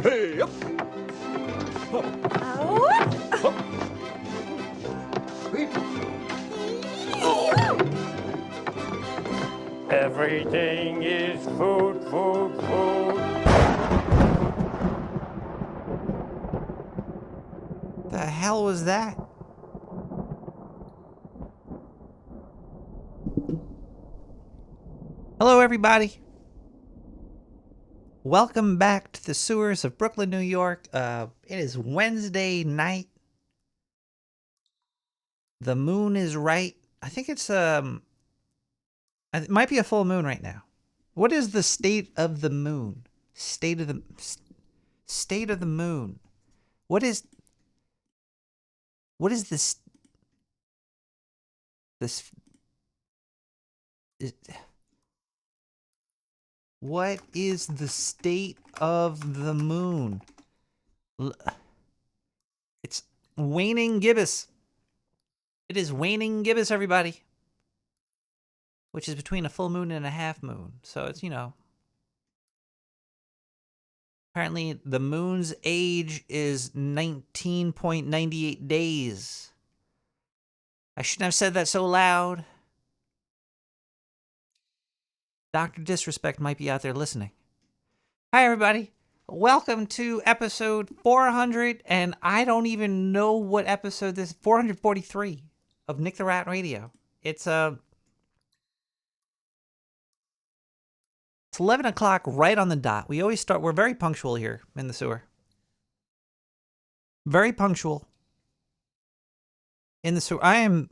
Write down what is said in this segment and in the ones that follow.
Hey, up. Everything is food, food, food. The hell was that? Hello, everybody. Welcome back to the sewers of Brooklyn, New York. It is Wednesday night. The moon is right. I think it's it might be a full moon right now. What is the state of the moon? State of the moon. What is this what is the state of the moon? It's waning gibbous. It is waning gibbous, everybody. Which is between a full moon and a half moon. So it's, apparently the moon's age is 19.98 days. I shouldn't have said that so loud. Dr. Disrespect might be out there listening. Hi, everybody. Welcome to episode 400, and I don't even know what episode this is. 443 of Nick the Rat Radio. It's 11 o'clock right on the dot. We're very punctual here in the sewer. Very punctual in the sewer. I am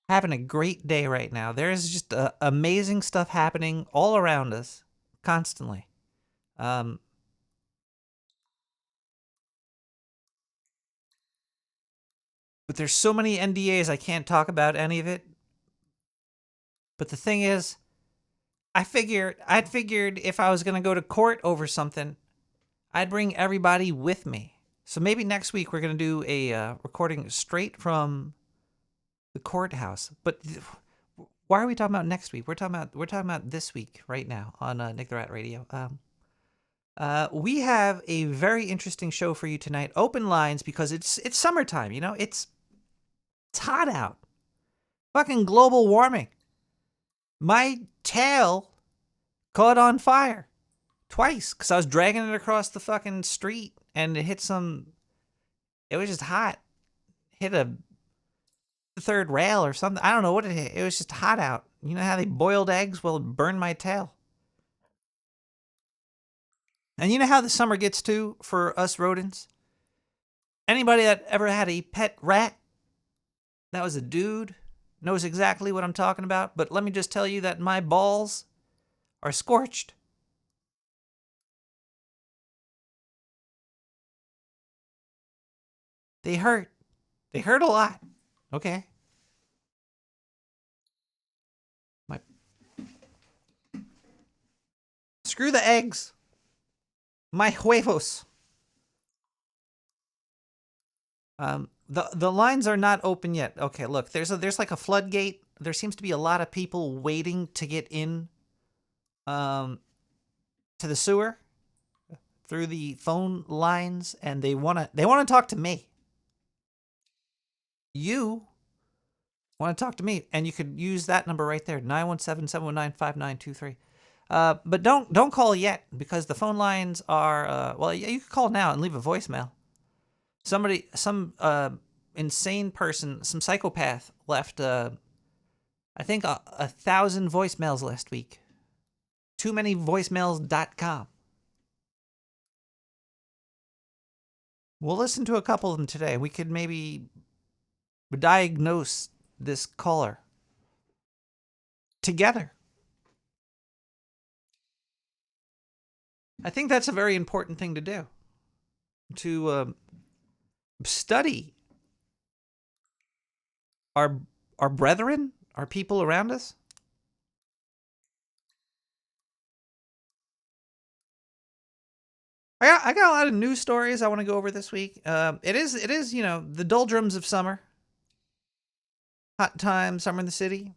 having a great day right now. There's just amazing stuff happening all around us constantly. But there's so many NDAs I can't talk about any of it. But the thing is, I'd figured if I was going to go to court over something, I'd bring everybody with me. So maybe next week we're going to do a recording straight from the courthouse. But why are we talking about next week? We're talking about this week right now on Nick the Rat Radio. We have a very interesting show for you tonight. Open lines because it's summertime. It's hot out. Fucking global warming. My tail caught on fire twice because I was dragging it across the fucking street and it hit it was just hot. Hit a third rail or something. I don't know what it hit. It was just hot out. You know how they boiled eggs? Well, it burned my tail. And you know how the summer gets to for us rodents? Anybody that ever had a pet rat that was a dude knows exactly what I'm talking about. But let me just tell you that my balls are scorched. They hurt. They hurt a lot. Okay. Screw the eggs. My huevos. The lines are not open yet. Okay, look, there's like a floodgate. There seems to be a lot of people waiting to get in to the sewer through the phone lines, and they wanna talk to me. You want to talk to me, and you could use that number right there, 917-719-5923. But don't call yet because the phone lines are well, you can call now and leave a voicemail. Some insane person, some psychopath left I think 1,000 voicemails last week. TooManyVoicemails.com. We'll listen to a couple of them today. We could maybe diagnose this caller together. I think that's a very important thing to do. To study our brethren, our people around us. I got a lot of news stories I want to go over this week. It is the doldrums of summer, hot time, summer in the city.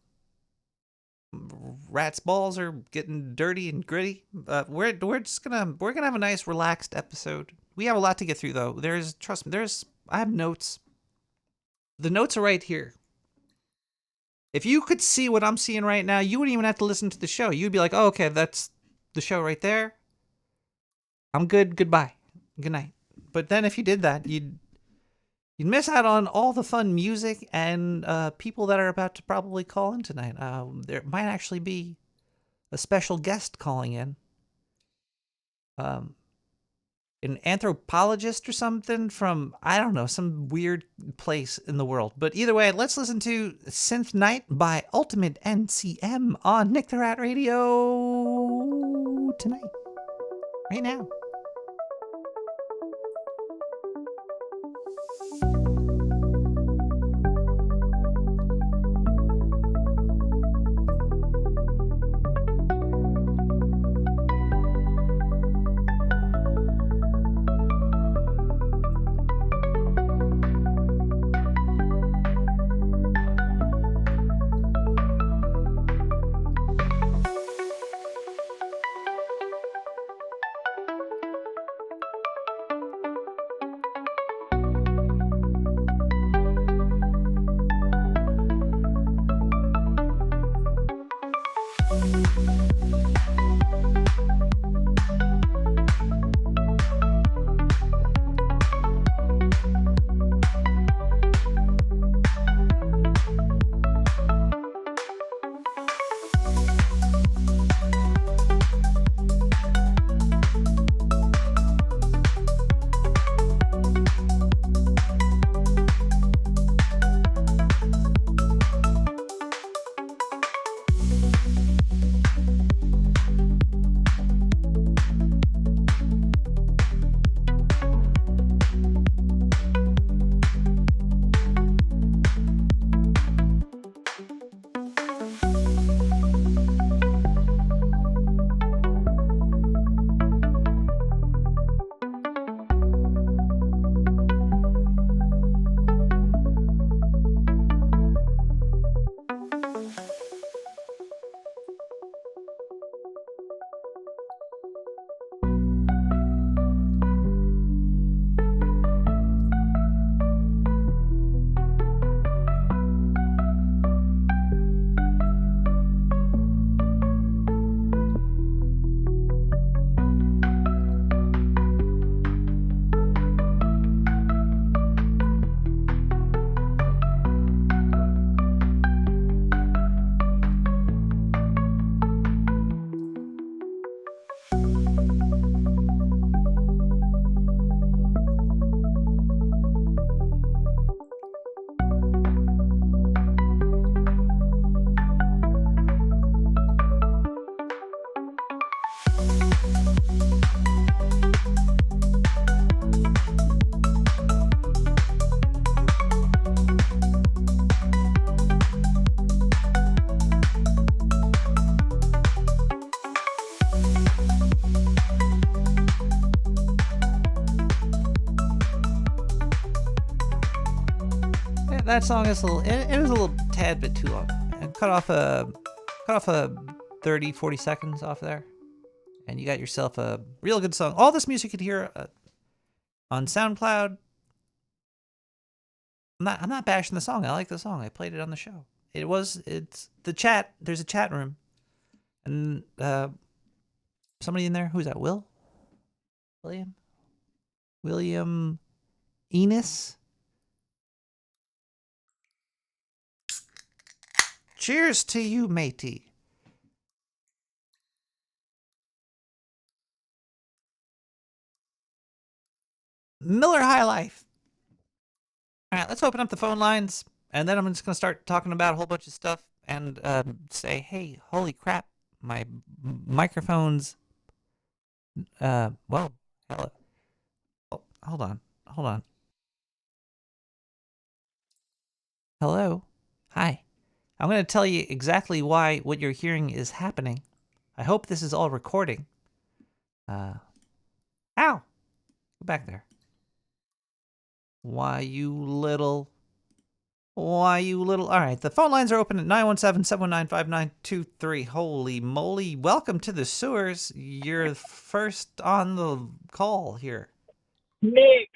Rats' balls are getting dirty and gritty. We're gonna have a nice relaxed episode. We have a lot to get through though. Trust me, I have notes. The notes are right here. If you could see what I'm seeing right now, you wouldn't even have to listen to the show. You'd be like, oh, okay, that's the show right there. I'm good. Goodbye. Good night. But then if you did that, you'd miss out on all the fun music and people that are about to probably call in tonight. There might actually be a special guest calling in. An anthropologist or something from, I don't know, some weird place in the world. But either way, let's listen to Synth Night by Ultimate NCM on Nick the Rat Radio tonight. Right now. That song is it was a little tad bit too long. And cut off a 30, 40 seconds off there. And you got yourself a real good song. All this music you could hear on SoundCloud. I'm not bashing the song. I like the song. I played it on the show. It's the chat. There's a chat room. And somebody in there. Who's that? William Enos. Cheers to you, matey. Miller High Life. All right, let's open up the phone lines, and then I'm just going to start talking about a whole bunch of stuff and say, hey, holy crap, my microphone's, well, hello. Oh, hold on. Hello. Hi. I'm going to tell you exactly why what you're hearing is happening. I hope this is all recording. Ow! Go back there. Why, you little... Why, you little... All right, the phone lines are open at 917-719-5923. Holy moly. Welcome to the sewers. You're first on the call here. Nick!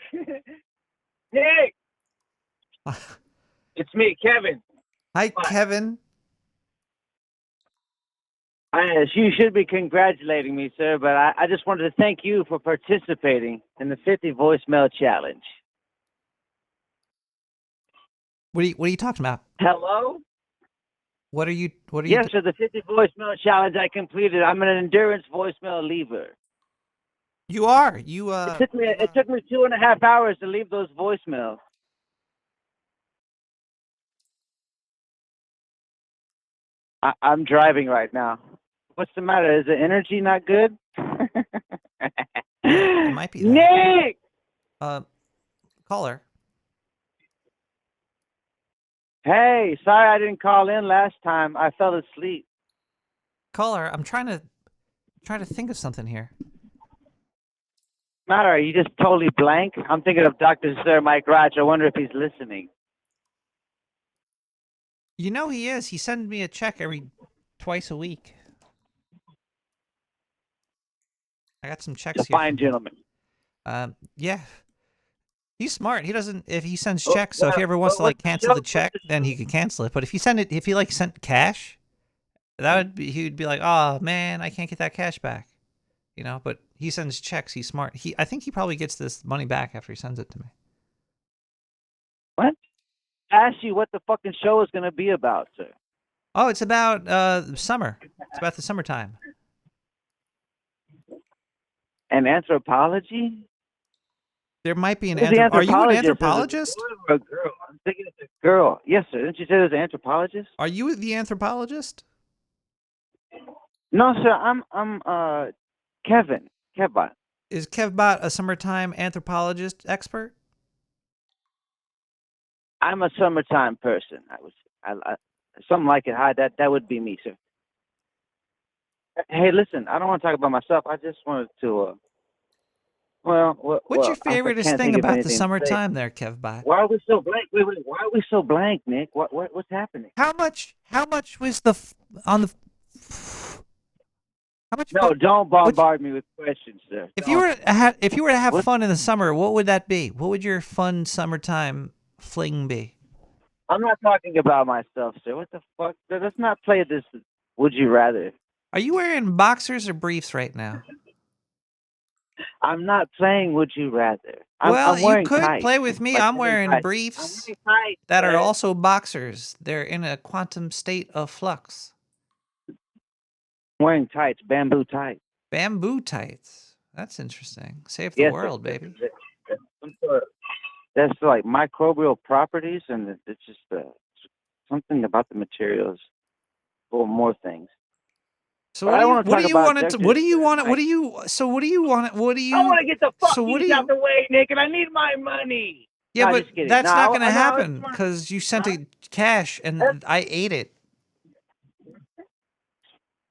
Nick! It's me, Kevin. Hi, Kevin. You should be congratulating me, sir, but I just wanted to thank you for participating in the 50 voicemail challenge. What are you talking about? Hello? What are you Yes, sir, the 50 voicemail challenge I completed. I'm an endurance voicemail leaver. You are. It took me 2.5 hours to leave those voicemails. I'm driving right now. What's the matter? Is the energy not good? It might be that. Nick! Caller. Hey, sorry I didn't call in last time. I fell asleep. Caller, I'm trying to think of something here. Matter? Are you just totally blank? I'm thinking of Dr. Sir Mike Raj. I wonder if he's listening. You know he is. He sends me a check twice a week. I got some checks He's a fine gentleman. Yeah. He's smart. He doesn't. If he sends checks, so if he ever wants to like cancel the check, then he could cancel it. But if he sent cash, he would be like, oh man, I can't get that cash back. You know. But he sends checks. He's smart. I think he probably gets this money back after he sends it to me. What? I asked you what the fucking show is going to be about, sir. Oh, it's about summer. It's about the summertime. An anthropology? There might be an anthropologist. Are you an anthropologist? Or a girl? I'm thinking it's a girl. Yes, sir. Didn't you say there's an anthropologist? Are you the anthropologist? No, sir. I'm Kevin. Kevbot. Is Kevbot a summertime anthropologist expert? I'm a summertime person. Something like it. Hi, that would be me, sir. Hey, listen. I don't want to talk about myself. I just wanted to. What's your favoriteest thing about the summertime there, Kevbot? Why are we so blank? Wait, why are we so blank, Nick? What's happening? How much was how much? No, don't bombard me with questions, sir. If you were to have fun in the summer, what would that be? What would your fun summertime fling be? I'm not talking about myself, sir. What the fuck? Let's not play this. Would you rather? Are you wearing boxers or briefs right now? I'm not playing Would You Rather. I'm wearing you could tights. play with me. I'm wearing briefs that are also boxers. They're in a quantum state of flux. I'm wearing tights, bamboo tights. Bamboo tights. That's interesting. Save the world, baby. That's like microbial properties, and it's just something about the materials. Or more things. So what do you want? I want to get the fucking out the way, Nick, and I need my money. Yeah, no, but that's not going to happen because you sent a cash and I ate it.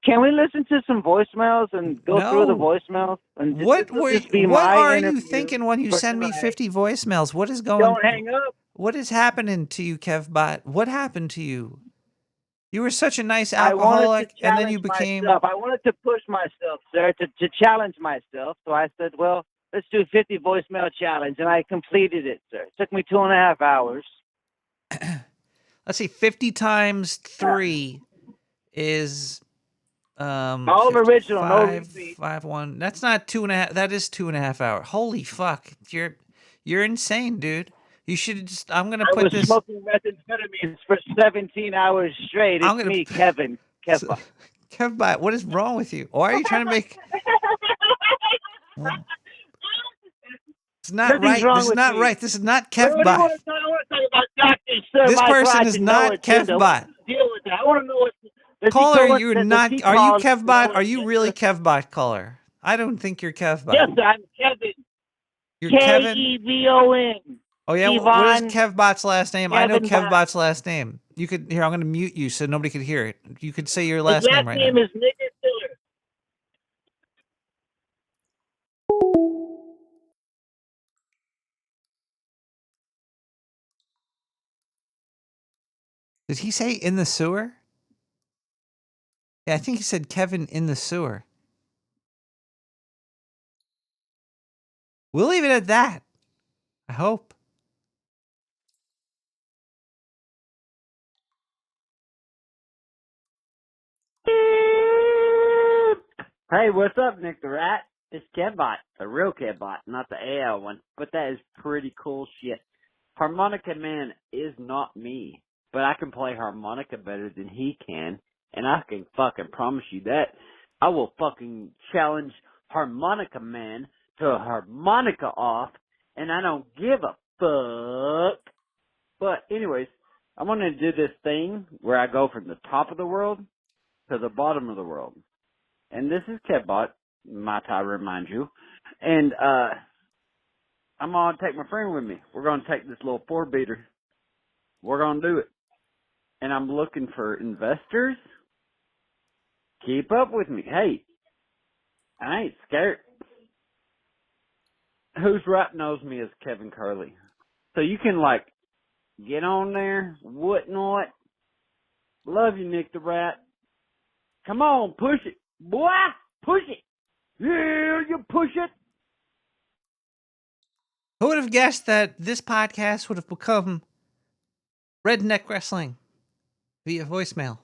Can we listen to some voicemails and go through the voicemails? And what are you thinking when you send me 50 voicemails? What is going on? Don't hang up. What is happening to you, Kevbot? What happened to you? You were such a nice alcoholic, and then you became... I wanted to push myself, sir, to challenge myself. So I said, well, let's do 50 voicemail challenge, and I completed it, sir. It took me 2.5 hours. Let's see, 50 times 3 is... all 50, original, 5-1. That's not 2.5. That is 2.5 hours. Holy fuck! You're insane, dude. You should just. I'm gonna put this. I was smoking methamphetamines for 17 hours straight. It's me, Kevin. Kevbot, what is wrong with you? Why are you trying to make? It's not right. This is not right. This is not Kevbot. I want to talk about Dr. Sir This Mike person Raj is not Kevbot. Deal with that. I want to know what. Caller, you're not. Are you Kevbot? Are you really Kevbot, caller? I don't think you're Kevbot. Yes, I'm Kevin. You're Kevin. Kevon. Oh yeah, what is Kevbot's last name? I know Kevbot's last name. You could here. I'm going to mute you so nobody could hear it. You could say your last name right now. His last name is Nick Stiller. Did he say in the sewer? Yeah, I think he said Kevin in the sewer. We'll leave it at that. I hope. Hey, what's up, Nick the Rat? It's Kevbot, the real Kevbot, not the AI one. But that is pretty cool shit. Harmonica Man is not me, but I can play harmonica better than he can, and I can fucking promise you that. I will fucking challenge Harmonica Man to a harmonica off, and I don't give a fuck. But anyways, I want to do this thing where I go from the top of the world to the bottom of the world. And this is Kevbot, might I remind you. And I'm going to take my friend with me. We're going to take this little 4-beater. We're going to do it. And I'm looking for investors. Keep up with me. Hey, I ain't scared. Who's right knows me as Kevin Curley. So you can, like, get on there, whatnot. Love you, Nick the Rat. Come on, push it. Boy, push it. Yeah, you push it. Who would have guessed that this podcast would have become Redneck Wrestling via voicemail?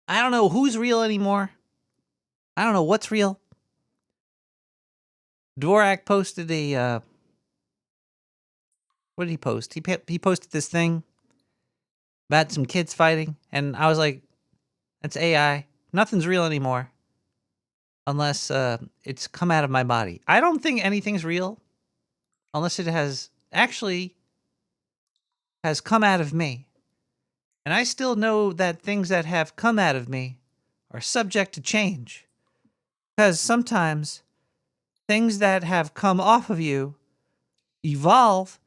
I don't know who's real anymore. I don't know what's real. Dvorak posted a, what did he post? He posted this thing about some kids fighting, and I was like, that's AI. Nothing's real anymore. Unless it's come out of my body. I don't think anything's real unless it has come out of me. And I still know that things that have come out of me are subject to change. Because sometimes things that have come off of you evolve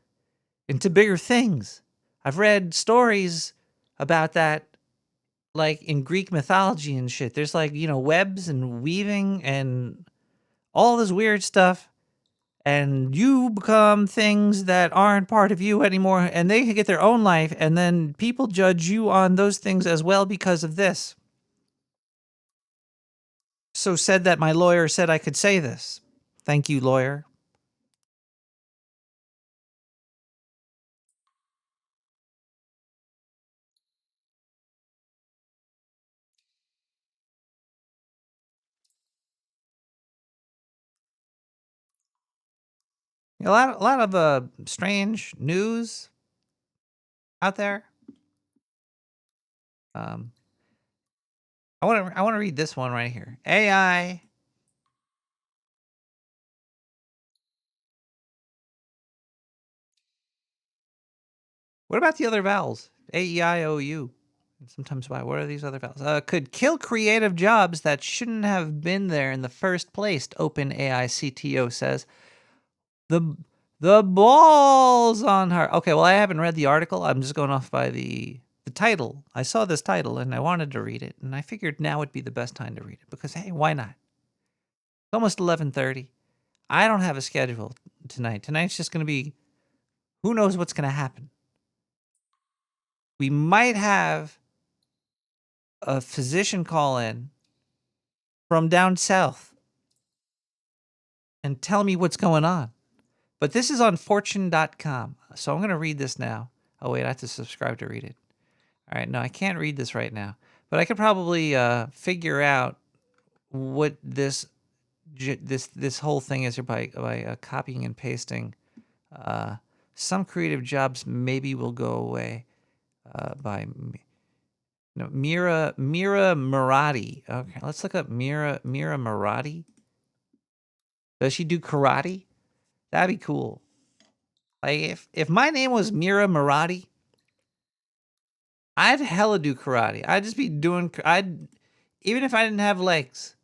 into bigger things. I've read stories about that, like in Greek mythology and shit. There's like, webs and weaving and all this weird stuff. And you become things that aren't part of you anymore, and they get their own life, and then people judge you on those things as well because of this. So said that my lawyer said I could say this. Thank you, lawyer. A lot of strange news out there. I want to read this one right here. AI. What about the other vowels? A, E, I, O, U. Sometimes Y. What are these other vowels? Could kill creative jobs that shouldn't have been there in the first place, OpenAI CTO says. The balls on her. Okay, well, I haven't read the article. I'm just going off by the title. I saw this title, and I wanted to read it, and I figured now would be the best time to read it, because, hey, why not? It's almost 11:30. I don't have a schedule tonight. Tonight's just going to be, who knows what's going to happen. We might have a physician call in from down south and tell me what's going on. But this is on fortune.com. So I'm going to read this now. Oh, wait, I have to subscribe to read it. All right, no, I can't read this right now. But I could probably figure out what this whole thing is by copying and pasting. Some creative jobs maybe will go away by Mira Murati. Okay, let's look up Mira Murati. Does she do karate? That'd be cool. Like if my name was Mira Murati, I'd hella do karate. I'd just be doing. Even if I didn't have legs,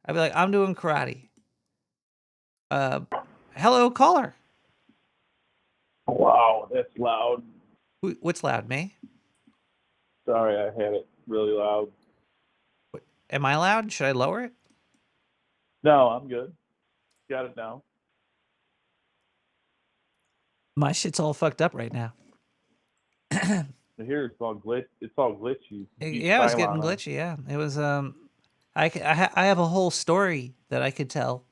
I'd be like, I'm doing karate. Hello, caller. Wow, that's loud. What's loud, me? Sorry, I had it really loud. Am I loud? Should I lower it? No, I'm good. Got it now. My shit's all fucked up right now. Here it's all glitchy. Beat Yeah, it was getting Cylon on. glitchy. Yeah, it was. I have a whole story that I could tell.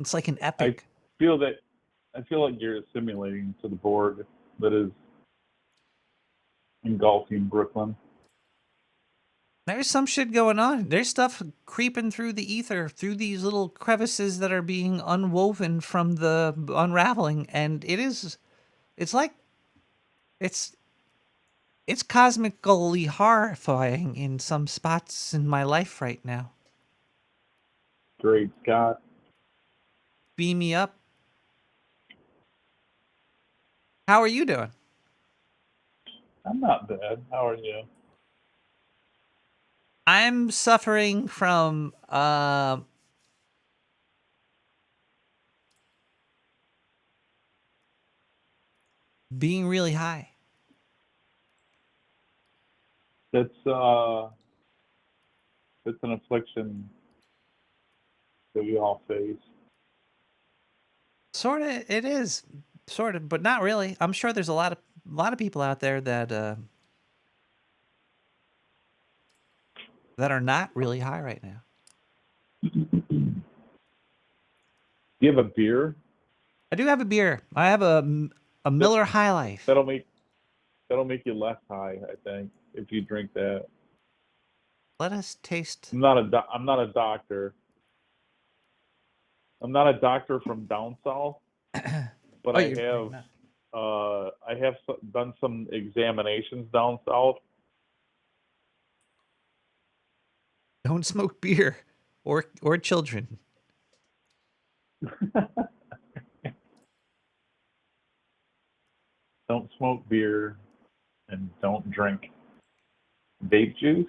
It's like an I epic. feel like you're simulating to the board that is engulfing Brooklyn. There's some shit going on. There's stuff creeping through the ether, through these little crevices that are being unwoven from the unraveling, and it's like, it's cosmically horrifying in some spots in my life right now. Great Scott. Beam me up. How are you doing? I'm not bad. How are you? I'm suffering from being really high. That's an affliction that we all face. Sort of, it is, sort of, but not really. I'm sure there's a lot of people out there that are not really high right now. Do you have a beer? I do have a beer. I have a Miller High Life. That'll make you less high, I think, if you drink that. Let us taste. I'm not a doctor. I'm not a doctor from down south, but Oh, I have done some examinations down south. Don't smoke beer or children. Don't smoke beer and don't drink vape juice.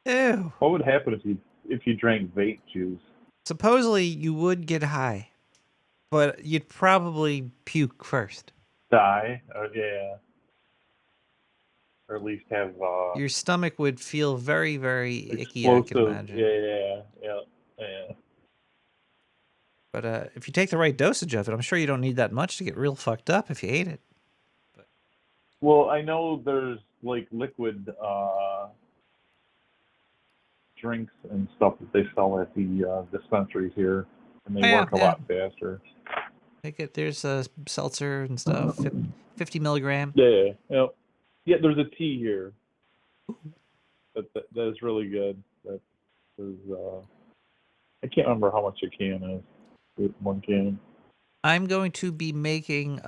Ew. What would happen if you drank vape juice? Supposedly you would get high, but you'd probably puke first. Die? Oh yeah. Or at least have Your stomach would feel very, very icky, I can explosive. imagine. Yeah. But if you take the right dosage of it, I'm sure you don't need that much to get real fucked up if you ate it. Well, I know there's like liquid drinks and stuff that they sell at the dispensaries here, and they work a lot faster. There's a seltzer and stuff, 50 milligram. Yeah. There's a tea here. That is really good. That is. I can't remember how much a can is. One can. I'm going to be making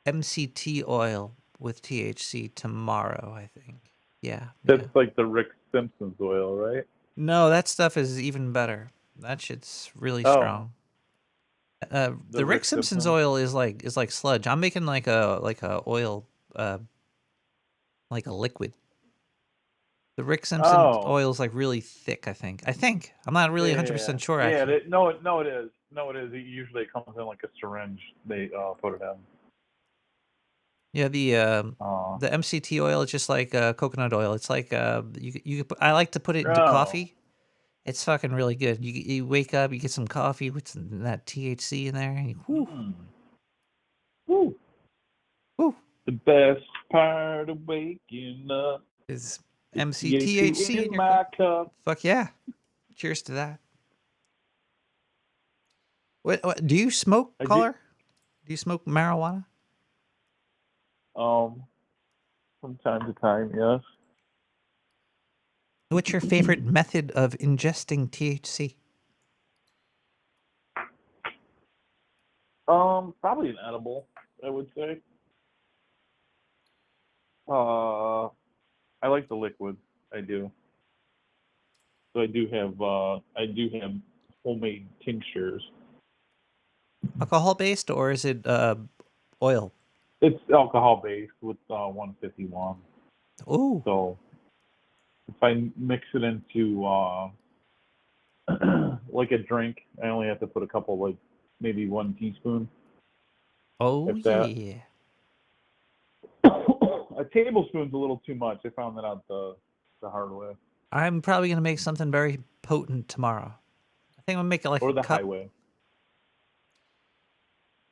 MCT oil with THC tomorrow, I think. Yeah. That's like the Rick Simpson's oil, right? No, that stuff is even better. That shit's really Oh. strong. The Rick Simpson's oil is like sludge. I'm making like a oil, like a liquid. The Rick Simpson oil is like really thick. I think. I'm not really 100% sure. Actually. No, it is. It usually comes in like a syringe. They put it in. Yeah, the MCT oil is just like coconut oil. It's like I like to put it into coffee. It's fucking really good. You wake up, you get some coffee with that THC in there, and Woo. The best part of waking up is MCTHC in my cup. Fuck yeah! Cheers to that. What do you smoke, caller? Do you smoke marijuana? From time to time, yes. What's your favorite method of ingesting THC? Probably an edible, I would say. I like the liquid. I do. So I do have homemade tinctures. Alcohol based, or is it oil? It's alcohol based with 151. Ooh. So if I mix it into like a drink, I only have to put a couple, like maybe 1 teaspoon. Oh yeah. A tablespoon's a little too much. I found that out the hard way. I'm probably gonna make something very potent tomorrow. I think I'm gonna make it like or a the cup. highway.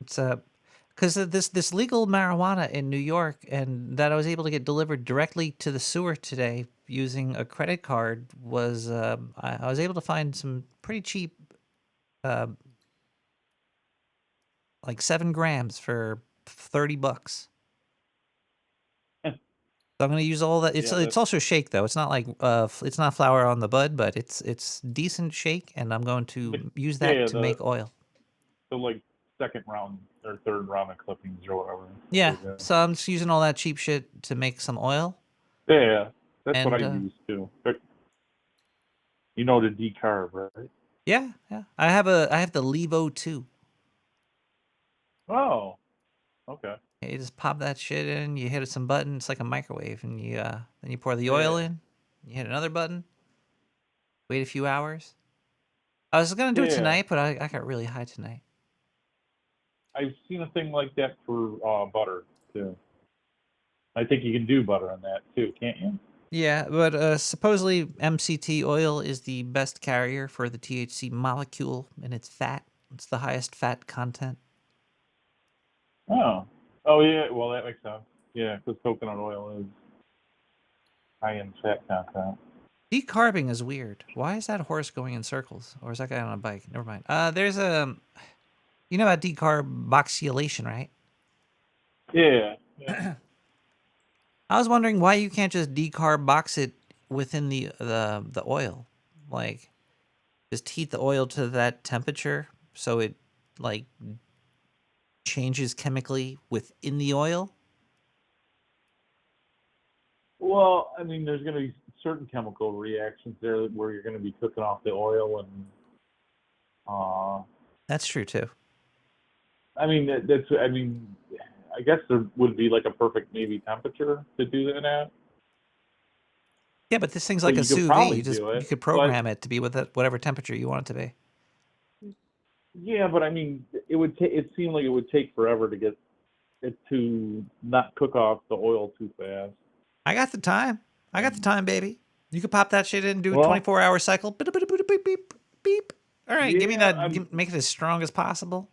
It's a because this legal marijuana in New York, and that I was able to get delivered directly to the sewer today using a credit card was I was able to find some pretty cheap, uh, like 7 grams for $30. So I'm gonna use all that. It's Yeah, it's also shake though. It's not like it's not flour on the bud, but it's decent shake, and I'm going to use that yeah, to make oil. the like second round or third round of clippings or whatever. Yeah, So, so I'm just using all that cheap shit to make some oil. yeah, that's what I And use too. But you know to decarb, right? yeah, I have the Levo 2. Oh, okay. You just pop that shit in, you hit some button, it's like a microwave, and you then you pour the oil Yeah, in, you hit another button, wait a few hours. I was gonna do it yeah. tonight, but I got really high tonight. I've seen a thing like that for butter too. I think you can do butter on that too, can't you? Yeah, but supposedly MCT oil is the best carrier for the THC molecule, and it's fat. It's the highest fat content. Oh, oh yeah. Well, that makes sense. Yeah, because coconut oil is high in fat content. Decarbing is weird. Why is that horse going in circles? Or is that guy on a bike? Never mind. There's a, you know about decarboxylation, right? Yeah, yeah. I was wondering why you can't just decarbox it within the oil. Like, just heat the oil to that temperature so it, like, changes chemically within the oil. Well, I mean, there's going to be certain chemical reactions there where you're going to be cooking off the oil, and That's true, too. I mean that's. I mean, I guess there would be like a perfect maybe temperature to do that at. Yeah, but this thing's So like a you could sous vide. probably do You it, could but program it to be with whatever temperature you want it to be. yeah, but I mean, it would take. It seemed like it would take forever to get it to not cook off the oil too fast. I got the time. I got the time, baby. You could pop that shit in and do a Well, 24-hour cycle. Beep, beep, beep, beep, beep, beep. All right, give me yeah. that. Make it as strong as possible.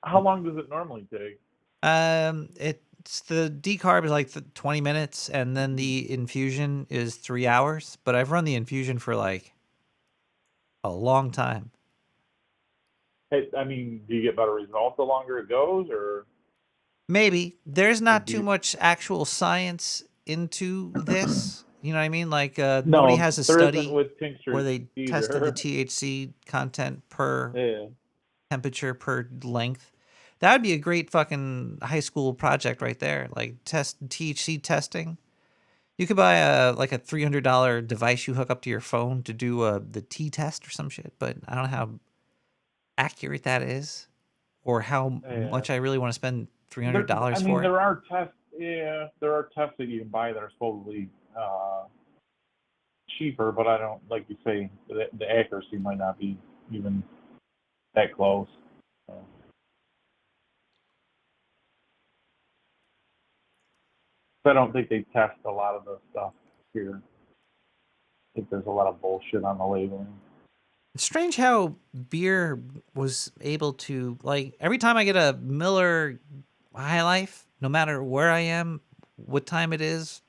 How long does it normally take? It's the decarb is like 20 minutes, and then the infusion is 3 hours. But I've run the infusion for like a long time. Hey, I mean, do you get better results the longer it goes, or Maybe there's do not too you? much actual science into this. You know what I mean? Like nobody No, has a there isn't study with where tinctures they tested the either. THC content per Yeah. temperature per length. That would be a great fucking high school project right there. Like test THC testing. You could buy a $300 device you hook up to your phone to do the T test or some shit. But I don't know how accurate that is, or how Yeah. much I really want to spend three hundred There, I dollars mean, for it. there are tests. Yeah, there are tests that you can buy that are supposedly cheaper, but I don't like you say the accuracy might not be even that close. So, I don't think they test a lot of the stuff here. I think there's a lot of bullshit on the labeling. It's strange how beer was able to, like, every time I get a Miller High Life, no matter where I am, what time it is,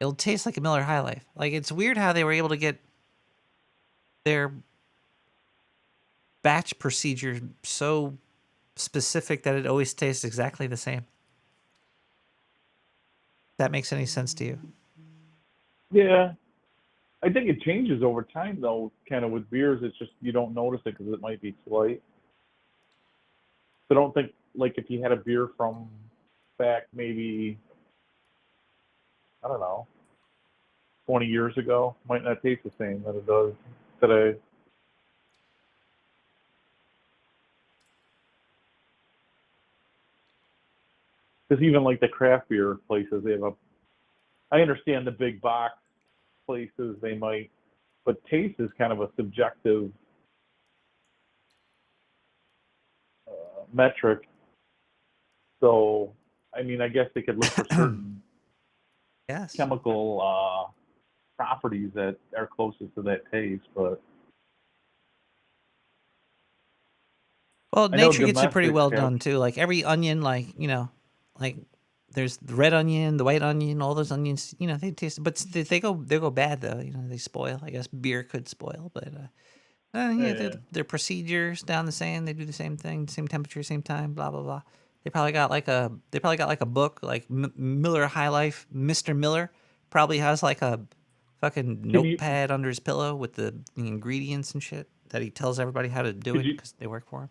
it'll taste like a Miller High Life. Like, it's weird how they were able to get their batch procedure so specific that it always tastes exactly the same. If that makes any sense to you? Yeah, I think it changes over time though. Kind of with beers, it's just you don't notice it because it might be slight. So I don't think like if you had a beer from back maybe I don't know 20 years ago, might not taste the same that it does today. Because even like the craft beer places, they have a. I understand the big box places they might, but taste is kind of a subjective metric. So, I mean, I guess they could look for certain Yes. chemical properties that are closest to that taste, but Well, I know nature gets it pretty domestics well have. done too. Like every onion, like like there's the red onion, the white onion, all those onions. They taste, but they go bad though. They spoil. I guess beer could spoil, but yeah, Yeah. their procedures down the same. They do the same thing, same temperature, same time. Blah blah blah. They probably got like a book, like Miller High Life. Mr. Miller probably has like a fucking Can you notepad under his pillow with the ingredients and shit that he tells everybody how to do could it you because they work for him.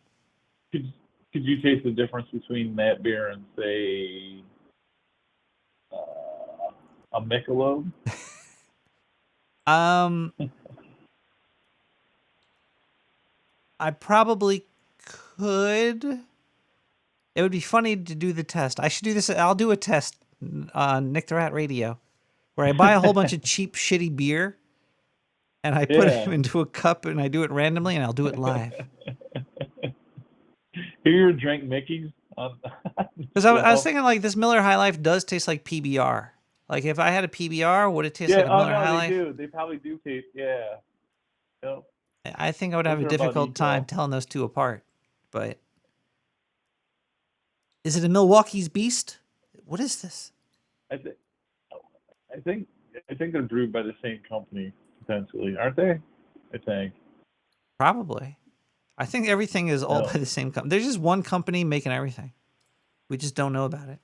could could you taste the difference between that beer and say a Michelob? Um, I probably could. It would be funny to do the test. I should do this. I'll do a test on Nick the Rat Radio where I buy a whole bunch of cheap, shitty beer and I put it Yeah. into a cup and I do it randomly and I'll do it live. Have you ever drank Mickey's on the Because I was show? thinking like this Miller High Life does taste like PBR. Like if I had a PBR, would it taste Yeah. like a Oh Miller no, High they Life? do. They probably do taste. Yeah. Yep. I think I would have Those a are about difficult time equal. telling those two apart. But is it a Milwaukee's Beast? What is this? I think. I think. I think they're brewed by the same company potentially, aren't they? I think. Probably. I think everything is all No. by the same company. There's just one company making everything. We just don't know about it.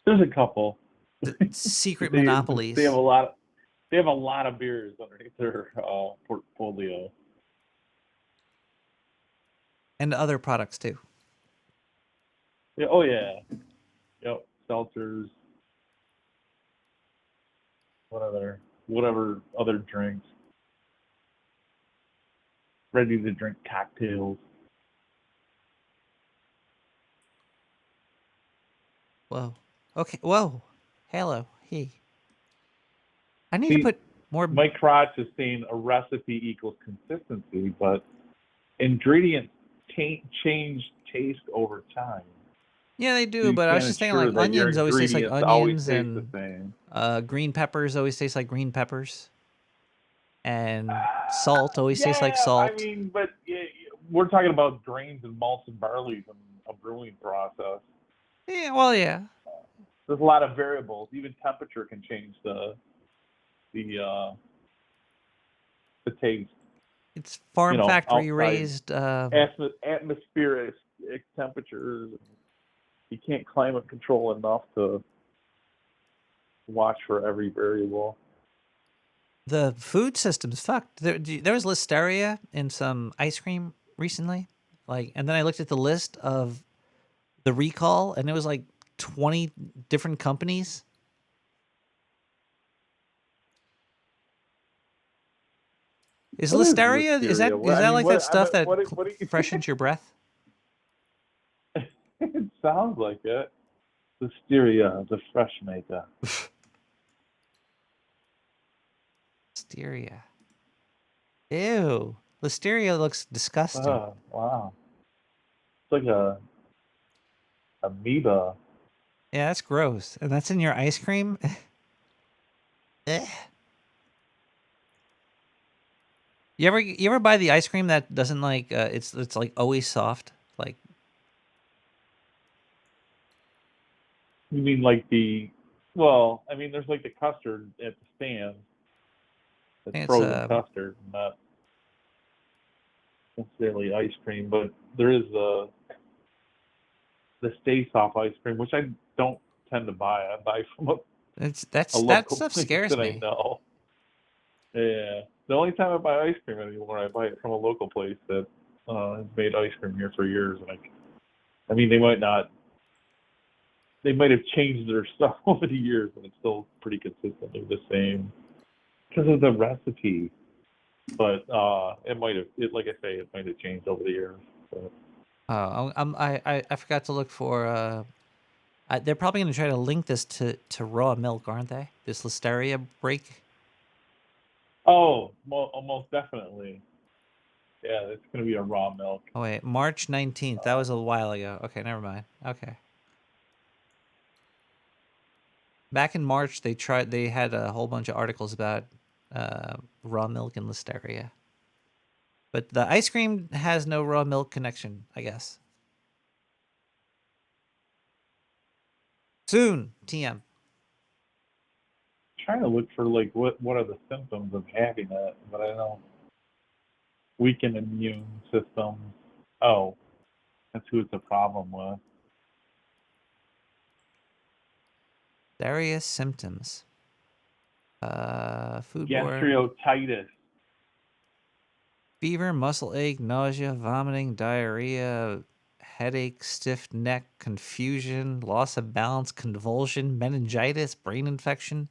There's a couple. The secret They monopolies have a lot. They have a lot of beers underneath their portfolio. and other products too. Yeah. Oh yeah. Yep. Seltzers. Whatever other drinks. Ready to drink cocktails. Whoa. Okay. Whoa. Hello. Hey. I need to See, put more. Mike Crotch is saying a recipe equals consistency, but ingredients change taste over time. Yeah, they So do. you But I was can't just thinking ensure like that your onions always taste like ingredients always onions, taste the and same. green peppers always taste like green peppers, and salt always tastes like Yeah, I salt. mean, but we're talking about grains and malts and barleys in a brewing process. Yeah. Well, yeah. There's a lot of variables. Even temperature can change the the taste. It's farm factory Outside raised. atmospheric temperatures. You can't climate control enough to watch for every variable. The food system's fucked. There was listeria in some ice cream recently, and then I looked at the list of the recall, and it was like 20 different companies. Is What is listeria? Is that listeria? is I that mean, like that stuff that what do you? freshens your breath? It sounds like it. Listeria, the fresh maker. Listeria. Ew. Listeria looks disgusting. Oh, wow. It's like a amoeba. Yeah, that's gross. And that's in your ice cream? Eh. You ever buy the ice cream that doesn't like it's like always soft? Like You mean like well, I mean, there's like the custard at the stand. It's it's frozen custard, not necessarily ice cream, but there is the Stay Soft ice cream, which I don't tend to buy. I buy from a that local stuff place scares that I me. know. Yeah. The only time I buy ice cream anymore, I buy it from a local place that has made ice cream here for years. And I mean, they might have changed their stuff over the years, but it's still pretty consistently the same because of the recipe. But it might have, like I say, it might have changed over the years. But, I forgot to look for. They're probably going to try to link this to raw milk, aren't they? This listeria break. almost definitely. Yeah, it's going to be a raw milk. Oh wait, March 19th. That was a while ago. Okay, never mind. Okay. Back in March, they had a whole bunch of articles about raw milk and listeria. But the ice cream has no raw milk connection, I guess. Soon, TM. Trying to look for like what are the symptoms of having it, but I don't. Weakened immune system. Oh, that's who it's a problem with. Various symptoms. Foodborne. Gastroenteritis. Fever, muscle ache, nausea, vomiting, diarrhea, headache, stiff neck, confusion, loss of balance, convulsion, meningitis, brain infection,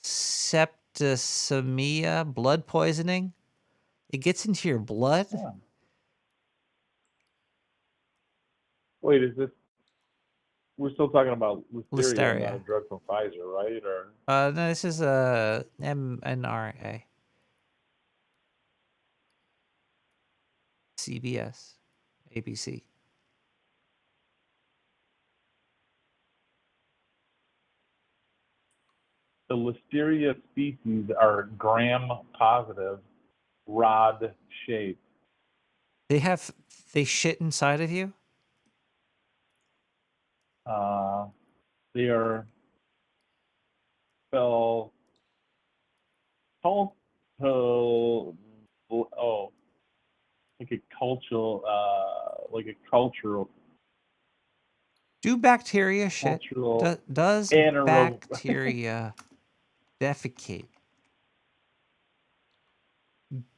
septicemia, blood poisoning. It gets into your blood? Yeah. Wait, is this? We're still talking about listeria, not a Listeria. drug from Pfizer, right? Or No, this is a mRNA. CBS. ABC. the listeria species are gram-positive, rod-shaped. They shit inside of you? They are spelled like a cultural Do bacteria shit? Does anaerobic. bacteria defecate?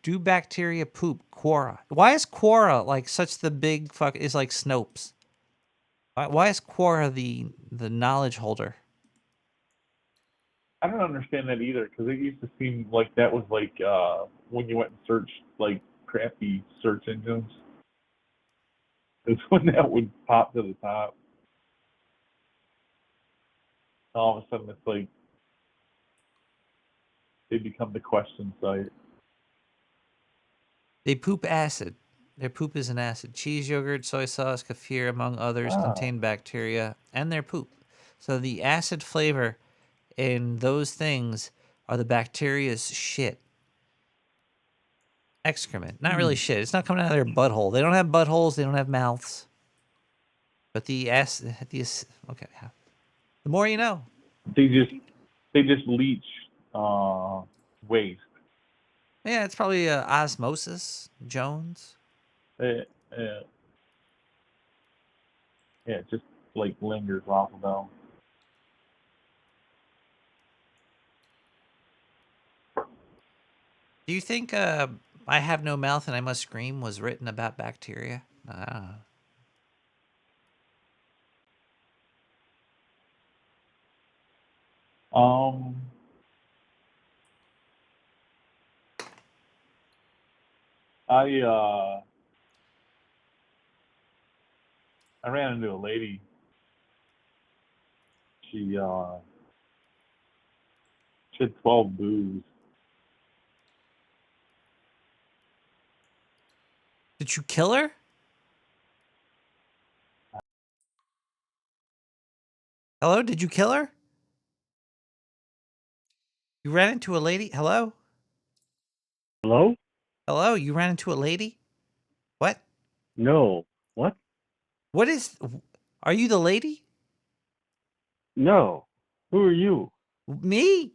Do bacteria poop? Quora. Why is Quora like such the big fuck? Is like Snopes. Why is Quora the knowledge holder? I don't understand that either because it used to seem like that was like when you went and searched like crappy search engines. It's when that would pop to the top. All of a sudden, it's like they become the question site. They poop acid. Their poop is an acid. Cheese, yogurt, soy sauce, kefir, among others, contain bacteria and their poop. So the acid flavor in those things are the bacteria's shit. Excrement. Not really shit. It's not coming out of their butthole. They don't have buttholes. They don't have mouths. But the acid, okay. The more you know. They just leach waste. Yeah, it's probably osmosis, Jones. Yeah, it just like lingers off of them. Do you think I Have No Mouth and I Must Scream was written about bacteria? I don't know. I ran into a lady. She had 12 boos. Did you kill her? Hello? Did you kill her? You ran into a lady? Hello? Hello? Hello? You ran into a lady? What? No. What? What is... Are you the lady? No. Who are you? Me?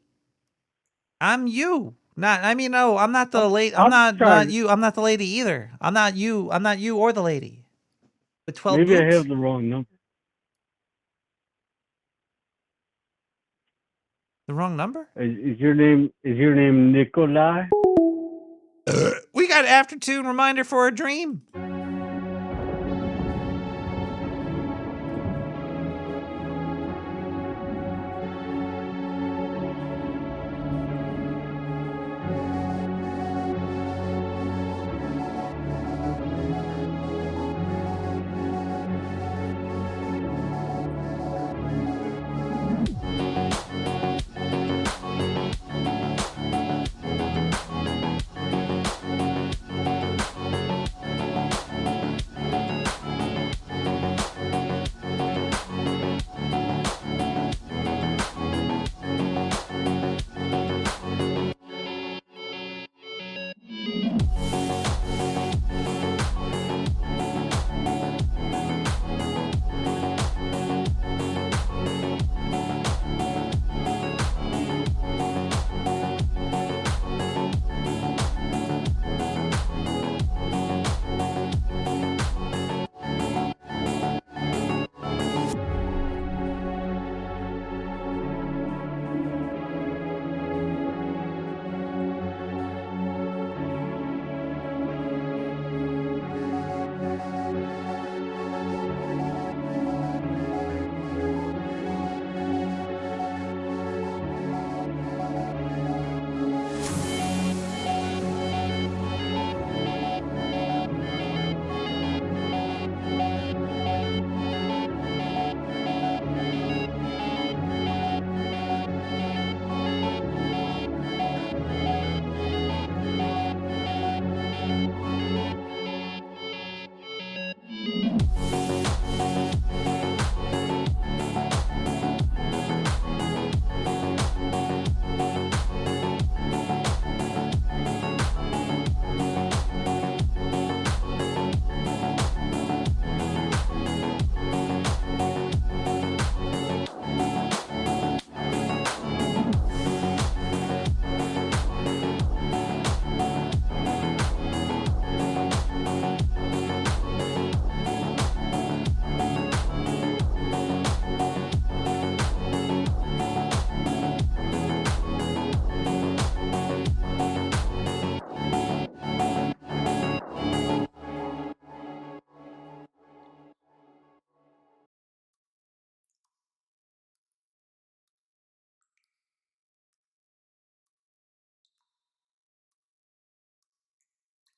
I'm you. Not... I mean, no, I'm not the lady. I'm not trying- you. I'm not the lady either. I'm not you. I'm not you or the lady. With 12 Maybe I boobs? have the wrong number. The wrong number? Is your name Nikolai? We got aftertune reminder for a dream.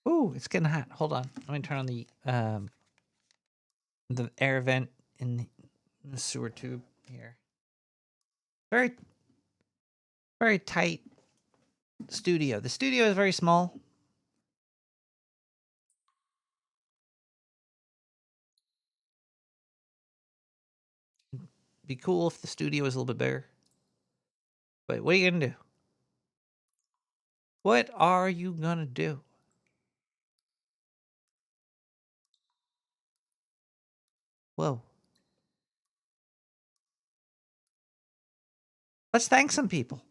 Ooh, it's getting hot. Hold on. Let me turn on the air vent in the sewer tube here. Very, very tight studio. The studio is very small. Be cool if the studio was a little bit bigger. But what are you gonna do? What are you gonna do? Whoa. Let's thank some people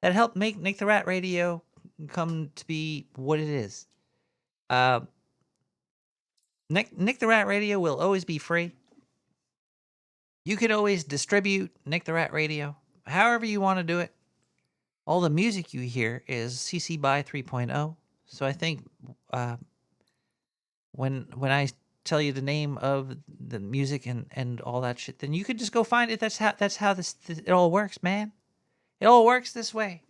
that helped make Nick the Rat Radio come to be what it is. Nick the Rat Radio will always be free. You could always distribute Nick the Rat Radio however you want to do it. All the music you hear is CC BY 3.0. So I think when I tell you the name of the music and all that shit, then you could just go find it. That's how this it all works, man. It all works this way.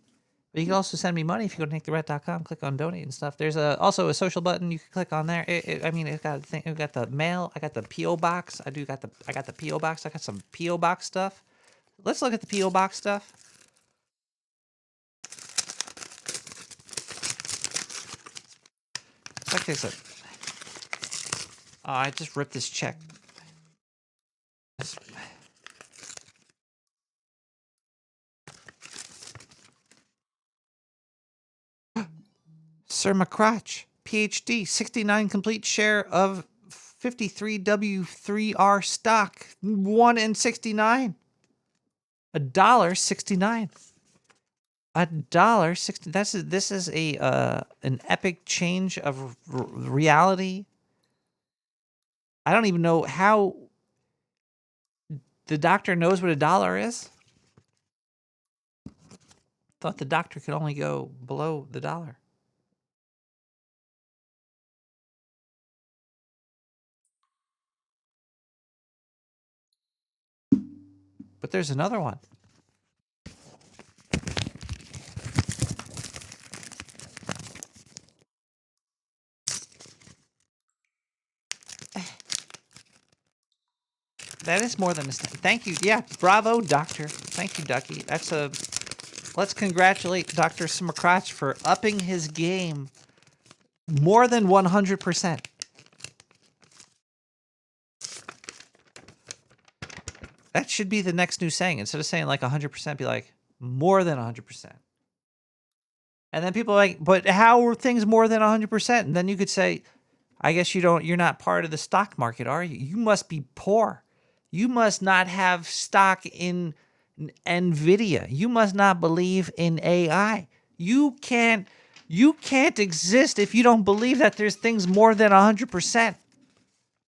But you can also send me money if you go to nicktherat.com, click on donate and stuff. There's also a social button you can click on there. It's got a thing. It got the mail. I got the PO box. I got the PO box. I got some PO box stuff. Let's look at the PO box stuff. Check this out. Oh, I just ripped this check. Sir McCrotch, PhD, 69 complete share of 53W3R stock, 1 in 69. $1.69. $1.60. This is an epic change of reality. I don't even know how the doctor knows what $1 is. Thought the doctor could only go below the dollar. But there's another one. That is more than a thank you. Yeah, bravo, doctor. Thank you, Ducky. Let's congratulate Dr. Smacrotch for upping his game more than 100%. That should be the next new saying. Instead of saying like 100%, be like more than 100%. And then people are like, but how are things more than 100%? And then you could say, I guess you're not part of the stock market, are you? You must be poor. You must not have stock in NVIDIA. You must not believe in AI. You can't exist if you don't believe that there's things more than 100%.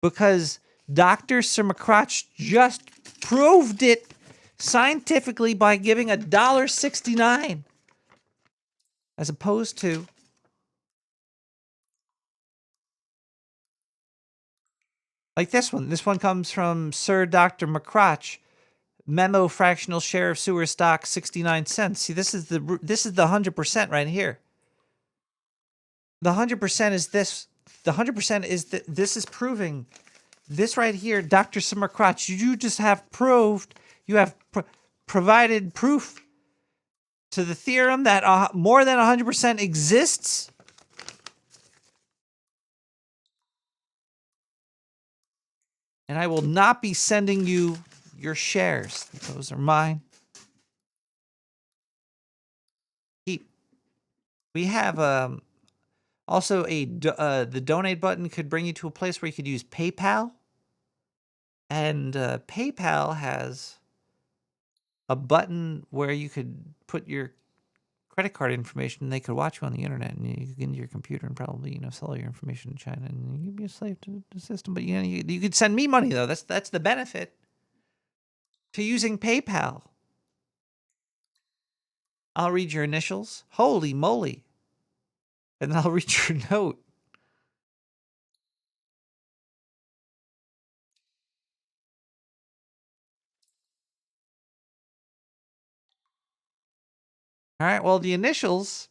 Because Dr. Sir McCrotch just proved it scientifically by giving $1.69 as opposed to like this one. This one comes from Sir Dr. McCrotch. Memo fractional share of sewer stock 69 cents. See, this is the 100% right here. The 100% is this. The 100% is that this is proving this right here, Dr. Sir McCrotch. You just have proved, you have provided proof to the theorem that more than 100% exists. And I will not be sending you your shares. Those are mine. We have also the donate button could bring you to a place where you could use PayPal. And PayPal has a button where you could put your credit card information and they could watch you on the internet and you could get into your computer and probably, sell your information in China and you'd be a slave to the system. But you could send me money though. That's the benefit to using PayPal. I'll read your initials. Holy moly. And then I'll read your note. All right, well, the initials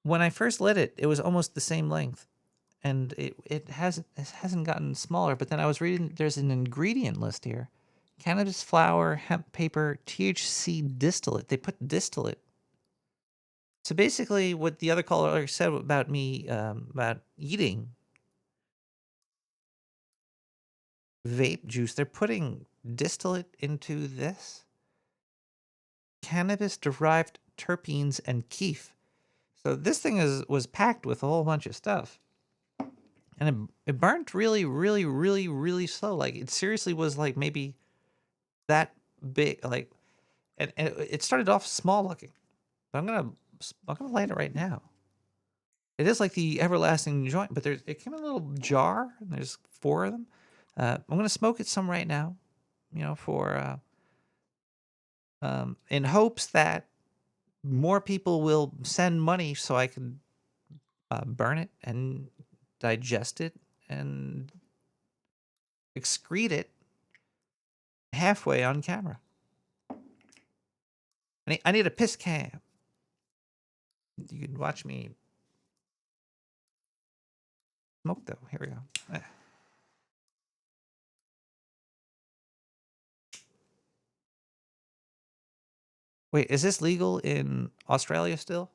when I first lit it, it was almost the same length, and it hasn't gotten smaller. But then I was reading there's an ingredient list here: cannabis flower, hemp paper, THC distillate. They put distillate. So basically, what the other caller said about me about eating vape juice, they're putting distillate into this cannabis derived terpenes and keef. So this thing was packed with a whole bunch of stuff. And it burnt really, really, really, really slow. Like it seriously was like maybe that big. Like, and it started off small looking. But I'm gonna light it right now. It is like the everlasting joint, but it came in a little jar. And there's 4 of them. I'm gonna smoke it some right now. For in hopes that more people will send money so I can burn it and digest it and excrete it halfway on camera. I need a piss cam. You can watch me smoke, though. Here we go. Wait, is this legal in Australia still?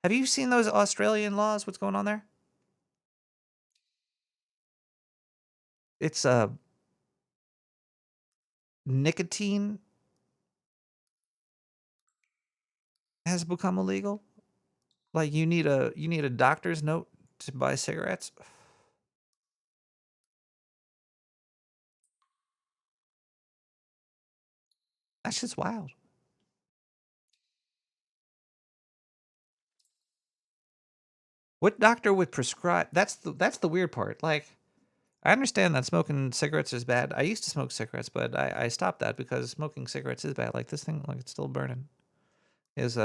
Have you seen those Australian laws? What's going on there? It's nicotine has become illegal. Like you need a doctor's note to buy cigarettes. That's just wild. What doctor would prescribe? That's the weird part. Like, I understand that smoking cigarettes is bad. I used to smoke cigarettes, but I stopped that because smoking cigarettes is bad. Like this thing, like it's still burning. Is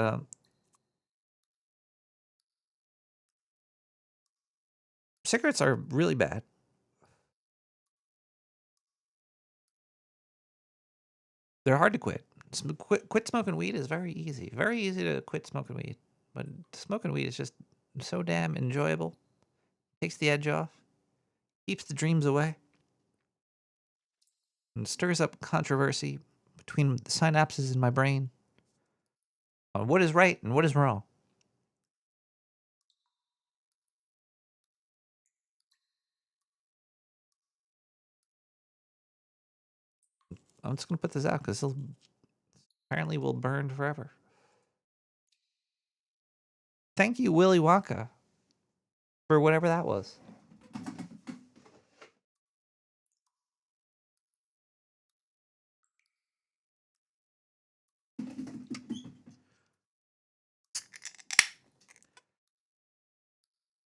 cigarettes are really bad. They're hard to quit. Quit smoking weed is very easy. Very easy to quit smoking weed. But smoking weed is just so damn enjoyable. Takes the edge off. Keeps the dreams away. And stirs up controversy between the synapses in my brain on what is right and what is wrong. I'm just going to put this out because it'll apparently will burn forever. Thank you, Willy Wonka, for whatever that was.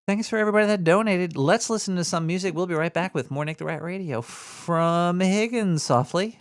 Thanks for everybody that donated. Let's listen to some music. We'll be right back with more Nick the Rat Radio from Higgins softly.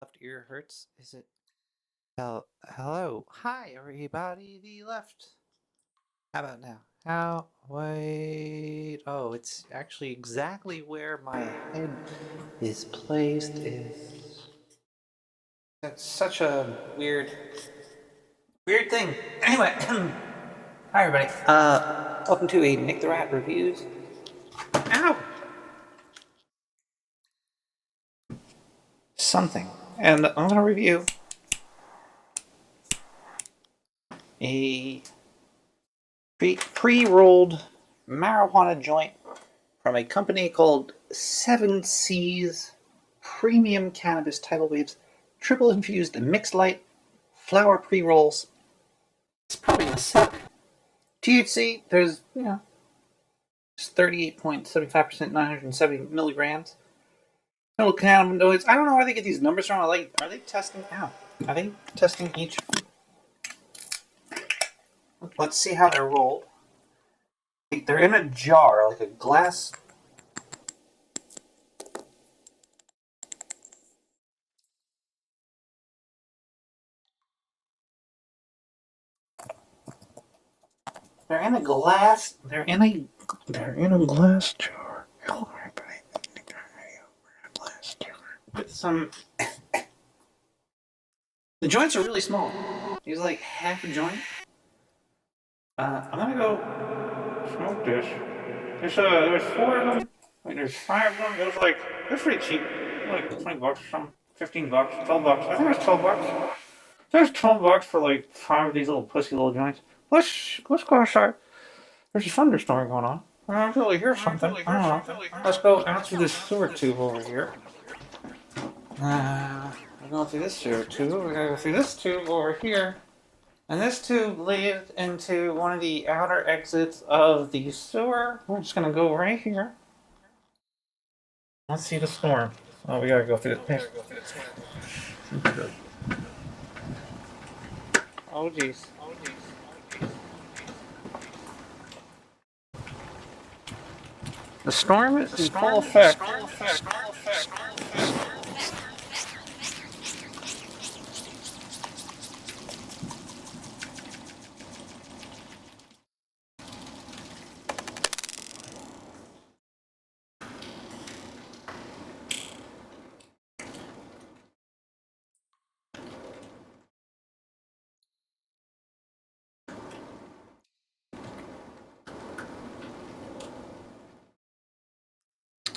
Left ear hurts. Is it? Hello. Hi, everybody. The left. How about now? How? Wait. Oh, it's actually exactly where my head is placed. That's such a weird thing. Anyway, hi everybody. Welcome to a Nick the Rat reviews. Ow. Something, and I'm gonna review a pre-rolled marijuana joint from a company called 7 Seas Premium Cannabis Tidal Waves Triple Infused Mixed Light Flower Pre-Rolls. It's probably gonna suck. THC, there's, it's 38.75%, 970 milligrams. No cannabinoids. I don't know where they get these numbers from. Are they testing out? Are they testing each? Let's see how they're rolled. They're in a jar, like a glass. They're in a glass. They're in a glass jar. Hello, everybody. Glass jar with some. The joints are really small. These are like half a joint. I'm gonna go smoke this. There's 4 of them. Like, there's 5 of them. They're pretty cheap. Like $20 or something. $15, $12. I think it was $12. There's $12 for like 5 of these little pussy little joints. Let's go outside. There's a thunderstorm going on. I don't really hear something. I don't know. Let's go out through this sewer tube over here. We're going through this sewer tube. We're gonna go through this tube over here. And this tube leads into one of the outer exits of the sewer. We're just gonna go right here. Let's see the storm. Oh, we gotta go through the. Oh, jeez. The storm is in full effect.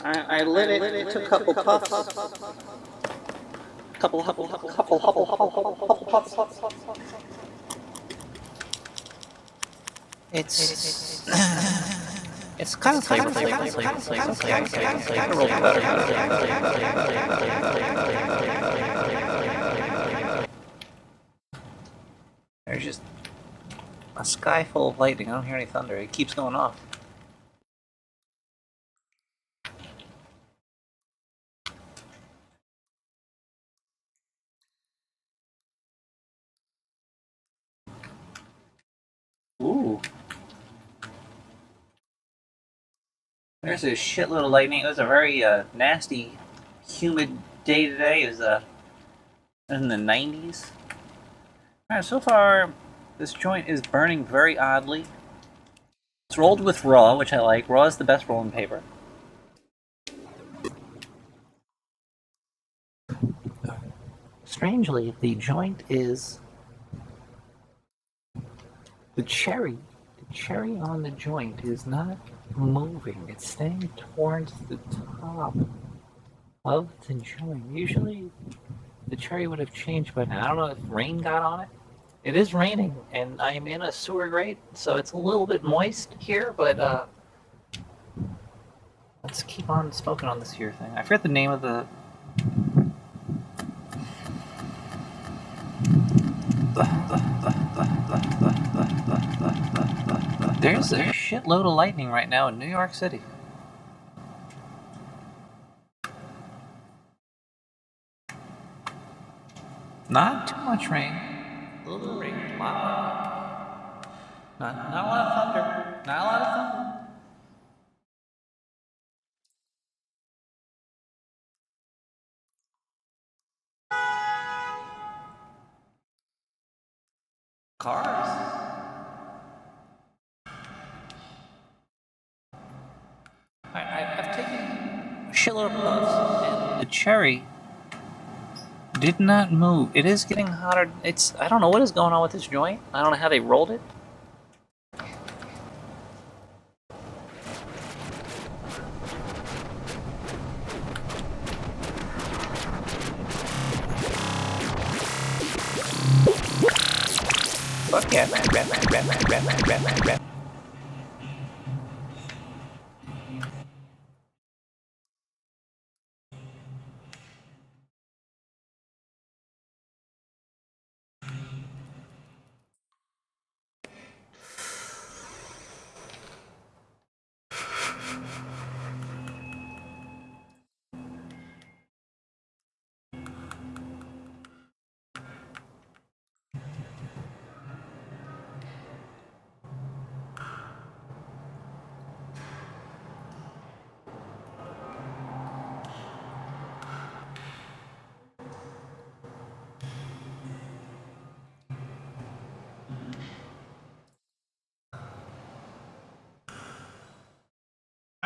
I lit it, took a couple puffs. Couple puffs. It's kind of flavorful. There's just a sky full of lightning. I don't hear any thunder. It keeps going off. Ooh. There's a shitload of lightning. It was a very nasty, humid day today. It was in the 90s. Alright, so far, this joint is burning very oddly. It's rolled with raw, which I like. Raw is the best rolling paper. Strangely, the joint is the cherry on the joint is not moving. It's staying towards the top of the joint. Usually the cherry would have changed by now. I don't know if rain got on it. It is raining, and I am in a sewer grate, so it's a little bit moist here, but let's keep on smoking on this here thing. I forget the name of the... There's a shitload of lightning right now in New York City. Not too much rain. A little bit of rain. Not a lot of thunder. Not a lot of thunder. Cars. I've taken a shitload of puffs, and the cherry did not move. It is getting hotter. I don't know what is going on with this joint. I don't know how they rolled it. Fuck yeah, man.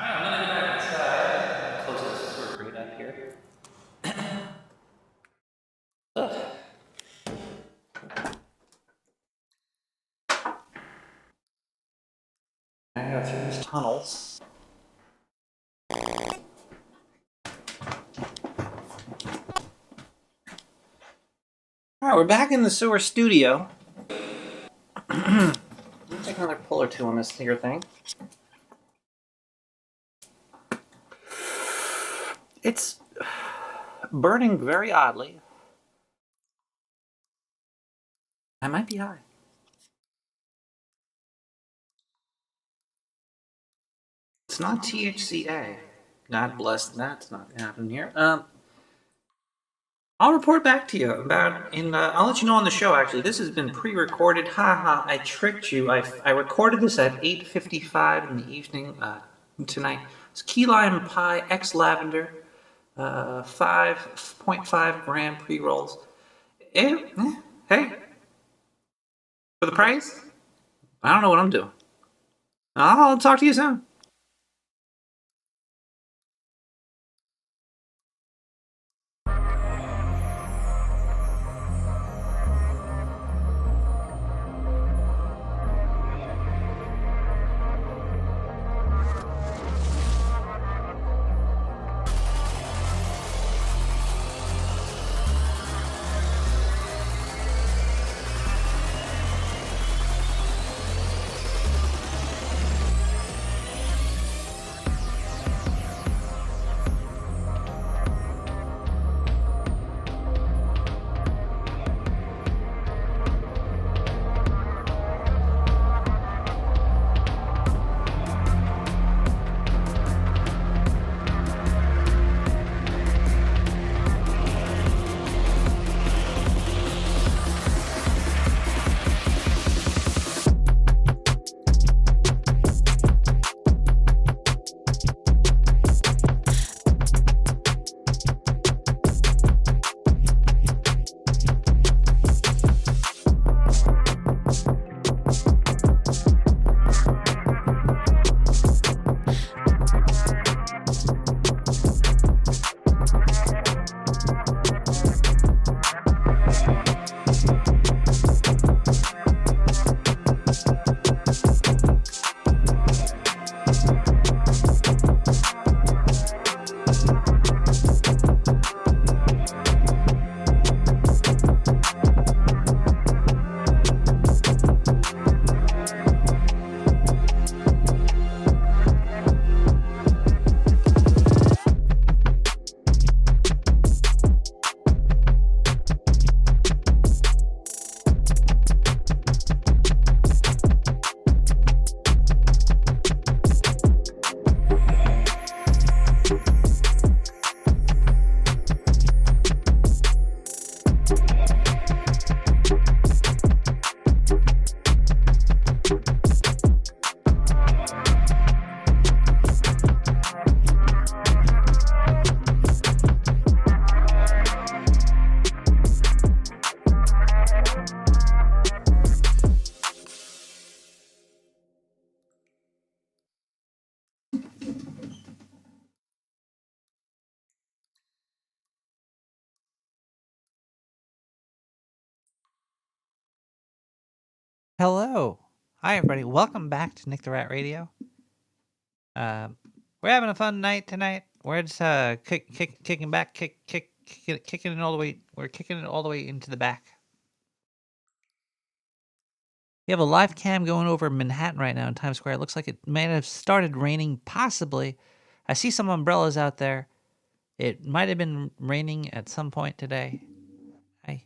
I'm gonna go back inside. Close this sewer grate up here. Ugh. I go through these tunnels. Alright, we're back in the sewer studio. Take another pull or two on this here thing. It's burning very oddly. I might be high. It's not THCA. God bless that's not happening here. I'll report back to you about I'll let you know on the show. Actually, this has been pre-recorded. Haha, I tricked you. I recorded this at 8:55 in the evening tonight. It's key lime pie X lavender, 5.5 gram pre-rolls. Hey, for the price, I don't know what I'm doing. I'll talk to you soon. Hello. Hi, everybody. Welcome back to Nick the Rat Radio. We're having a fun night tonight. We're just kicking back, kicking it all the way. We're kicking it all the way into the back. We have a live cam going over Manhattan right now in Times Square. It looks like it may have started raining, possibly. I see some umbrellas out there. It might have been raining at some point today. Hey,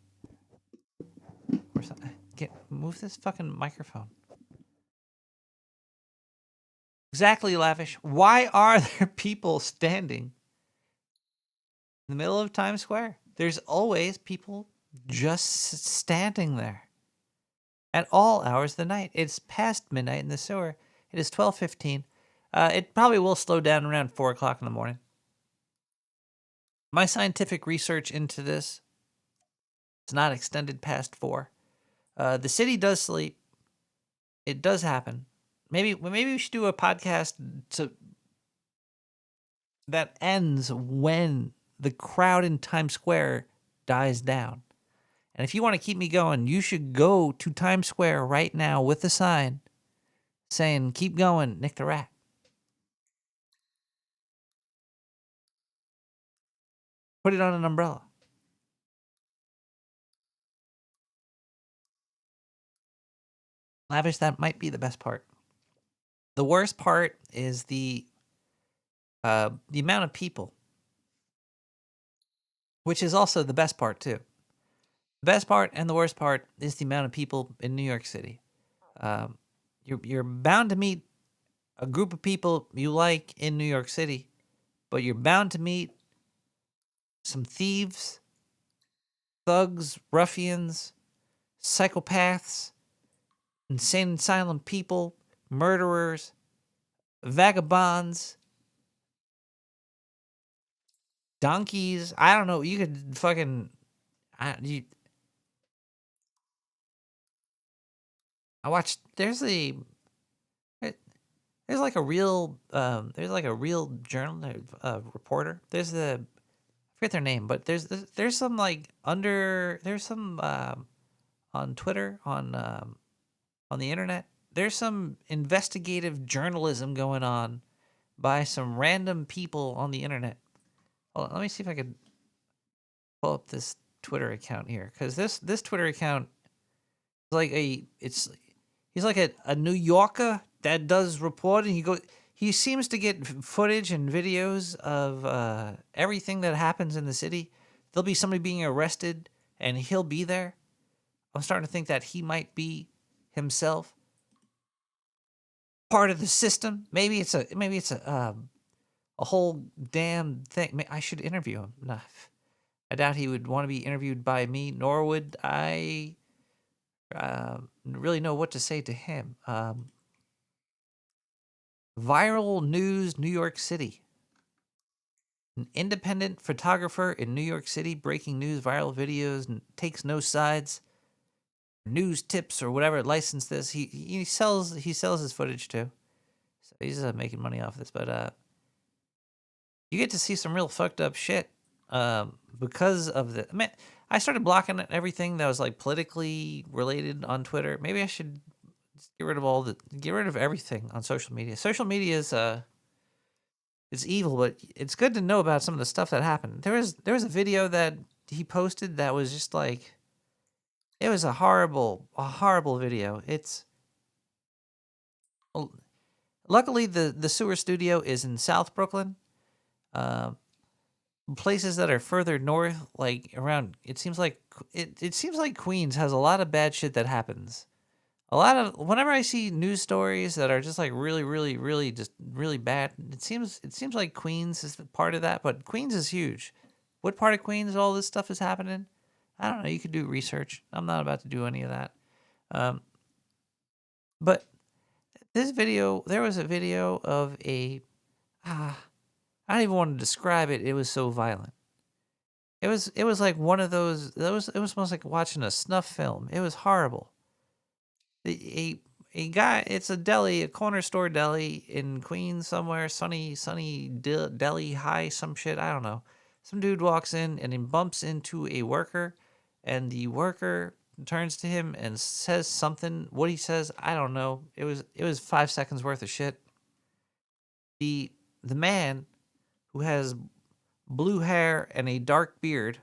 move this fucking microphone. Exactly, Lavish. Why are there people standing in the middle of Times Square? There's always people just standing there at all hours of the night. It's past midnight in the sewer. It is 12:15. It probably will slow down around 4 o'clock in the morning. My scientific research into this is not extended past 4. The city does sleep. It does happen. Maybe we should do a podcast that ends when the crowd in Times Square dies down. And if you want to keep me going, you should go to Times Square right now with a sign saying, "Keep going, Nick the Rat." Put it on an umbrella. Lavish, that might be the best part. The worst part is the amount of people, which is also the best part too. The best part and the worst part is the amount of people in New York City. You're bound to meet a group of people you like in New York City, but you're bound to meet some thieves, thugs, ruffians, psychopaths, insane asylum people, murderers, vagabonds, donkeys. I don't know. You could fucking. I watched. There's like a real journal reporter. I forget their name, but there's some on Twitter on the internet. There's some investigative journalism going on by some random people on the internet. Hold on, let me see if I could pull up this Twitter account here, because this Twitter account is like he's like a New Yorker that does reporting. He seems to get footage and videos of everything that happens in the city. There'll be somebody being arrested, and he'll be there. I'm starting to think that he might be himself part of the system. Maybe it's a whole damn thing. I should interview him. Nah, I doubt he would want to be interviewed by me, nor would I really know what to say to him. Viral news, New York City. An independent photographer in New York City breaking news, viral videos, and takes no sides. News tips or whatever, license this. He sells his footage too. So he's making money off this, but you get to see some real fucked up shit because of the. Man, I started blocking everything that was like politically related on Twitter. Maybe I should just get rid of everything on social media. Social media is evil, but it's good to know about some of the stuff that happened. There was a video that he posted that was just like, it was a horrible video. It's luckily the sewer studio is in South Brooklyn. Places that are further north, like around, it seems like Queens has a lot of bad shit that happens. Whenever I see news stories that are just like really, really, really, just really bad, it seems like Queens is part of that. But Queens is huge. What part of Queens all this stuff is happening? I don't know. You could do research. I'm not about to do any of that. But there was a video of I don't even want to describe it. It was so violent. It was like one of those. It was almost like watching a snuff film. It was horrible. A guy. It's a deli, a corner store deli in Queens somewhere. Sunny deli high, some shit. I don't know. Some dude walks in and he bumps into a worker, and the worker turns to him and says something. What he says, I don't know. It was 5 seconds worth of shit. The man who has blue hair and a dark beard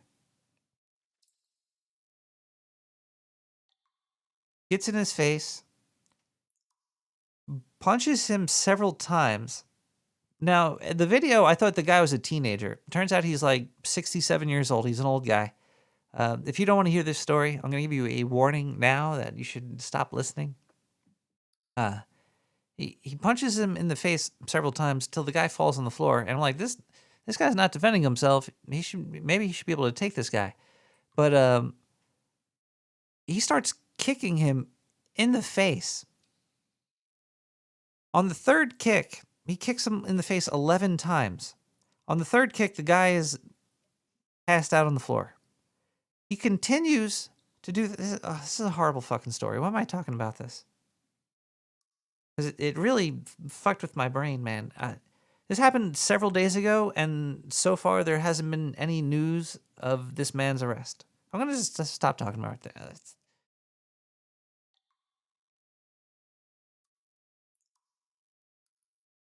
gets in his face, punches him several times. Now, in the video, I thought the guy was a teenager. Turns out he's like 67 years old. He's an old guy. If you don't want to hear this story, I'm going to give you a warning now that you should stop listening. He punches him in the face several times till the guy falls on the floor. And I'm like, this guy's not defending himself. Maybe he should be able to take this guy. But he starts kicking him in the face. On the third kick, he kicks him in the face 11 times. On the third kick, the guy is passed out on the floor. He continues to do this. Oh, this is a horrible fucking story. Why am I talking about this? Because it really fucked with my brain, man. This happened several days ago, and so far there hasn't been any news of this man's arrest. I'm going to just stop talking about it.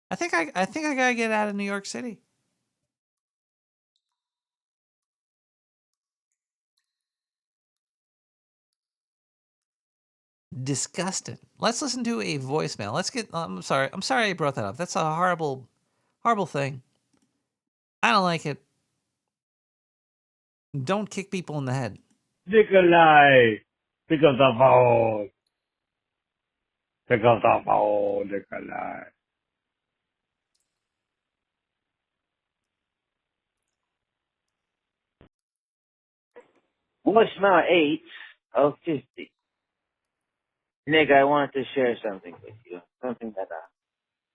I think I gotta get out of New York City. Disgusted. Let's listen to a voicemail. Let's get. I'm sorry I brought that up. That's a horrible thing. I don't like it. Don't kick people in the head. Nikolai, pick up the phone. Pick up the phone, Nikolai. Voicemail 8 of 50. Nick, I wanted to share something with you. Something that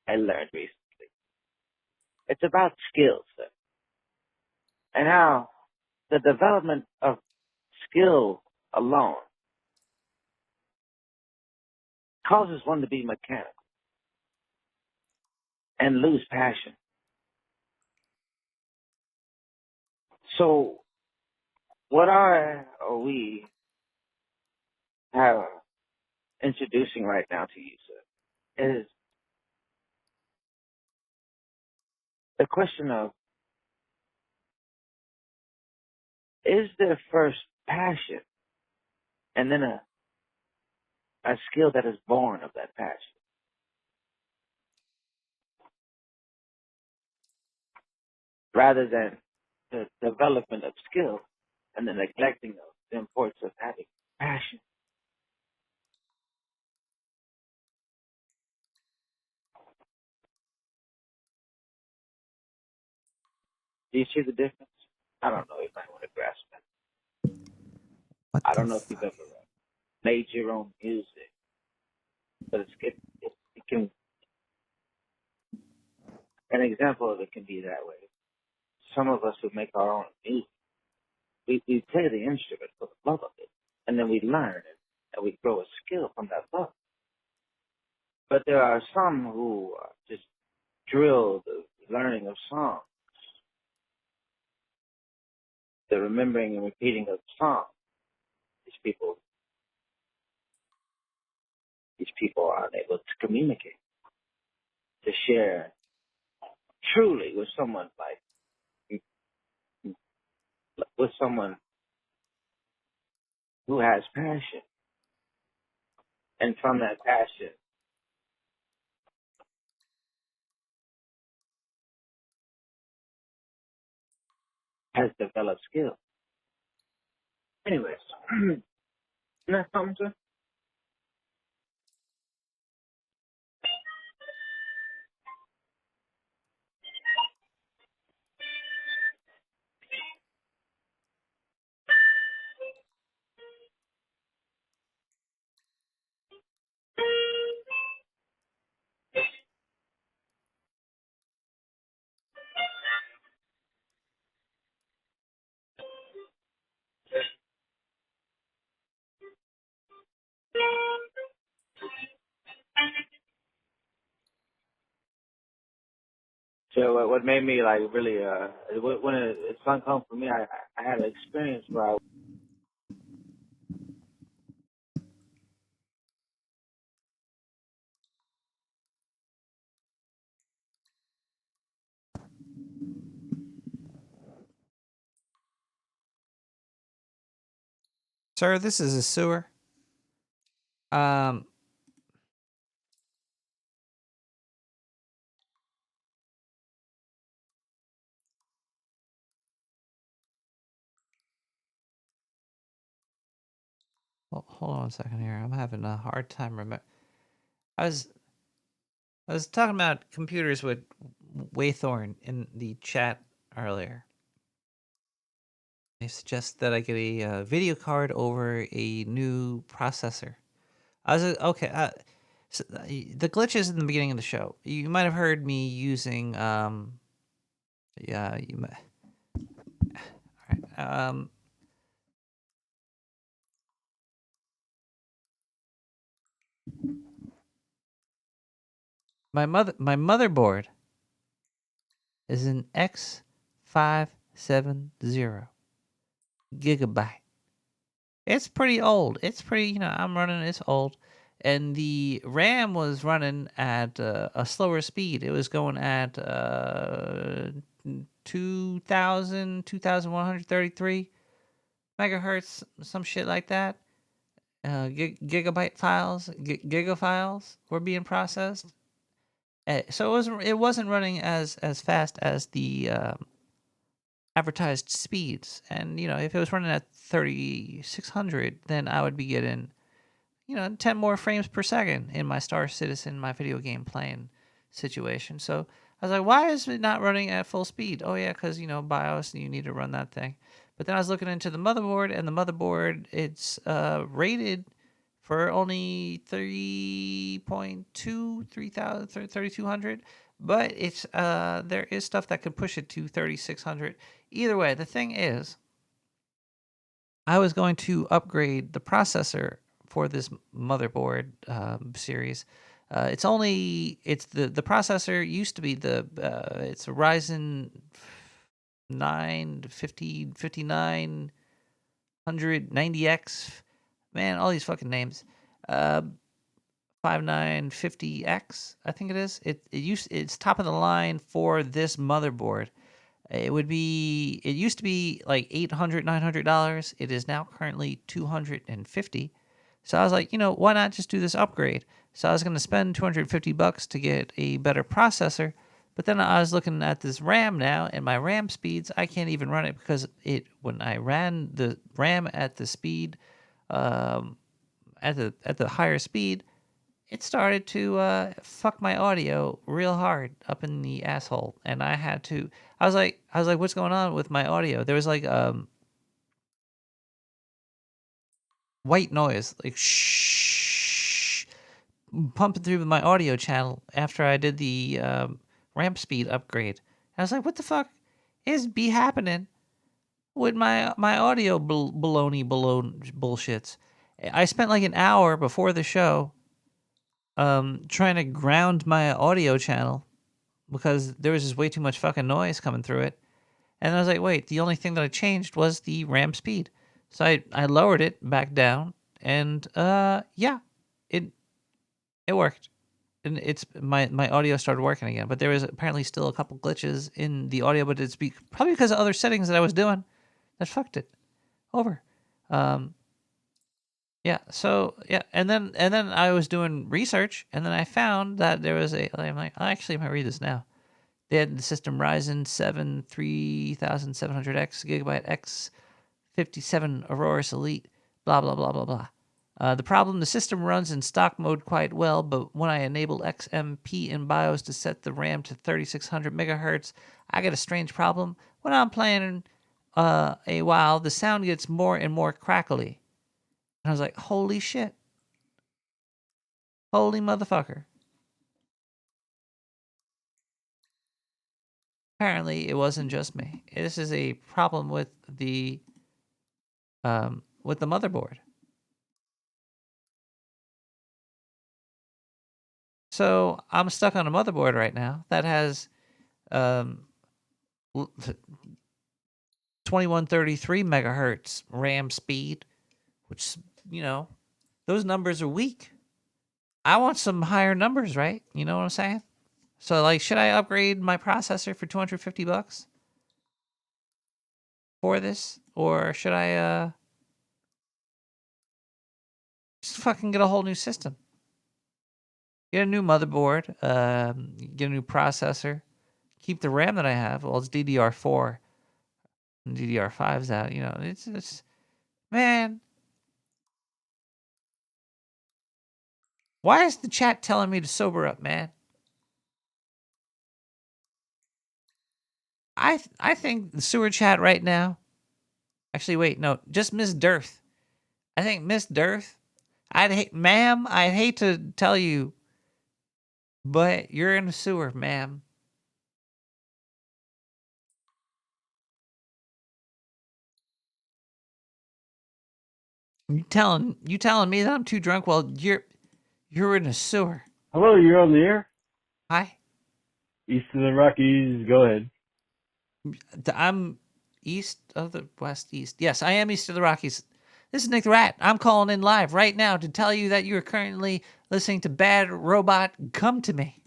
I learned recently. It's about skills, sir. And how the development of skill alone causes one to be mechanical and lose passion. So what we have introducing right now to you, sir, is the question of, is there first passion and then a skill that is born of that passion? Rather than the development of skill and the neglecting of the importance of having passion. Do you see the difference? I don't know if I want to grasp that. What I the don't know if you've fuck? ever made your own music, but it can, an example of it can be that way. Some of us who make our own music, we play the instrument for the love of it, and then we learn it, and we grow a skill from that love. But there are some who just drill the learning of songs, the remembering and repeating of songs. These people are unable to communicate, to share truly with someone with someone who has passion, and from that passion has developed skill. Anyways, that's something, sir? So what made me like really when it sunk home for me, I had an experience where Sir, this is a sewer. Well, hold on a second here. I'm having a hard time remember. I was talking about computers with Waythorn in the chat earlier. They suggest that I get a video card over a new processor. I was okay. So the glitches in the beginning of the show. You might have heard me using yeah, you might. All right. My motherboard is an X570 gigabyte. It's pretty old. It's pretty, I'm running, it's old. And the RAM was running at a slower speed. It was going at 2133 megahertz, some shit like that. Gigabyte files, giga files were being processed. So it wasn't running as fast as the advertised speeds. And if it was running at 3600, then I would be getting 10 more frames per second in my Star Citizen, my video game playing situation. So I was like, why is it not running at full speed? Oh yeah, because BIOS, and you need to run that thing. But then I was looking into the motherboard, and the motherboard, it's rated for only 3200, but it's there is stuff that could push it to 3600. Either way, the thing is, I was going to upgrade the processor for this motherboard series. It's the processor used to be it's a Ryzen 9 5990X. Man, all these fucking names. 5950X, I think it is. It's top of the line for this motherboard. It used to be like $800, $900. It is now currently $250. So I was like, why not just do this upgrade? So I was going to spend $250 to get a better processor. But then I was looking at this RAM now, and my RAM speeds, I can't even run it because when I ran the RAM at the speed, at the higher speed, it started to fuck my audio real hard up in the asshole, and I was like, what's going on with my audio? There was like white noise, like shh, pumping through my audio channel after I did the ramp speed upgrade. I was like, what the fuck is be happening with my audio baloney bullshits? I spent like an hour before the show trying to ground my audio channel because there was just way too much fucking noise coming through it. And I was like, wait, the only thing that I changed was the RAM speed. So I lowered it back down, and yeah, it worked. And it's my audio started working again. But there was apparently still a couple glitches in the audio, but it's probably because of other settings that I was doing that fucked it over. Yeah, so yeah, and then I was doing research, and then I found that there was I'm like, actually, I might read this now. They had the system Ryzen 7 3700X gigabyte X57 Aurora Elite, blah blah blah blah blah. The problem: the system runs in stock mode quite well, but when I enable XMP in BIOS to set the RAM to 3600 megahertz, I get a strange problem. When I'm playing a while, the sound gets more and more crackly. And I was like, holy shit. Holy motherfucker. Apparently, it wasn't just me. This is a problem with the motherboard. So I'm stuck on a motherboard right now that has 2133 megahertz RAM speed, which those numbers are weak. I want some higher numbers, right? You know what I'm saying? So like, should I upgrade my processor for $250 for this, or should I Just fucking get a whole new system. Get a new motherboard. Get a new processor. Keep the RAM that I have. Well, it's DDR4. And DDR5's out. You know, it's man. Why is the chat telling me to sober up, man? I think the sewer chat right now. Actually, wait, no, just Miss Dearth. I think Miss Dearth. Ma'am, I'd hate to tell you, but you're in a sewer, ma'am. You telling me that I'm too drunk? Well, you're in a sewer. Hello, you're on the air? Hi. East of the Rockies, go ahead. I'm east of the east. Yes, I am east of the Rockies. This is Nick the Rat. I'm calling in live right now to tell you that you are currently listening to Bad Robot Come to Me.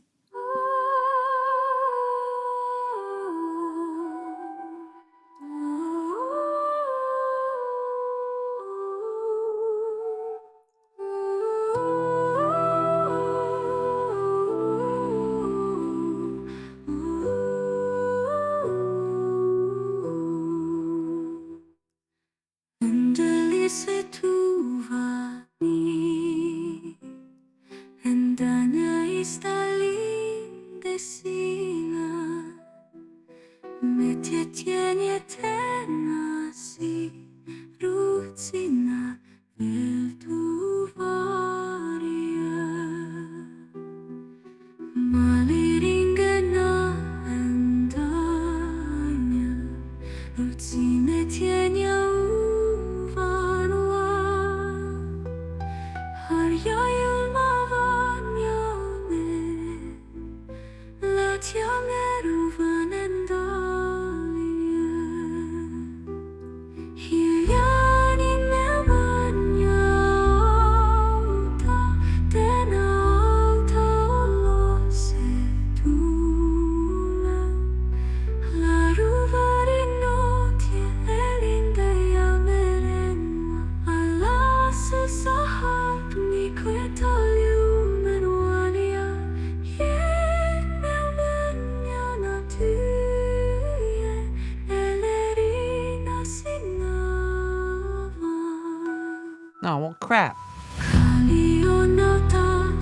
Oh, well, crap.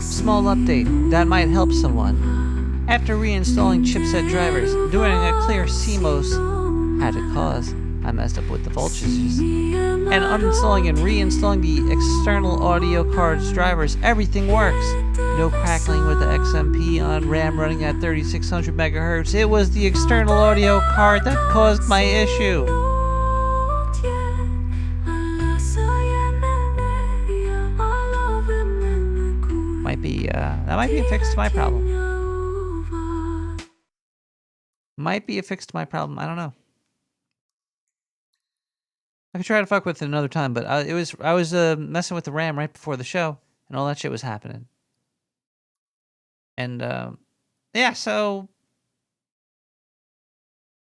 Small update. That might help someone. After reinstalling chipset drivers, doing a clear CMOS had a cause. I messed up with the voltages. And uninstalling and reinstalling the external audio card's drivers, everything works. No crackling with the XMP on RAM running at 3600 megahertz. It was the external audio card that caused my issue. That might be a fix to my problem. Might be a fix to my problem. I don't know. I could try to fuck with it another time, but I was messing with the RAM right before the show, and all that shit was happening. And yeah, so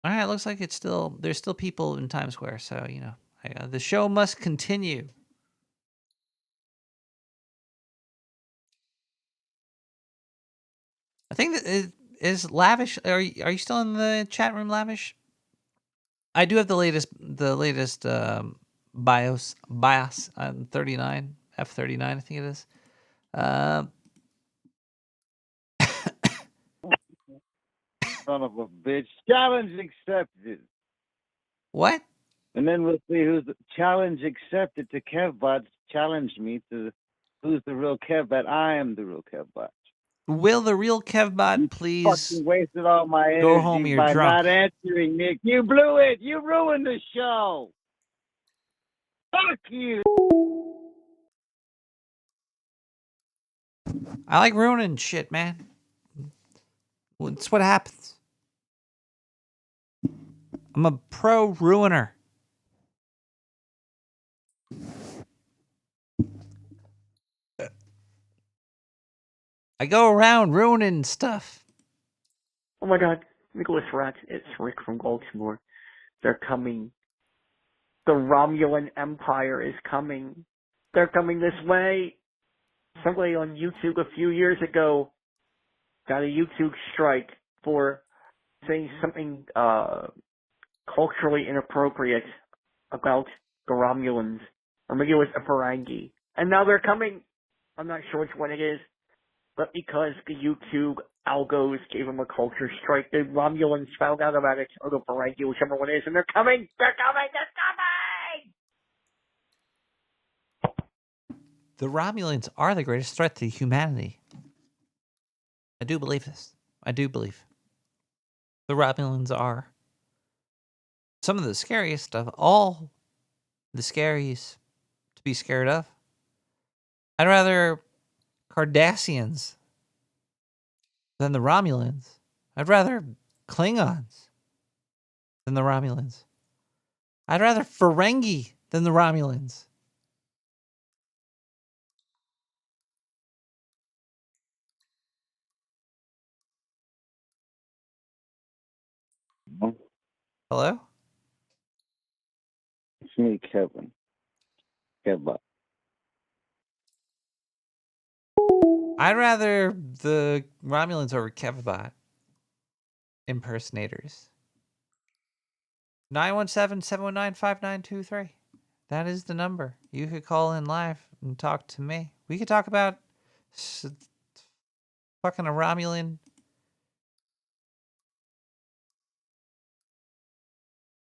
all right, looks like there's still people in Times Square, so you know the show must continue. I think that is Lavish. Are you still in the chat room, Lavish? I do have the latest BIOS on 39 F39. I think it is. Son of a bitch! Challenge accepted. What? And then we'll see who's the challenge accepted to Kevbot. Challenge me to who's the real Kevbot. I am the real Kevbot. Will the real Kevbot please Fucking wasted all my energy go home? You're by drunk. not answering, Nick. You blew it. You ruined the show. Fuck you. I like ruining shit, man. Well, it's what happens. I'm a pro ruiner. I go around ruining stuff. Oh my god, Nicholas Rat, it's Rick from Baltimore. They're coming. The Romulan Empire is coming. They're coming this way. somebody on YouTube a few years ago got a YouTube strike for saying something culturally inappropriate about the Romulans, or maybe it was a Ferengi. And now they're coming. I'm not sure which one it is, but because the YouTube algos gave them a culture strike, the Romulans found out about it, or the Ferengi, whichever one it is, and they're coming! They're coming! They're coming! The Romulans are the greatest threat to humanity. I do believe this. I do believe. The Romulans are some of the scariest of all the scaries to be scared of. I'd rather Cardassians than the Romulans. I'd rather Klingons than the Romulans. I'd rather Ferengi than the Romulans. Hello? It's me, Kevin. Kevbot. I'd rather the Romulans over Kevbot impersonators. 917-719-5923. That is the number. You could call in live and talk to me. We could talk about fucking a Romulan.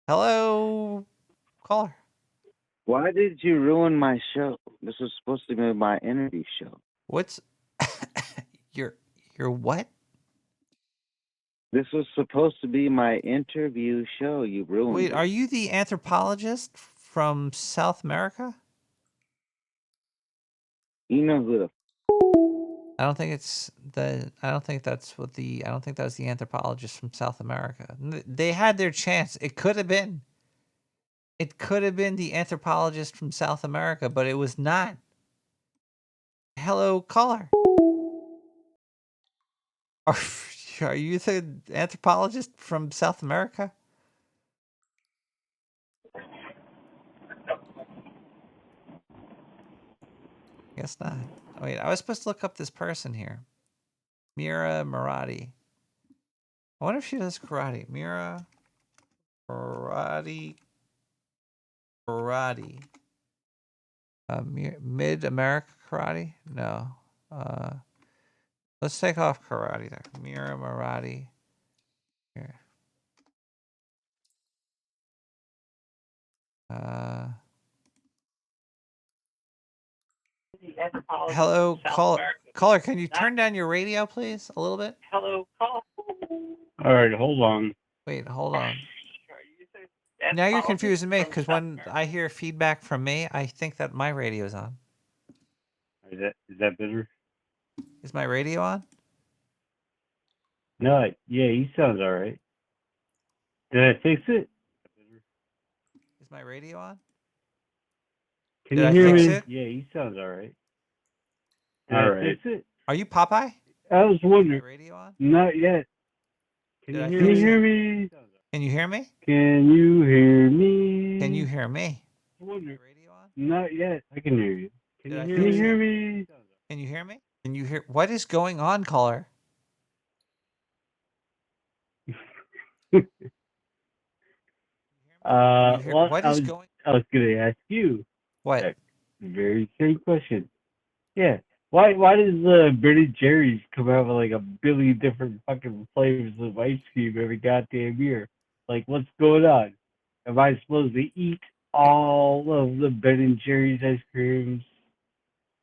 Hello, caller. Why did you ruin my show? This was supposed to be my interview show. What's your what? This was supposed to be my interview show. You ruined Wait, it. are you the anthropologist from South America? You know who the I don't think it's the. I don't think that's what the. I don't think that was the anthropologist from South America. They had their chance. It could have been. It could have been the anthropologist from South America, but it was not. Hello, caller. Are you the anthropologist from South America? Guess not. Wait, I was supposed to look up this person here. Mira Marathi. I wonder if she does karate. Mira Marathi. Karate. Mid-America karate? No. Let's take off karate there. Mira Marathi. Here. Hello, caller. Can you turn down your radio, please, a little bit? All right, hold on. Wait, hold on. Now you're confusing me because when I hear feedback from me, I think that my radio's on. Is that better? Is my radio on? No, yeah, he sounds all right. Did I fix it? Is my radio on? Can Did you I hear fix me? it? Yeah, he sounds all right. Did I fix it? Are you Popeye? I was Is my wondering. radio on? Not yet. Can Did I you fix hear it? me? Can you hear me? Can you hear me? Can you hear me? I wonder. My radio on? Not yet. I can hear you. Can Did I you fix hear it? me? Can you hear me? Can you hear? What is going on, caller? Well, What I is was going? gonna ask you What? that very same question. Yeah. Why does Ben and Jerry's come out with like a billion different fucking flavors of ice cream every goddamn year? Like, what's going on? Am I supposed to eat all of the Ben and Jerry's ice creams?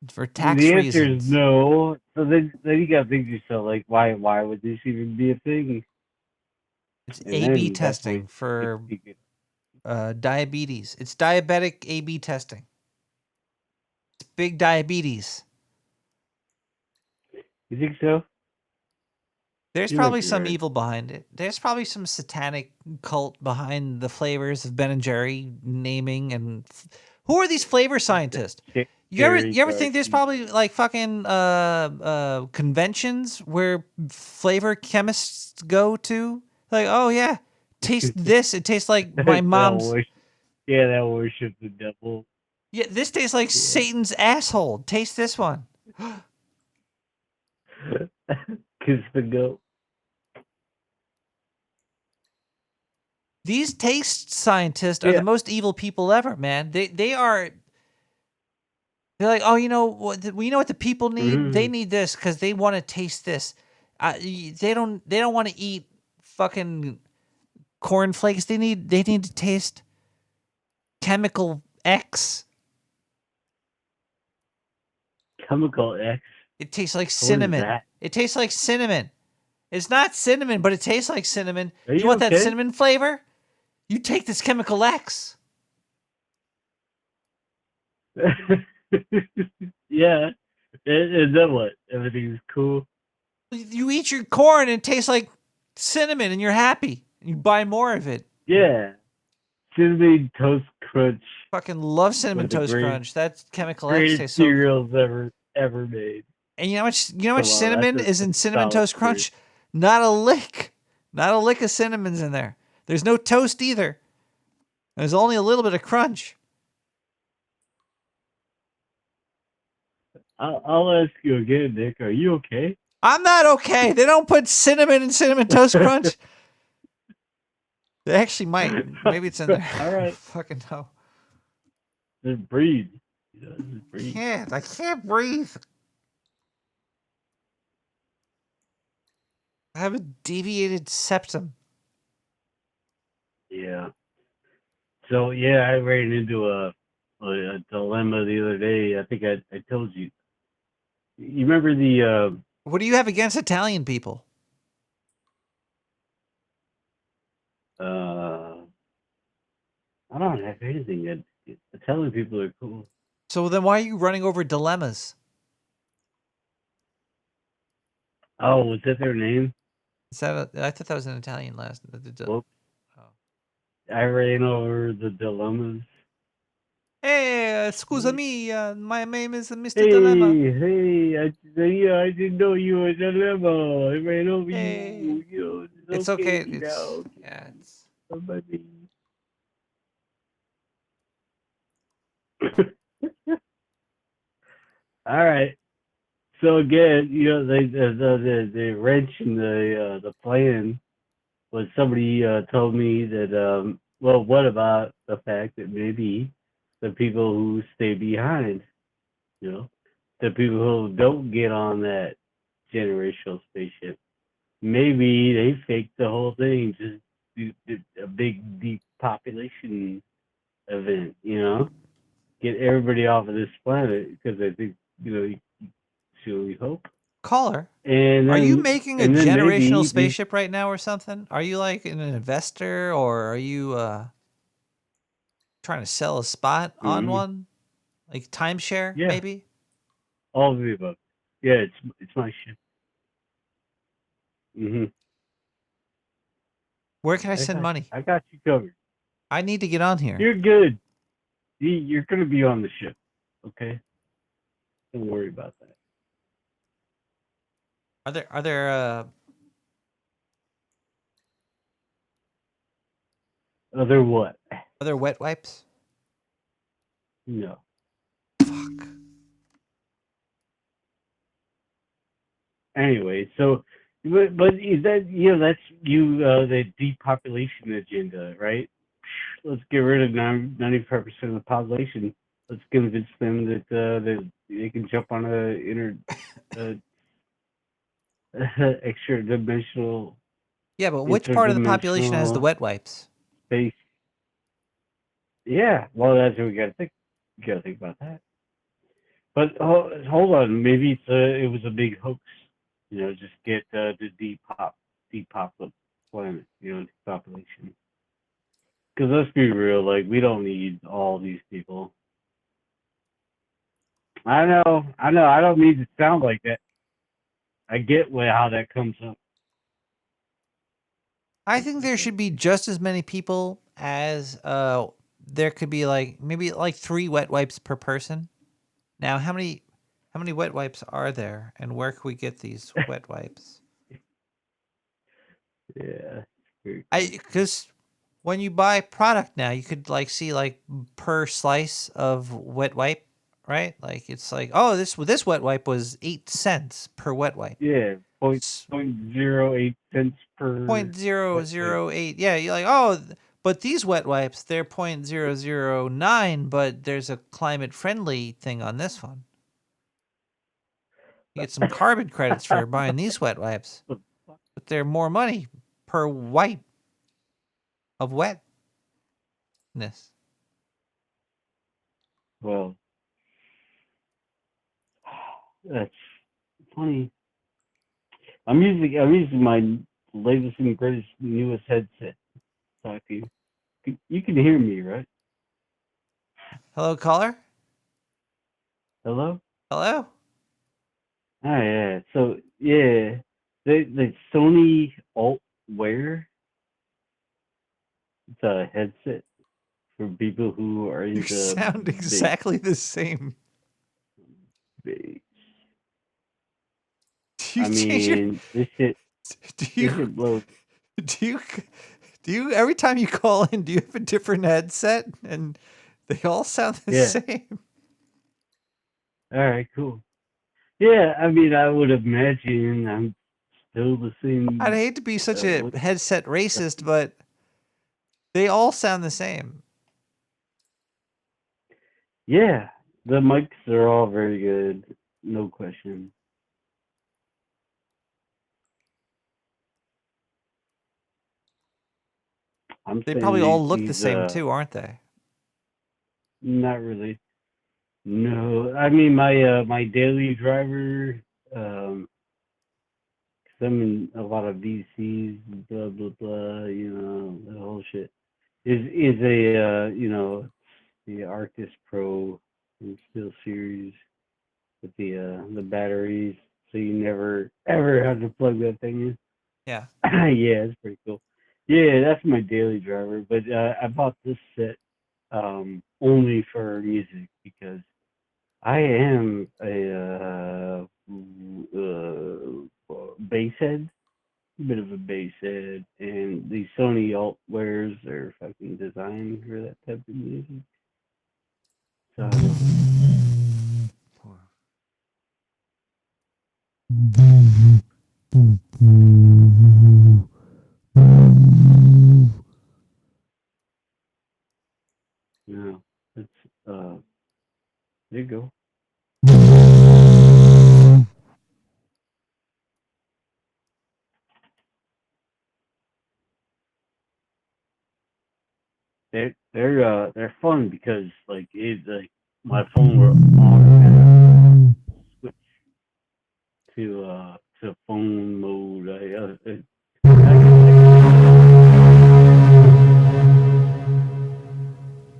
For tax The answer reasons. is no. So then you gotta think to yourself, like, why would this even be a thing? It's And A/B then that's when testing for you get diabetes. It's diabetic A/B testing. It's big diabetes. You think so? There's You might probably be some right. evil behind it. There's probably some satanic cult behind the flavors of Ben and Jerry naming and who are these flavor scientists? You ever think there's probably like fucking conventions where flavor chemists go to? Like, oh yeah, taste this. It tastes like my mom's. That worships the devil. Yeah, this tastes like Satan's asshole. Taste this one. Kiss the goat. These taste scientists are Yeah. the most evil people ever, man. They are. They're like, oh, you know what? We know what the people need. They need this because they want to taste this. They don't want to eat fucking cornflakes. They need to taste chemical X. Chemical X. It tastes like What is cinnamon. that? It tastes like cinnamon. It's not cinnamon, but it tastes like cinnamon. Are You you want that okay? cinnamon flavor? You take this chemical X. Yeah. And then what? Everything's cool. You eat your corn and it tastes like cinnamon, and you're happy. You buy more of it. Yeah. Cinnamon Toast Crunch. Fucking love cinnamon With the toast great- crunch. That chemical X Greatest tastes so. cereals ever made. And you know how much Come on, cinnamon that's is in a cinnamon solid toast crunch? Not a lick. Not a lick of cinnamon's in there. There's no toast either. There's only a little bit of crunch. I'll ask you again, Nick. Are you okay? I'm not okay. They don't put cinnamon in cinnamon toast crunch. They actually might. Maybe it's in there. All right. Fucking no. Just breathe. Just breathe. I can't breathe. I have a deviated septum. Yeah. So yeah, I ran into a dilemma the other day. I think I told you. You remember the What do you have against Italian people? I don't have anything. Italian people are cool. So then why are you running over dilemmas? Oh, was that their name? Is that I thought that was an Italian last. Whoops. I ran over the dilemmas. Hey, scusa me. My name is Mr. Hey, Dilemma. I didn't know you were a dilemma. I ran over Hey. you. You know, It's okay. now. Yeah, it's Somebody. All right. So again, the wrench in the plan was somebody told me that well, what about the fact that maybe the people who stay behind, the people who don't get on that generational spaceship, maybe they faked the whole thing, just do a big depopulation event, get everybody off of this planet because I think we hope. caller. And Are you then- making a and then generational maybe spaceship right now or something? Are you like an investor or are you trying to sell a spot on Mhm. one? Like timeshare, Yeah. maybe? all of the above. Yeah, it's my shit. Mm-hmm. Where can I send money? I got you covered. I need to get on here. You're good. You're gonna be on the ship, okay? Don't worry about that. Are there Other what? wet wipes? No. Fuck. Anyway, so but is that that's the depopulation agenda, right? Let's get rid of 95% of the population. Let's convince them that they can jump on extra dimensional Yeah, but which part of the population has the interdimensional wet wipes? space. Yeah, well, that's what we got to think. You got to think about that. But hold on, maybe it was a big hoax. Just get the depop the planet, depopulation. Because let's be real, like we don't need all these people. I know. I don't mean to sound like that. I get how that comes up. I think there should be just as many people as there could be maybe 3 wet wipes per person. Now, how many wet wipes are there and where can we get these wet wipes? Yeah. Cuz when you buy product now, you could see per slice of wet wipe right? Like it's like, oh, this wet wipe was 8 cents per wet wipe. Yeah, point 0.08 cents per. 0.008. Yeah, you're like, oh, but these wet wipes, they're 0.009, but there's a climate friendly thing on this one. You get some carbon credits for buying these wet wipes, but they're more money per wipe of wetness. Well, that's funny. I'm using my latest and greatest newest headset. Talk to you. You can hear me, right? Hello, caller. Hello. Hello. Oh yeah. So yeah, the Sony Altwear. It's a headset for people who are You into sound exactly the same. bass. Do you I change your, mean, this shit blows. do you every time you call in, do you have a different headset and they all sound the Yeah. same? All right, cool. Yeah, I mean, I would imagine I'm still the same. I'd hate to be such a headset racist, but they all sound the same. Yeah, the mics are all very good, no question. They probably all look the these, same too, aren't they? Not really. No, I mean my daily driver, 'cause I'm in a lot of VCs, blah blah blah, the whole shit. Is a the Arctis Pro and Steel Series with the batteries, so you never ever have to plug that thing in. Yeah. Yeah, it's pretty cool. Yeah, that's my daily driver. But I bought this set only for music because I am a bass head, bit of a bass head, and the Sony Altwares are fucking designed for that type of music. So it's there you go. They're fun because like my phone will automatically switch to phone mode.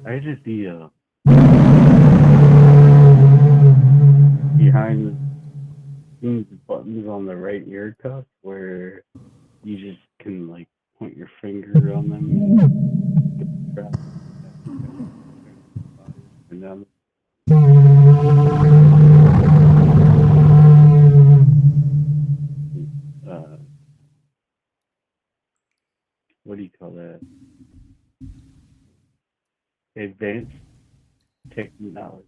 I just the behind the scenes buttons on the right ear cuff where you just can like point your finger on them and grab and down. What do you call that? Advanced technology.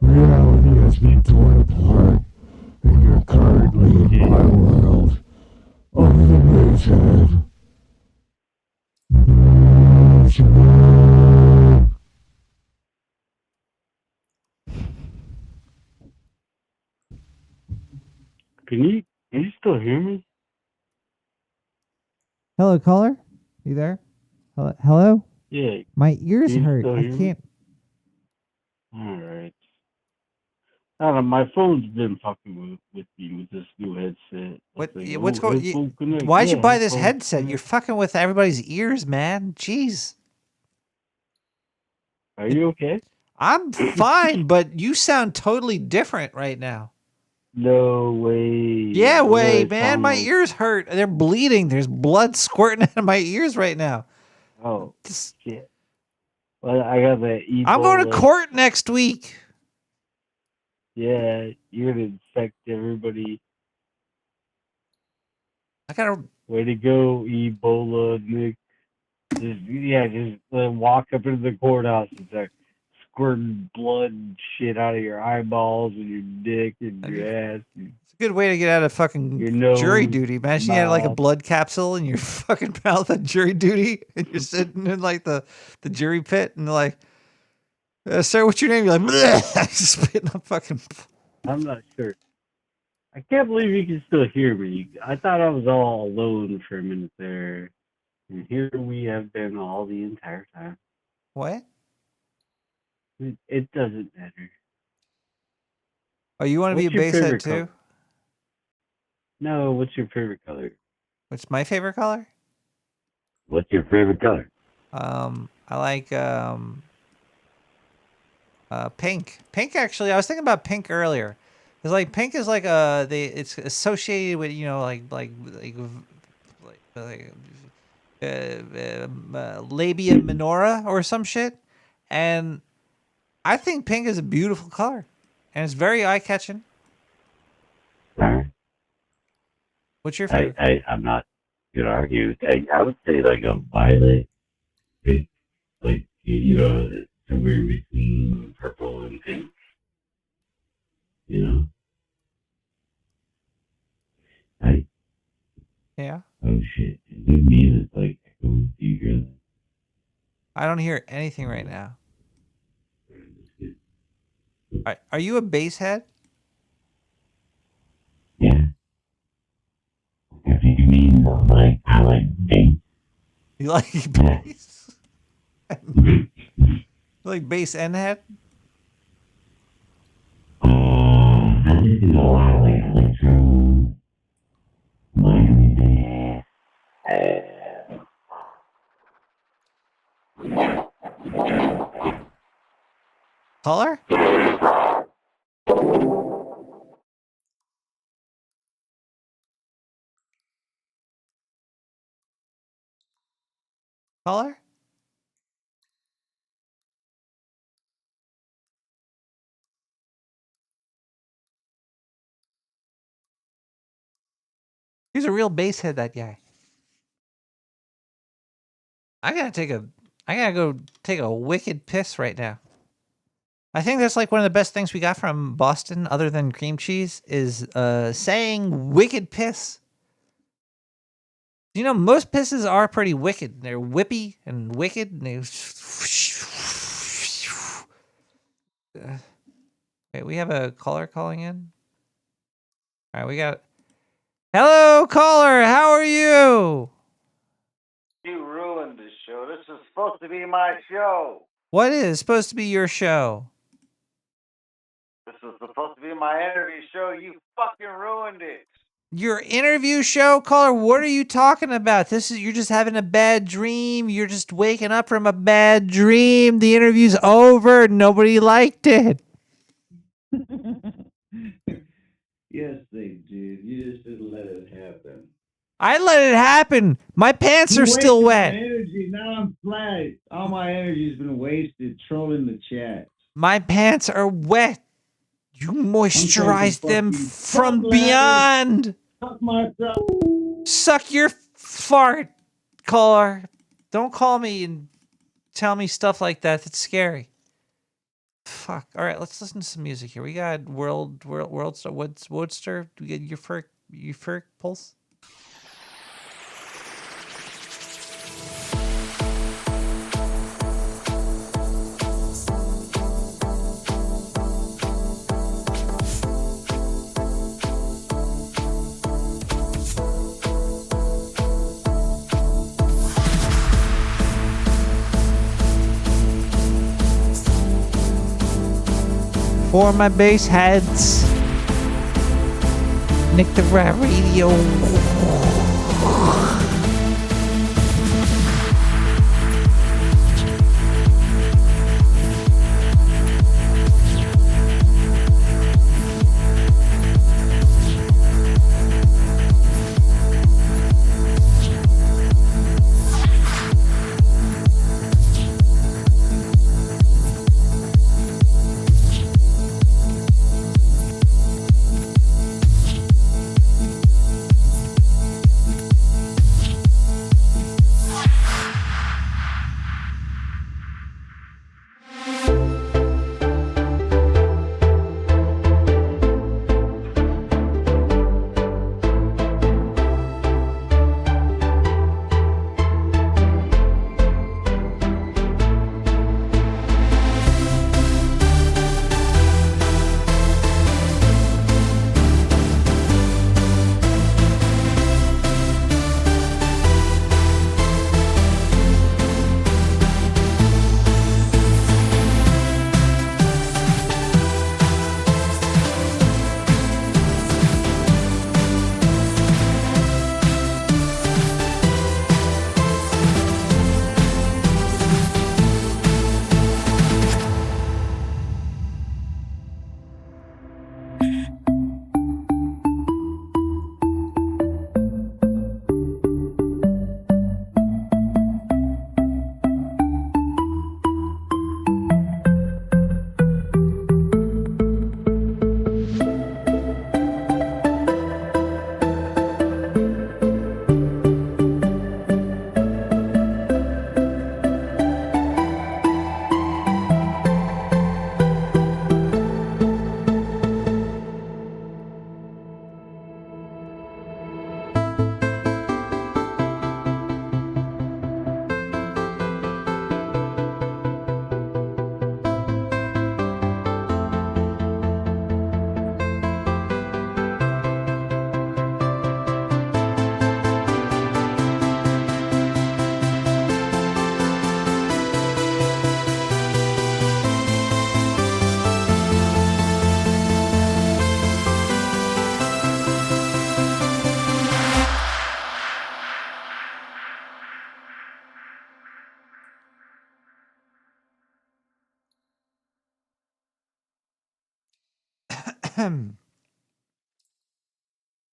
Reality has been torn apart, and you're currently in my world of the Mazehead. Can you still hear me? Hello, caller. You there? Hello? Yeah. My ears Can you hurt. still I hear me? can't. All right. I don't know, my phone's been fucking with me with this new headset. What? It's like, What's going? headphone connect. Why'd you Yeah, buy this headphone headset? connect. You're fucking with everybody's ears, man. Jeez. Are you okay? I'm fine, but you sound totally different right now. No way. Yeah, What do way, I man. sound My like? ears hurt. They're bleeding. There's blood squirting out of my ears right now. Oh, Just- shit. Well, I got the Ebola. I'm going to court next week. Yeah, you're gonna infect everybody. I gotta. Way to go, Ebola, Nick. Just walk up into the courthouse and start squirting blood and shit out of your eyeballs and your dick and your ass. And It's a good way to get out of fucking your nose, jury duty. Imagine you had like a mouth. blood capsule in your fucking mouth at jury duty, and you're sitting in like the jury pit, and they're like, "Sir, what's your name?" You're like, "Bleh," spitting up fucking. I'm not sure. I can't believe you can still hear me. I thought I was all alone for a minute there. And here we have been all the entire time. What? It doesn't matter. Oh, you want to be a What's your basehead favorite too? color? No, what's your favorite color? What's my favorite color? What's your favorite color? I like pink. Pink, actually, I was thinking about pink earlier. It's like pink is like it's associated with, you know, labia minora or some shit, and I think pink is a beautiful color, and it's very eye catching. What's your favorite? I'm not gonna argue. I would say like a violet. It's like, you know, somewhere between purple and pink. You know. Yeah. Oh shit! Is it me that's like echoing? Do you hear that? I don't hear anything right now. Are you a bass head? Yeah. If you mean like I like bass. You like bass? You like bass and head? I do a lot of like electro, Miami bass. Color? Color? He's a real bass head, that guy. I gotta go take a wicked piss right now. I think that's like one of the best things we got from Boston, other than cream cheese, is saying wicked piss. You know, most pisses are pretty wicked. They're whippy and wicked, and they. Wait, we have a caller calling in. All right, we got. Hello, caller. How are you? You ruined the show. This is supposed to be my show. What is supposed to be your show? This is supposed to be my interview show. You fucking ruined it. Your interview show, caller? What are you talking about? You're just having a bad dream. You're just waking up from a bad dream. The interview's over. Nobody liked it. Yes, they did. You just didn't let it happen. I let it happen. My pants are still wet. My energy. Now I'm flat. All my energy's been wasted trolling the chat. My pants are wet. You moisturize them from beyond. Fuck myself. Suck your fart, caller. Don't call me and tell me stuff like that. That's scary. Fuck. All right, let's listen to some music here. We got World Star. Woodster? Do we get your fur pulse? For my bass heads, Nick the Rat Radio.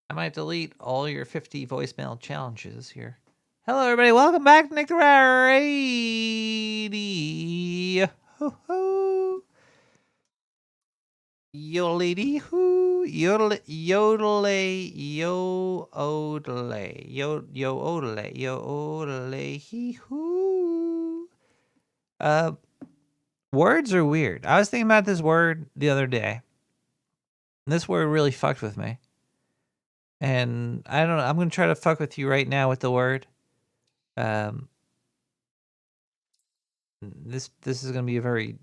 I might delete all your 50 voicemail challenges here. Hello, everybody. Welcome back to Nick the Rat Radio. Ho-ho. Yodelady hoo. Yodel yodele yo odele. Yo odele. Yo odele hee hoo. Words are weird. I was thinking about this word the other day. This word really fucked with me. And I don't know. I'm gonna try to fuck with you right now with the word. This is gonna be a very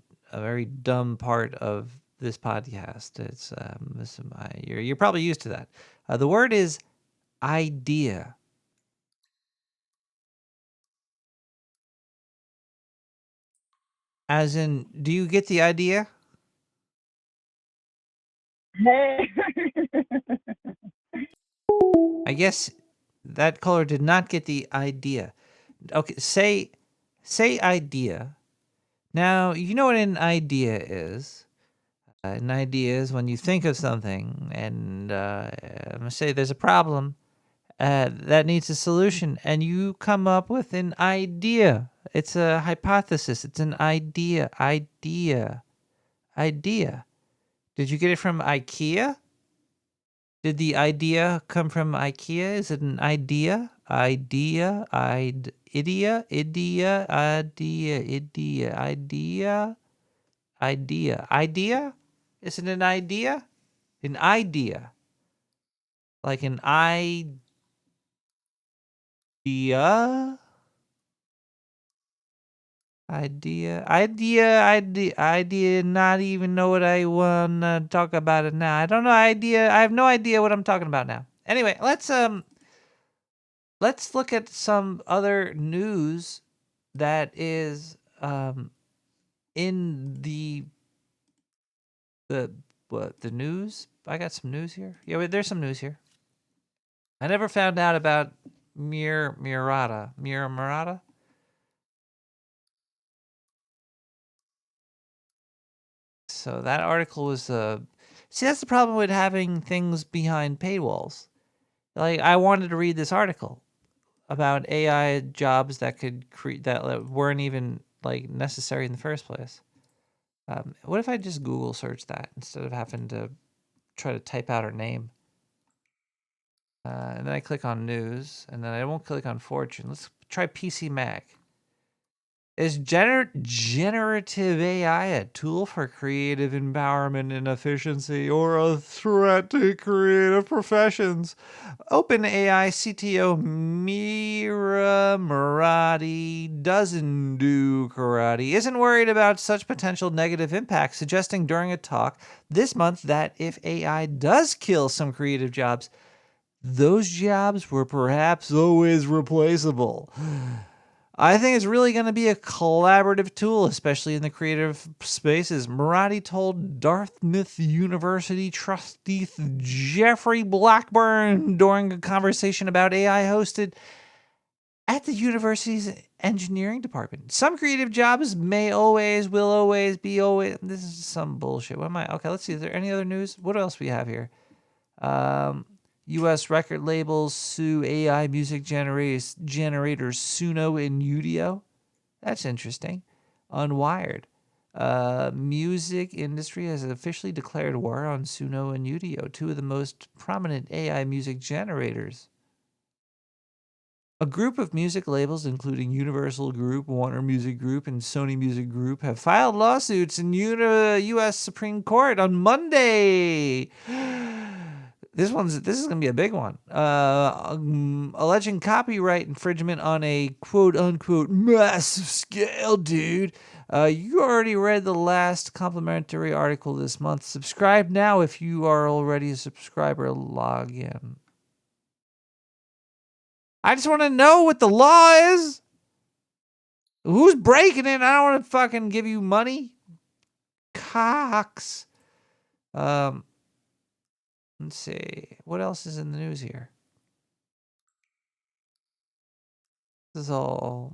dumb part of this podcast. It's you're probably used to that. The word is idea. As in, do you get the idea? Hey. I guess that caller did not get the idea. Okay, say idea. Now, you know what an idea is. An idea is when you think of something and I'm going to say there's a problem that needs a solution and you come up with an idea. It's a hypothesis. It's an idea. Idea. Did you get it from IKEA? Did the idea come from IKEA? Is it an idea? Idea. Idea. Is it an idea? An idea. Like an idea. Idea, not even know what I want to talk about it now. I don't know, idea. I have no idea what I'm talking about now. Anyway, let's look at some other news that is in the The news? I got some news here. Yeah, wait, there's some news here. I never found out about Murata. So that article was see, that's the problem with having things behind paywalls. Like, I wanted to read this article about AI jobs that could create that weren't even like necessary in the first place. What if I just Google search that instead of having to try to type out her name? And then I click on news, and then I won't click on fortune. Let's try PC Mac. Is generative AI a tool for creative empowerment and efficiency, or a threat to creative professions? OpenAI CTO Mira Murati doesn't do karate, isn't worried about such potential negative impacts, suggesting during a talk this month that if AI does kill some creative jobs, those jobs were perhaps always replaceable. I think it's really going to be a collaborative tool, especially in the creative spaces. Murati told Dartmouth University trustee Jeffrey Blackburn during a conversation about AI hosted at the university's engineering department. Some creative jobs will always be always. This is some bullshit. What am I? Okay, let's see. Is there any other news? What else we have here? U.S. record labels sue AI music generators Suno and Udio. That's interesting. Unwired. Music industry has officially declared war on Suno and Udio, two of the most prominent AI music generators. A group of music labels, including Universal Group, Warner Music Group, and Sony Music Group, have filed lawsuits in U.S. Supreme Court on Monday. This is gonna be a big one. Alleging copyright infringement on a quote unquote massive scale, dude. You already read the last complimentary article this month. Subscribe now if you are already a subscriber. Log in. I just want to know what the law is. Who's breaking it? I don't want to fucking give you money. Cox. Let's see. What else is in the news here? This is all,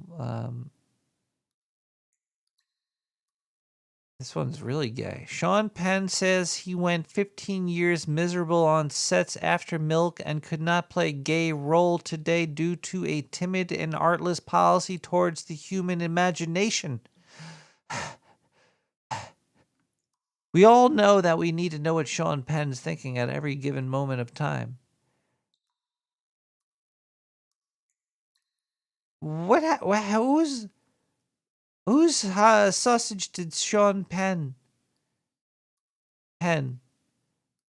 this one's really gay. Sean Penn says he went 15 years miserable on sets after Milk and could not play gay role today due to a timid and artless policy towards the human imagination. We all know that we need to know what Sean Penn's thinking at every given moment of time. Whose sausage did Sean Penn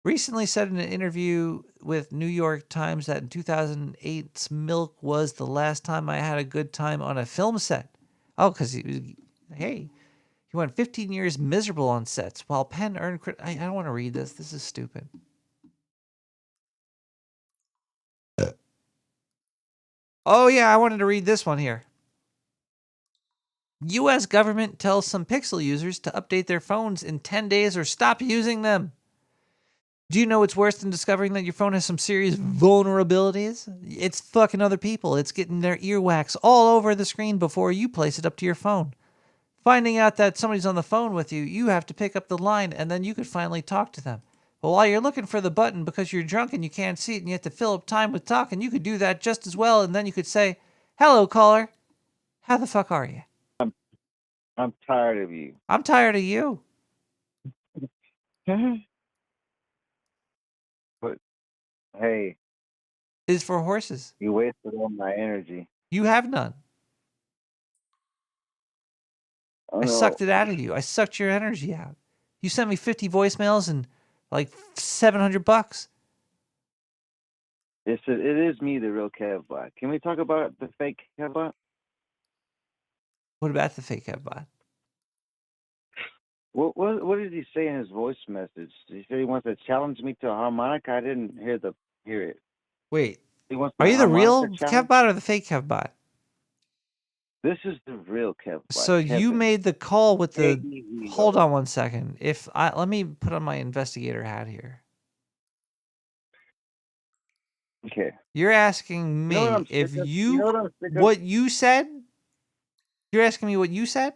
recently said in an interview with New York Times that in 2008's Milk was the last time I had a good time on a film set. Oh, because he went 15 years miserable on sets while Penn earned I don't want to read this. This is stupid. Oh, yeah, I wanted to read this one here. U.S. government tells some Pixel users to update their phones in 10 days or stop using them. Do you know what's worse than discovering that your phone has some serious vulnerabilities? It's fucking other people. It's getting their earwax all over the screen before you place it up to your phone. Finding out that somebody's on the phone with you, you have to pick up the line and then you could finally talk to them. But while you're looking for the button because you're drunk and you can't see it and you have to fill up time with talking, you could do that just as well, and then you could say, "Hello, caller. How the fuck are you?" I'm tired of you. I'm tired of you. But hey, Is for horses. you wasted all my energy. You have none. Oh, I no. sucked it out of you. I sucked your energy out. You sent me 50 voicemails and like $700. It is me, the real Kevbot. Can we talk about the fake Kevbot? What about the fake Kevbot? What did he say in his voice message? He said he wants to challenge me to a harmonica. I didn't hear it. Wait, He wants are you the real harmonica challenge? Kevbot or the fake Kevbot? This is the real Kevbot. So you Kevin. made the call with the. K-E-V-O. Hold on one second. Let me put on my investigator hat here. Okay. You're asking me You know what I'm if sick of? you, You know what I'm sick of? what you said. You're asking me what you said.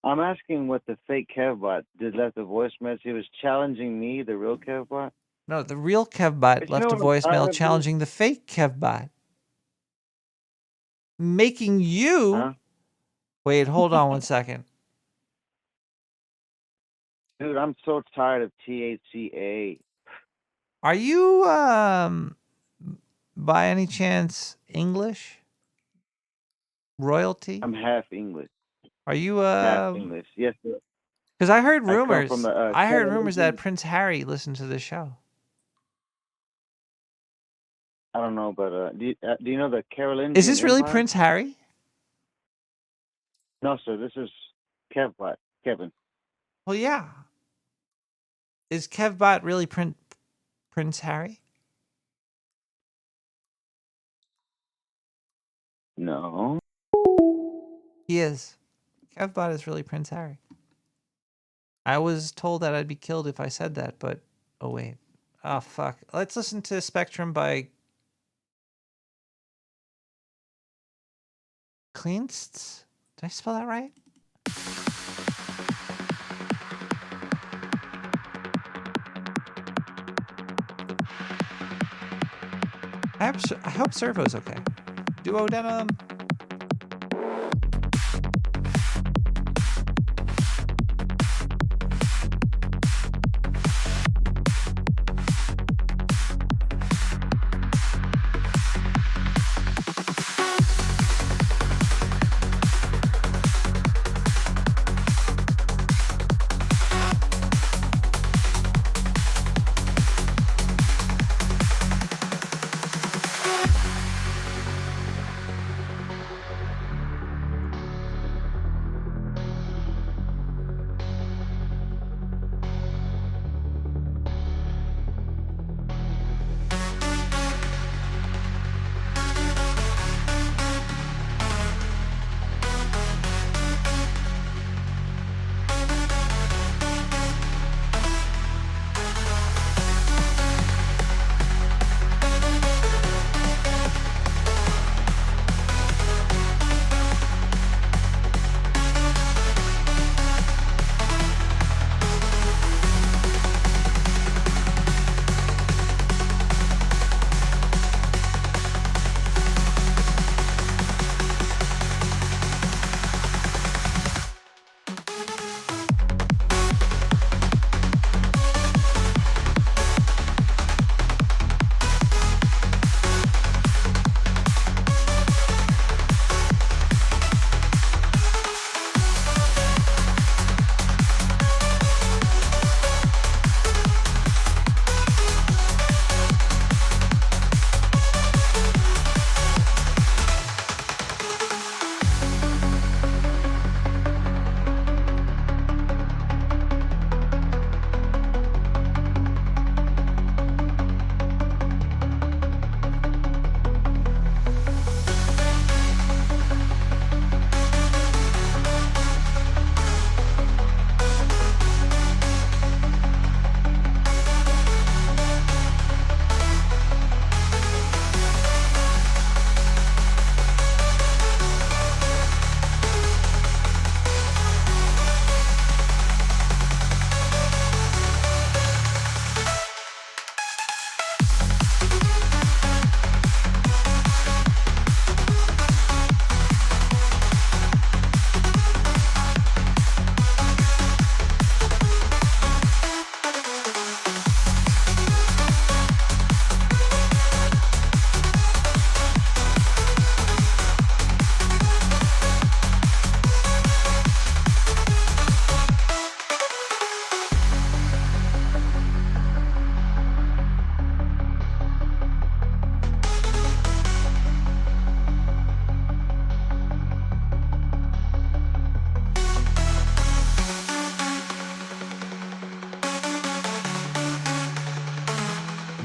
I'm asking what the fake Kevbot did left a voice message. He was challenging me, the real Kevbot. No, the real Kevbot But you left know a what I'm tired voicemail of, challenging the fake Kevbot, making you. Huh? Wait, hold on one second. Dude, I'm so tired of THCA. Are you by any chance English royalty? I'm half English. Are you Half English. Yes, sir. because I heard I come rumors. from the I heard rumors that Carolinian. Prince Harry listened to the show. I don't know, but do you know the Carolingian Is this really Empire? Prince Harry? No, sir. This is Kevbot. Kevin. Well, yeah. Is Kevbot really Prince Harry? No. He is. Kevbot is really Prince Harry. I was told that I'd be killed if I said that, but oh wait. Oh fuck. Let's listen to Spectrum by Kleinsts. Did I spell that right? I hope Servo's okay. Duodenum.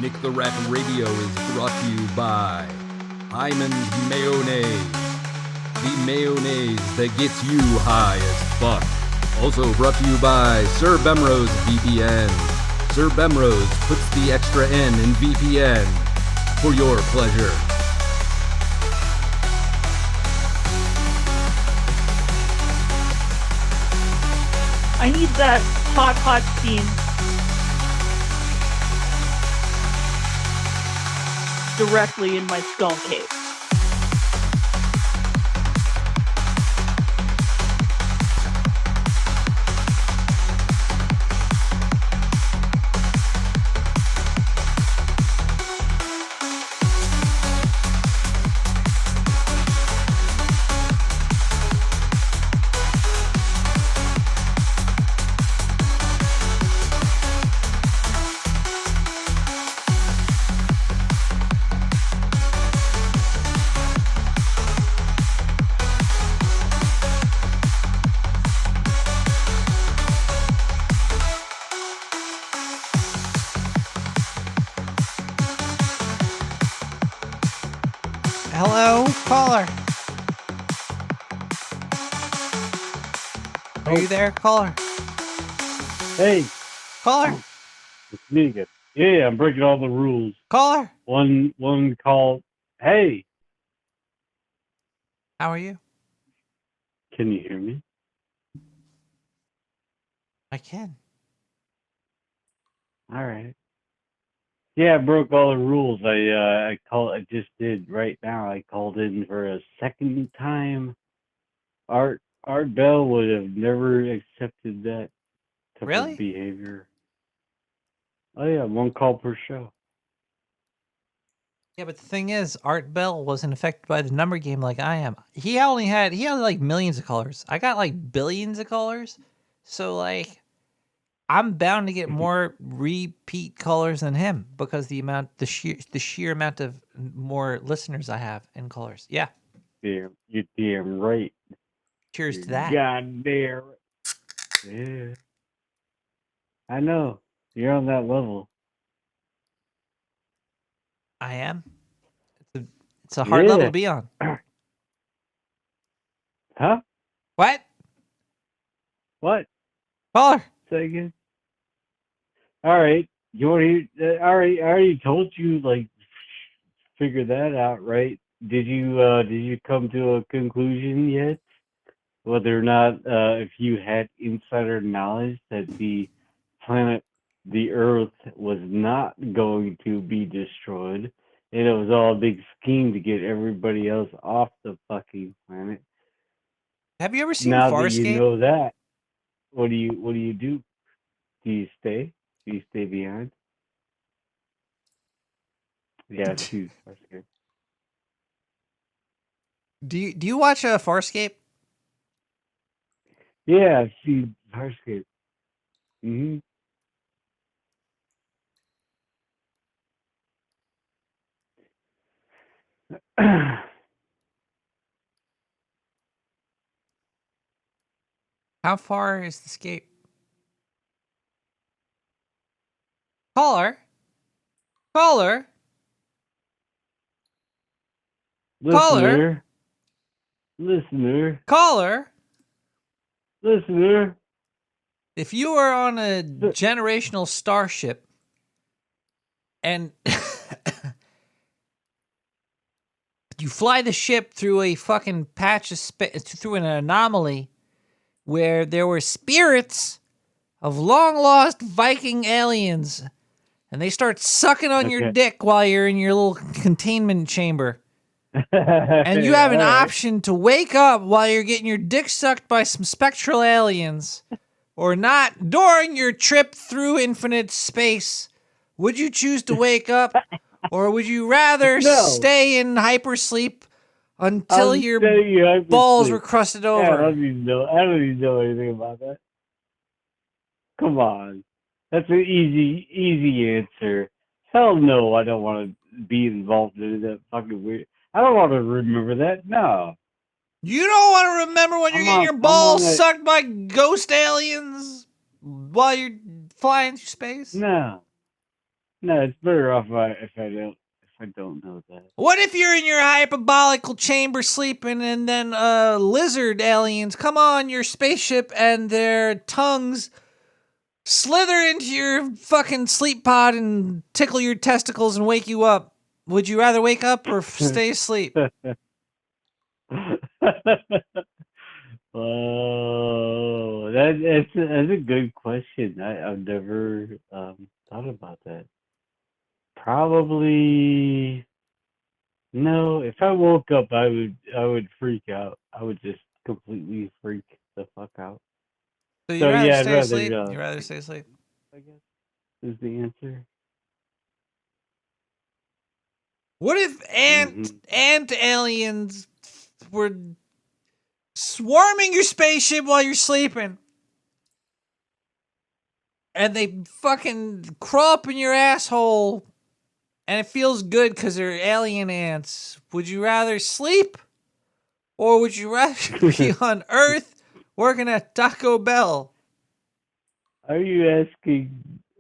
Nick the Rat Radio is brought to you by Hyman Mayonnaise. The mayonnaise that gets you high as fuck. Also brought to you by Sir Bemrose VPN. Sir Bemrose puts the extra N in VPN for your pleasure. I need that hot steam directly in my skull cave. Hello, caller. Are you there, caller? Hey, Caller? it's me again. Yeah, I'm breaking all the rules. Caller? One call. Hey, How are you? can you hear me? I can. All right. Yeah, I broke all the rules. I just did right now. I called in for a second time. Art Bell would have never accepted that type Really? of behavior. Oh yeah, one call per show. Yeah, but the thing is, Art Bell wasn't affected by the number game like I am. He had like millions of callers. I got like billions of callers. So like I'm bound to get more repeat callers than him because the sheer amount of more listeners I have and callers. Yeah. Damn, you're damn right. Cheers You're to that. goddamn. Yeah, I know. You're on that level. I am. It's a hard level to be on. Huh? What? What? Caller. Say again. All right. You want to? All right. I already told you. Like, figure that out, right? Did you come to a conclusion yet? Whether or not if you had insider knowledge that the planet, the Earth, was not going to be destroyed, and it was all a big scheme to get everybody else off the fucking planet. Have you ever seen Now that you Farscape? know that, what do you do? Do you stay? Do you stay behind? Yeah, she's Farscape. Do you watch Farscape? Yeah, she's Farscape. Mm-hmm. How far is the scape? Caller? Caller? Caller? Listener. Caller? Listener. If you are on a generational starship and you fly the ship through a fucking patch of through an anomaly where there were spirits of long lost Viking aliens and they start sucking on your dick while you're in your little containment chamber. And you have an option to wake up while you're getting your dick sucked by some spectral aliens or not during your trip through infinite space. Would you choose to wake up or would you rather stay in hypersleep until your balls were crusted over? Yeah, I don't even know anything about that. Come on. That's an easy answer. Hell no, I don't want to be involved in that fucking weird. I don't want to remember that. No. You don't want to remember when you're getting your balls sucked by ghost aliens while you're flying through space? No. No, it's better off if I I don't know that. What if you're in your hyperbolical chamber sleeping and then lizard aliens come on your spaceship and their tongues slither into your fucking sleep pod and tickle your testicles and wake you up? Would you rather wake up or stay asleep? Oh, that's a good question. I've never thought about that. Probably no. If I woke up, I would freak out. I would just completely freak the fuck out. So you'd So rather yeah, I'd stay rather asleep? You'd rather stay asleep? I guess is the answer. What if ant aliens were swarming your spaceship while you're sleeping? And they fucking crawl up in your asshole and it feels good because they're alien ants. Would you rather sleep or would you rather be on Earth working at Taco Bell? Are you asking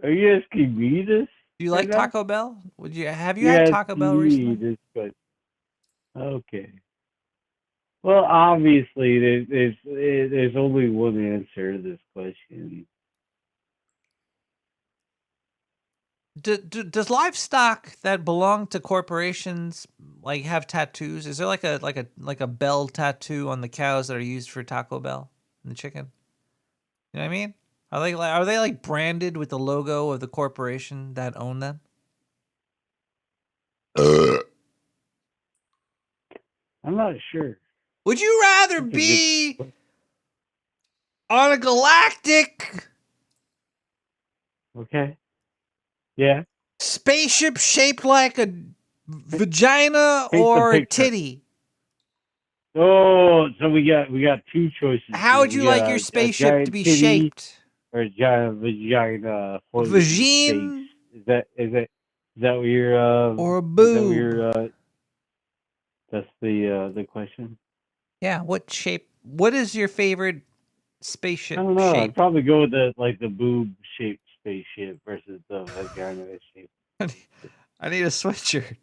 me this? Do you right like now? Taco Bell? Have you You're had Taco Bell asking me recently? this question. Okay. Well, obviously, there's only one answer to this question. Does livestock that belong to corporations like have tattoos? Is there like a bell tattoo on the cows that are used for Taco Bell and the chicken? You know what I mean? Are they like branded with the logo of the corporation that own them? I'm not sure. Would you rather That's a good be question. on a galactic Okay. Yeah. spaceship shaped like a vagina Paint the or a picture. titty? Oh, so we got two choices. How Here. would We you got like your a spaceship to giant be titty shaped? or a giant vagina floating in space? Vagine Is that what you're or a is that what boob? you're that's the question? Yeah, what shape? What is your favorite I spaceship don't know. I'd shape? probably go with the boob shaped spaceship versus the vagina shape. I need a sweatshirt.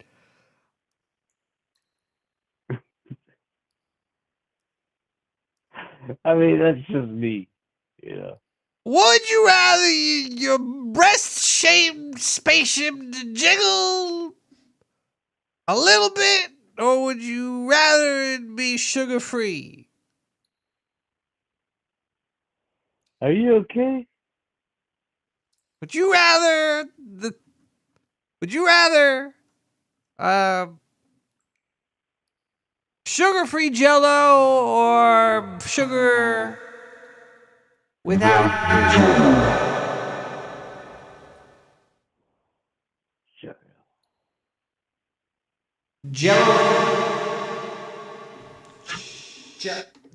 I mean, that's just me. You know. Would you rather your breast-shaped spaceship to jiggle a little bit, or would you rather it be sugar-free? Are you okay? Would you rather uh sugar-free Jello or sugar without Jello? Sure.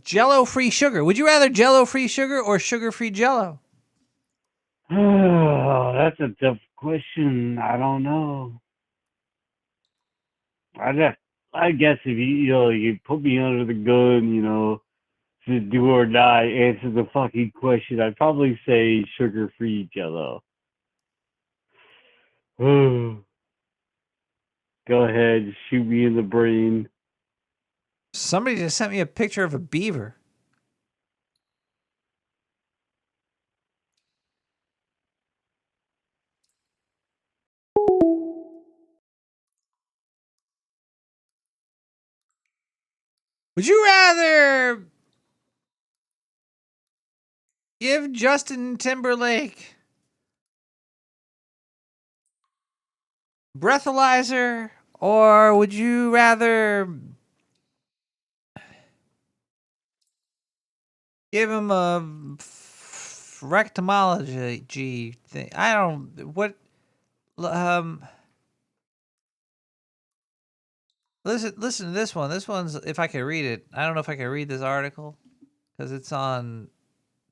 Jello-free sugar. Would you rather Jello-free sugar or sugar-free Jello? Oh, that's a tough question. I don't know. I guess if you put me under the gun, to do or die, answer the fucking question, I'd probably say sugar-free Jello. Go ahead, shoot me in the brain. Somebody just sent me a picture of a beaver. Would you rather give Justin Timberlake breathalyzer, or would you rather give him a rectomology thing? I don't. What? Listen to this one. This one's, if I could read it. I don't know if I can read this article because it's on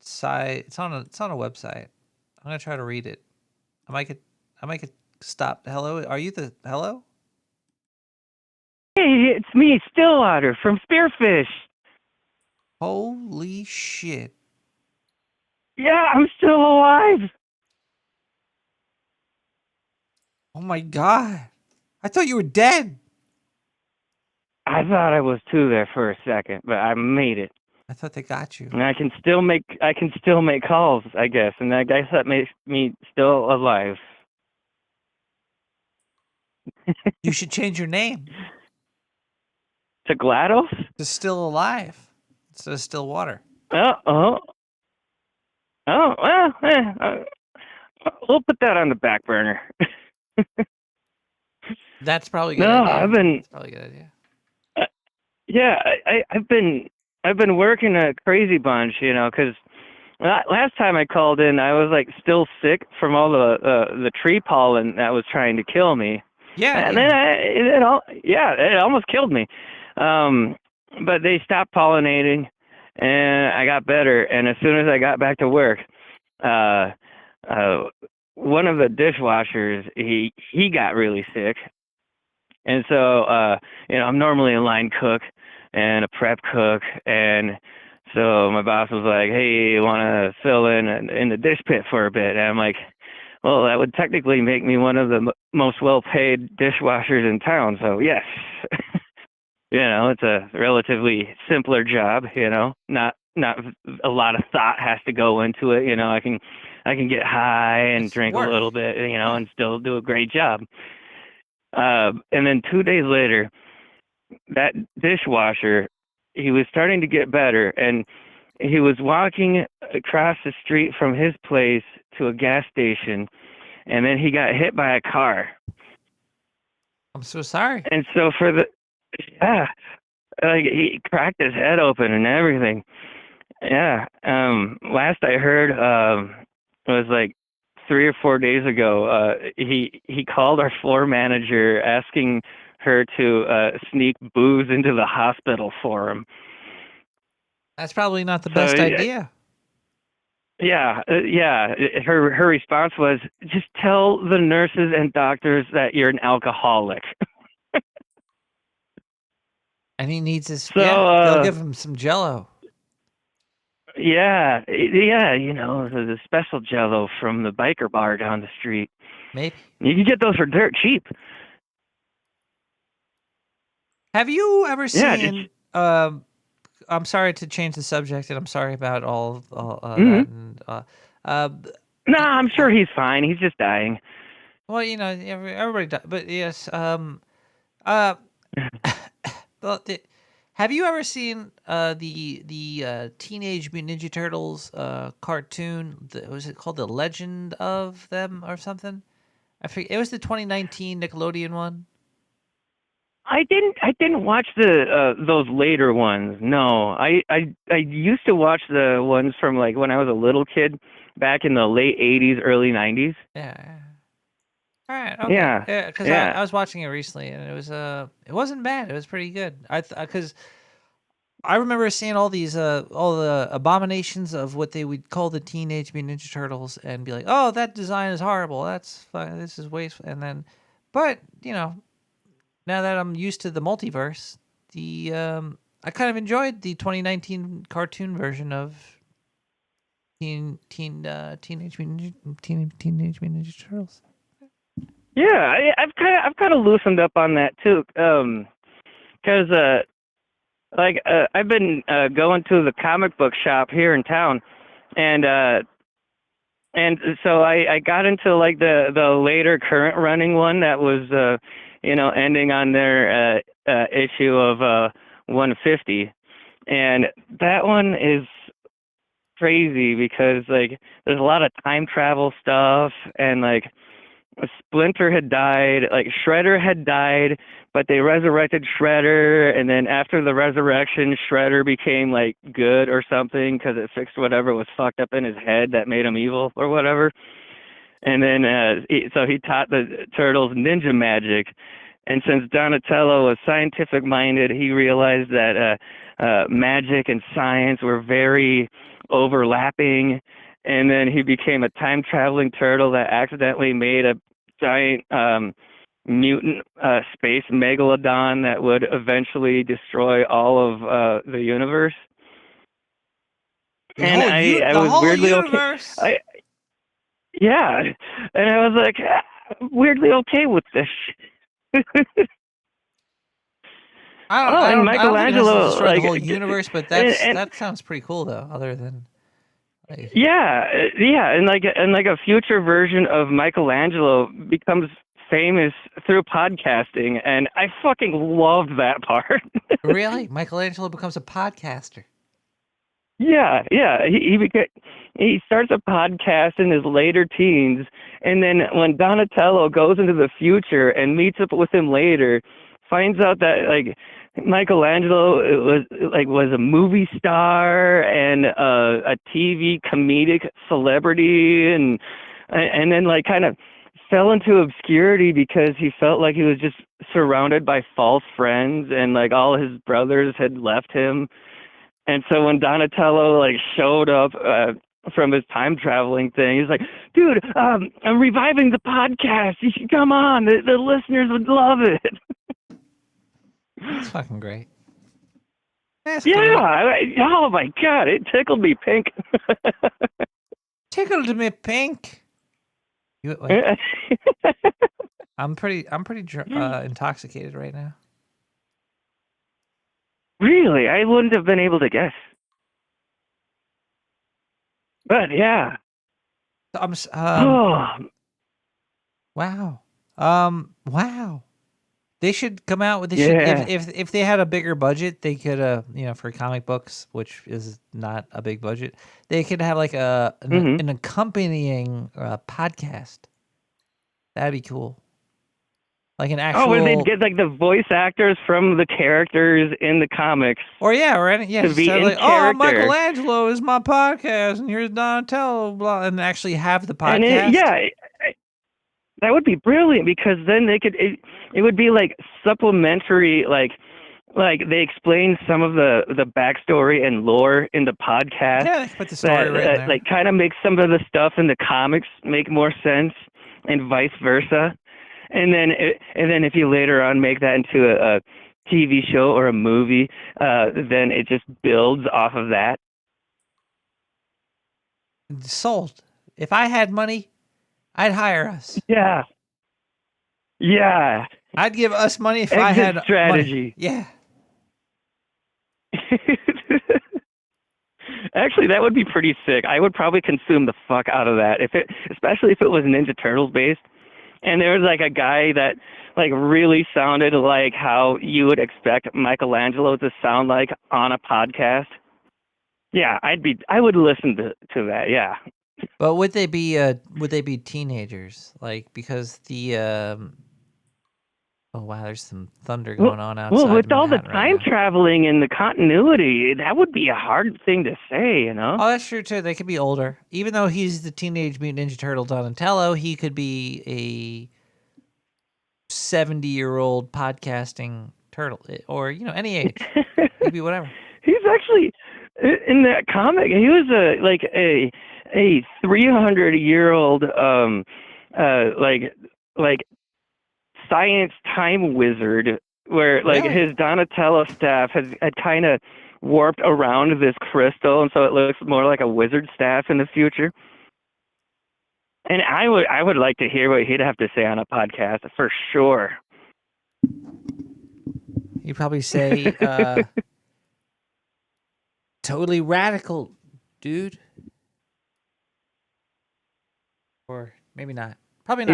site. It's on a website. I'm gonna try to read it. I might get stopped. Hello, are you the hello? Hey, it's me, Stillwater from Spearfish. Holy shit! Yeah, I'm still alive. Oh my god! I thought you were dead. I thought I was too there for a second, but I made it. I thought they got you. And I can still make calls, I guess, and I guess that makes me still alive. You should change your name To GLaDOS? to Still Alive instead of Still Water. Well, we'll put that on the back burner. That's probably a good No, idea. That's probably a good idea. Yeah, I've been working a crazy bunch, because last time I called in, I was like still sick from all the tree pollen that was trying to kill me. Yeah. And then it almost killed me. But they stopped pollinating, and I got better. And as soon as I got back to work, one of the dishwashers, he got really sick. And so, I'm normally a line cook and a prep cook, and so my boss was like, "Hey, you want to fill in the dish pit for a bit?" And I'm like, "Well, that would technically make me one of the most well-paid dishwashers in town, so yes." It's a relatively simpler job, not a lot of thought has to go into it. I can get high and drink a little bit, and still do a great job. And then 2 days later, that dishwasher, he was starting to get better, and he was walking across the street from his place to a gas station, and then he got hit by a car. I'm so sorry. And so he cracked his head open and everything. Yeah. Last I heard, it was like 3 or 4 days ago. He called our floor manager asking her to sneak booze into the hospital for him. That's probably not the best idea. Yeah. Her response was, "Just tell the nurses and doctors that you're an alcoholic." And he needs his. So, they'll give him some Jello. Yeah, the special Jello from the biker bar down the street. Maybe you can get those for dirt cheap. Have you ever seen? I'm sorry to change the subject, and I'm sorry about all that. And, no, I'm sure he's fine. He's just dying. Well, everybody dies, but yes. Have you ever seen the Teenage Mutant Ninja Turtles cartoon? Was it called The Legend of Them or something? I forget. It was the 2019 Nickelodeon one. I didn't watch those later ones. No, I used to watch the ones from like when I was a little kid, back in the late '80s, early '90s. Yeah. All right. Okay. Yeah. Because I was watching it recently, and it wasn't bad. It was pretty good. Because I remember seeing all the abominations of what they would call the Teenage Mutant Ninja Turtles, and be like, "Oh, that design is horrible. That's fine. This is wasteful." And then, but now that I'm used to the multiverse, I kind of enjoyed the 2019 cartoon version of Teenage Mutant Ninja Turtles. Yeah, I've kind of loosened up on that too, because I've been going to the comic book shop here in town, and so I got into like the later current running one that was ending on their issue of 150, and that one is crazy because like there's a lot of time travel stuff, and like Splinter had died, like Shredder had died, but they resurrected Shredder, and then after the resurrection, Shredder became like good or something because it fixed whatever was fucked up in his head that made him evil or whatever. And then so he taught the turtles ninja magic, and since Donatello was scientific minded, he realized that magic and science were very overlapping. And then he became a time-traveling turtle that accidentally made a giant mutant space megalodon that would eventually destroy all of the universe. I was weirdly universe. okay. And I was like weirdly okay with this. I and don't think it has to Michelangelo, destroy like, the whole universe, but that sounds pretty cool though. Other than like, yeah, and like a future version of Michelangelo becomes famous through podcasting, and I fucking loved that part. really, Michelangelo becomes a podcaster. Yeah, he starts a podcast in his later teens, and then when Donatello goes into the future and meets up with him later, finds out that like Michelangelo was a movie star and a TV comedic celebrity, and then like kind of fell into obscurity because he felt like he was just surrounded by false friends, and like all his brothers had left him. And so when Donatello like showed up from his time traveling thing, he's like, "Dude, I'm reviving the podcast. You should come on. The listeners would love it." That's fucking great. Oh my god, it tickled me pink. Tickled me pink. I'm pretty intoxicated right now. Really, I wouldn't have been able to guess. But yeah. Wow. Wow. They should come out with this. Yeah. If they had a bigger budget, they could for comic books, which is not a big budget, they could have like an accompanying podcast. That'd be cool. Like an actual. And they'd get like the voice actors from the characters in the comics. Or to be in like, character. Michelangelo is my podcast, and here's Donatello, blah, and actually have the podcast. That would be brilliant because then they could. It would be like supplementary, like they explain some of the backstory and lore in the podcast. Yeah, they can put the story right in there. Like kind of make some of the stuff in the comics make more sense, and vice versa. And then if you later on make that into a TV show or a movie, then it just builds off of that. Sold. If I had money, I'd hire us. Yeah. I'd give us money if I had strategy. Money. Yeah. Actually, that would be pretty sick. I would probably consume the fuck out of that, especially if it was Ninja Turtles based. And there was like a guy that like really sounded like how you would expect Michelangelo to sound like on a podcast. Yeah, I would listen to that. Yeah. But would they be teenagers? Like because the oh wow, there's some thunder going on outside. Well, with all the Manhattan time traveling and the continuity, that would be a hard thing to say, you know? Oh, that's true too. They could be older. Even though he's the Teenage Mutant Ninja Turtle Donatello, he could be a 70-year-old podcasting turtle, or any age, maybe whatever. He's actually in that comic. He was a 300-year-old like science time wizard, where like his Donatello staff had kind of warped around this crystal, and so it looks more like a wizard staff in the future. And I would like to hear what he'd have to say on a podcast for sure. He'd probably say, "Totally radical, dude," or maybe not. Probably not.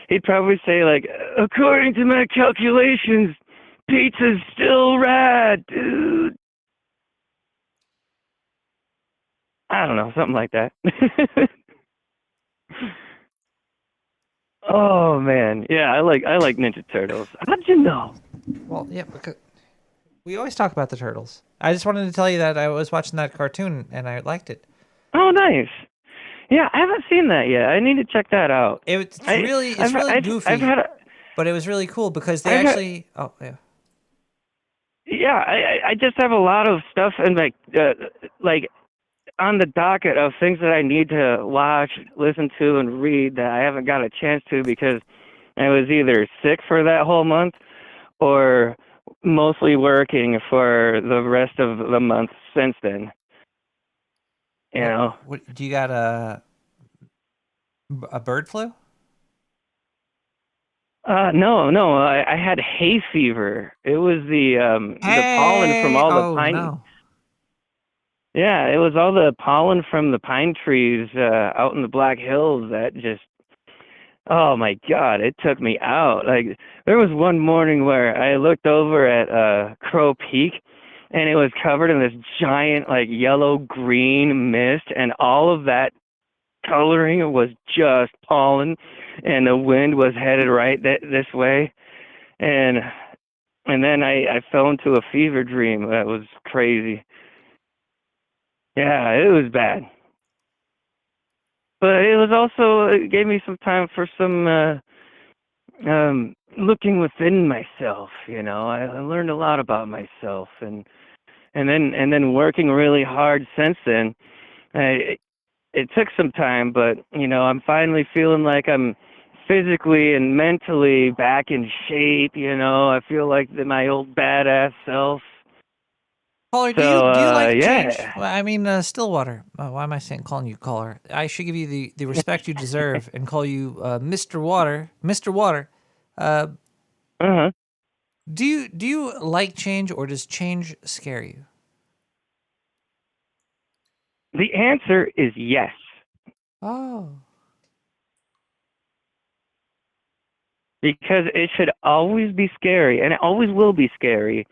He'd probably say like, "According to my calculations, pizza's still rad, dude." I don't know, something like that. Oh man, yeah, I like Ninja Turtles. How'd you know? Well, yeah, because we always talk about the turtles. I just wanted to tell you that I was watching that cartoon and I liked it. Oh, nice. Yeah, I haven't seen that yet. I need to check that out. It's really goofy, but it was really cool because they actually. Oh yeah. Yeah, I just have a lot of stuff and like on the docket of things that I need to watch, listen to, and read that I haven't got a chance to because I was either sick for that whole month or mostly working for the rest of the month since then. You know. What, do you got a bird flu? No. I had hay fever. It was the pollen from Hey! all the Oh pine. no. Yeah, it was all the pollen from the pine trees out in the Black Hills that just. Oh my God! It took me out. Like there was one morning where I looked over at Crow Peak, and it was covered in this giant like yellow green mist, and all of that coloring was just pollen, and the wind was headed right this way, and then I fell into a fever dream that was crazy. Yeah, it was bad, but it was also it gave me some time for some looking within myself. You know, I learned a lot about myself, and then working really hard since then. It took some time, but you know, I'm finally feeling like I'm physically and mentally back in shape. You know, I feel like my old badass self. Caller, So do you like change? yeah. Well, I mean, Stillwater. Why am I saying calling you caller? I should give you the respect you deserve and call you Mr. Water. Mr. Water. Uh, Uh-huh. do you like change, or does change scare you? The answer is yes. Oh. Because it should always be scary, and it always will be scary.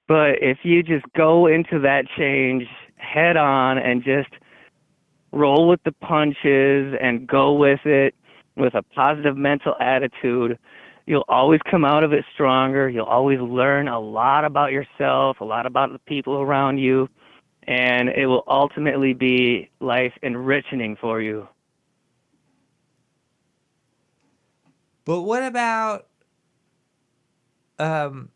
But if you just go into that change head on and just roll with the punches and go with it with a positive mental attitude, you'll always come out of it stronger. You'll always learn a lot about yourself, a lot about the people around you, and it will ultimately be life enriching for you. But what about um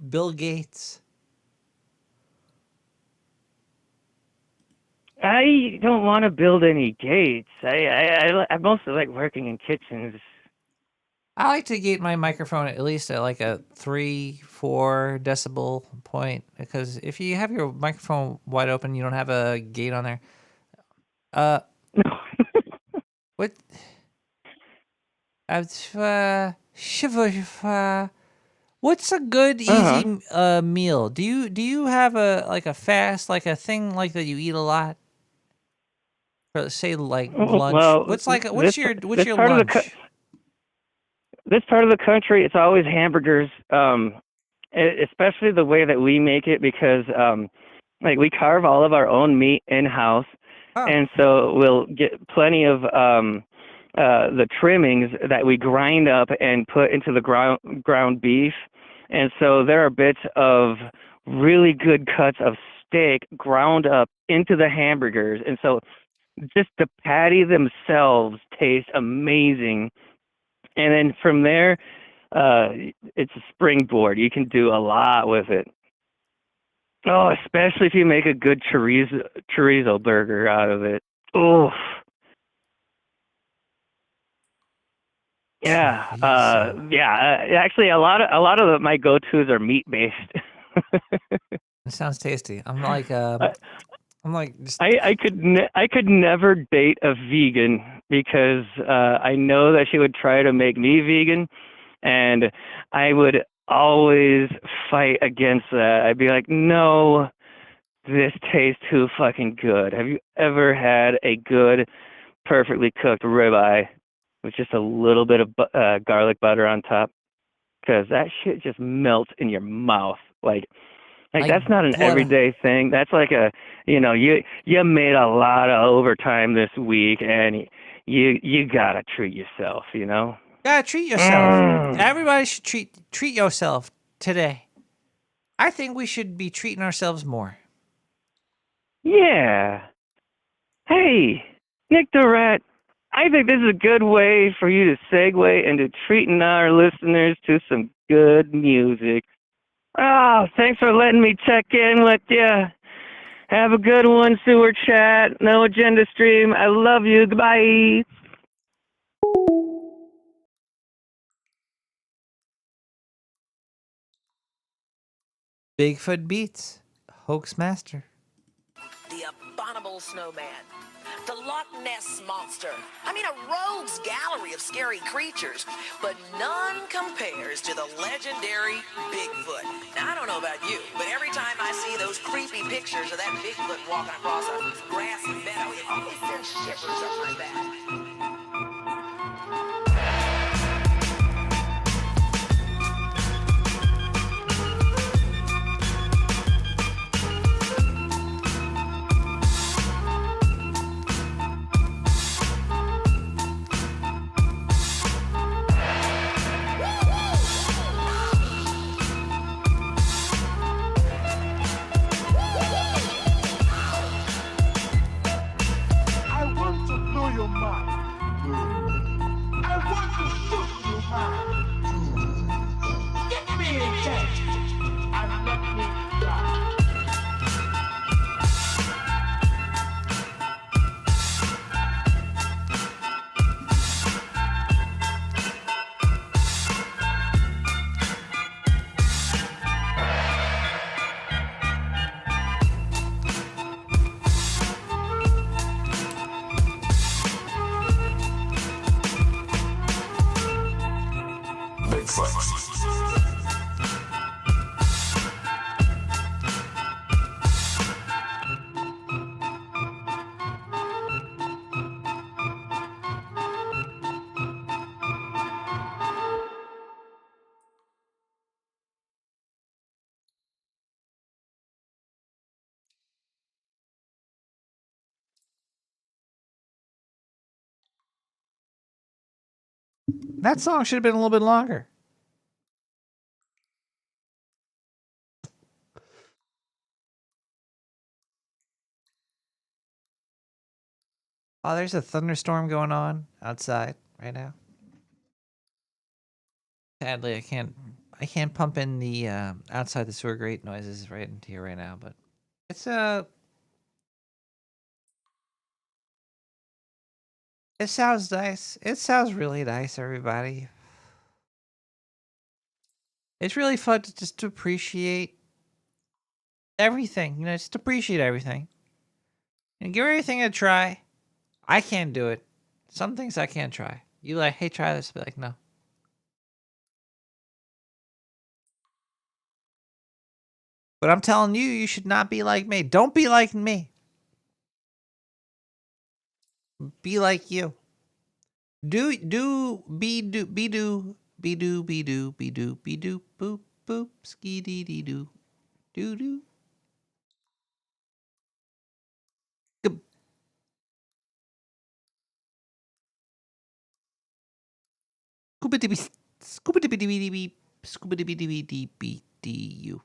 Bill Gates? I don't want to build any gates. I mostly like working in kitchens. I like to gate my microphone at least at like a 3-4 decibel point, because if you have your microphone wide open, you don't have a gate on there. What? What's a good Uh-huh. easy meal? Do you have a like a fast, like a thing like that you eat a lot? Or say like lunch. Well, What's this your part of lunch? this part of the country, it's always hamburgers. Especially the way that we make it, because like we carve all of our own meat in house, Oh. and so we'll get plenty of the trimmings that we grind up and put into the ground beef, and so there are bits of really good cuts of steak ground up into the hamburgers, and so just the patty themselves taste amazing. And then from there, it's a springboard. You can do a lot with it. Oh, especially if you make a good chorizo burger out of it. Oh, yeah, actually, a lot of my go-tos are meat based. It sounds tasty. I'm like just I could never date a vegan, because I know that she would try to make me vegan, and I would always fight against that. I'd be like, no, this tastes too fucking good. Have you ever had a good, perfectly cooked ribeye with just a little bit of garlic butter on top? Because that shit just melts in your mouth. Like like that's not an blood. everyday thing. That's like you made a lot of overtime this week, and you gotta treat yourself. Gotta treat yourself. Everybody should treat yourself today. I think we should be treating ourselves more. Yeah. Hey, Nick the Rat. I think this is a good way for you to segue into treating our listeners to some good music. Oh, thanks for letting me check in with you. Have a good one, Sewer Chat. No Agenda Stream. I love you. Goodbye. Bigfoot Beats, Hoax Master. The abominable snowman. The Loch Ness Monster. I mean, a rogues gallery of scary creatures. But none compares to the legendary Bigfoot. Now, I don't know about you, but every time I see those creepy pictures of that Bigfoot walking across a grassy meadow, it always sends shivers up my back. That song should have been a little bit longer. Oh, there's a thunderstorm going on outside right now. Sadly, I can't pump in the outside the sewer grate noises right into here right now, but it's it sounds nice. It sounds really nice, everybody. It's really fun to just appreciate everything, just appreciate everything. And give everything a try. I can't do it. Some things I can't try. You like, hey, try this. Be like, no. But I'm telling you, you should not be like me. Don't be like me. Be like you. Do be do boop boop ski dee dee doo do. Scuba dibby scuba dibby dibby dibby scuba dibby dibby dibby du.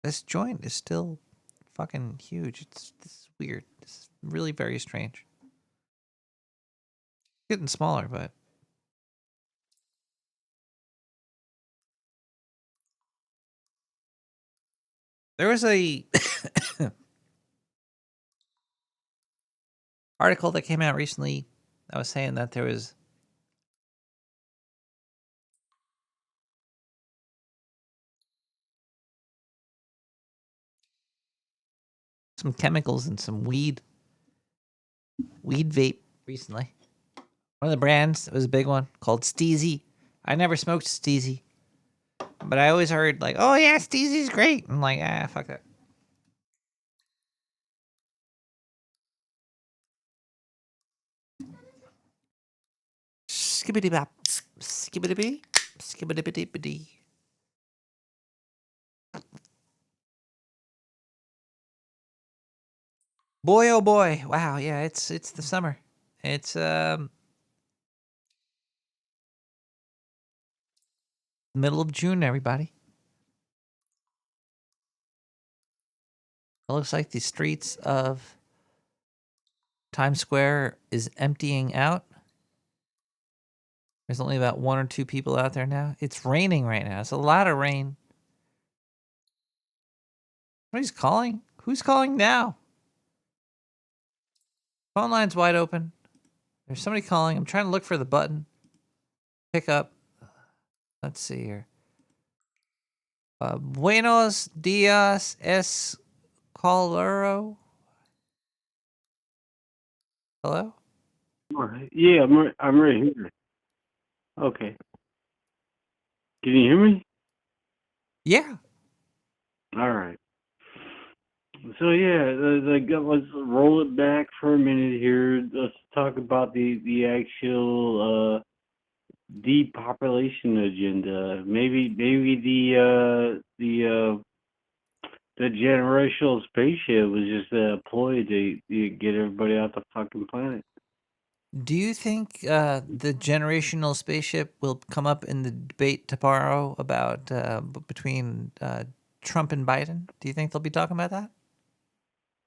This joint is still fucking huge. This is weird. This is really very strange. Getting smaller, but there was a article that came out recently that was saying that there was some chemicals in some weed vape recently. One of the brands, it was a big one, called Steezy. I never smoked Steezy, but I always heard like, oh yeah, Steezy's great. I'm like, fuck that. Skibbity bop, skibbity bitty, skibbity bitty bitty. Boy, oh boy, wow, yeah, it's the summer. It's middle of June, everybody. It looks like the streets of Times Square is emptying out. There's only about 1 or 2 people out there now. It's raining right now. It's a lot of rain. Somebody's calling? Who's calling now? Phone line's wide open. There's somebody calling. I'm trying to look for the button. Pick up. Let's see here. Buenos dias, Callero? Hello? Yeah, I'm right here. Okay. Can you hear me? Yeah. All right. So yeah, let's roll it back for a minute here. Let's talk about the actual depopulation agenda. Maybe the generational spaceship was just a ploy to get everybody off the fucking planet. Do you think the generational spaceship will come up in the debate tomorrow about between Trump and Biden? Do you think they'll be talking about that?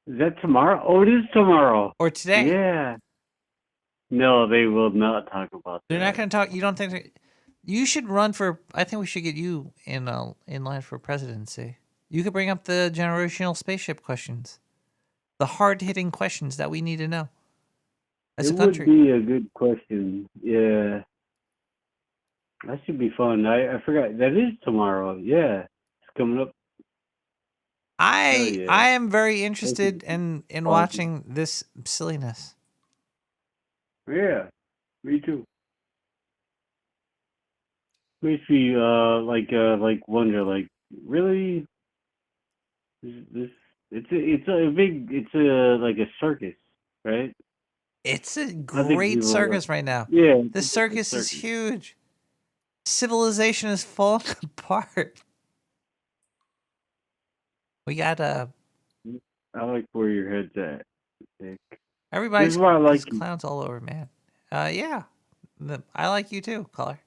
Is that tomorrow? Oh, it is tomorrow. Or today? Yeah. No, they will not talk about They're not that. going to talk. You don't think you should run for? I think we should get you in line for presidency. You could bring up the generational spaceship questions, the hard hitting questions that we need to know as It a would country. be a good question. Yeah. That should be fun. I forgot. That is tomorrow. Yeah. It's coming up. Hell yeah. I am very That interested should in be watching this silliness. Yeah. Me too. Makes me like wonder really this it's a like a circus, right? It's a I think great people are circus right now. yeah, This it's a circus is circus. huge. Civilization is falling apart. We got I like where your head's at, Nick. This everybody's is why I like these you. clowns all over, man. Yeah. I like you too, caller.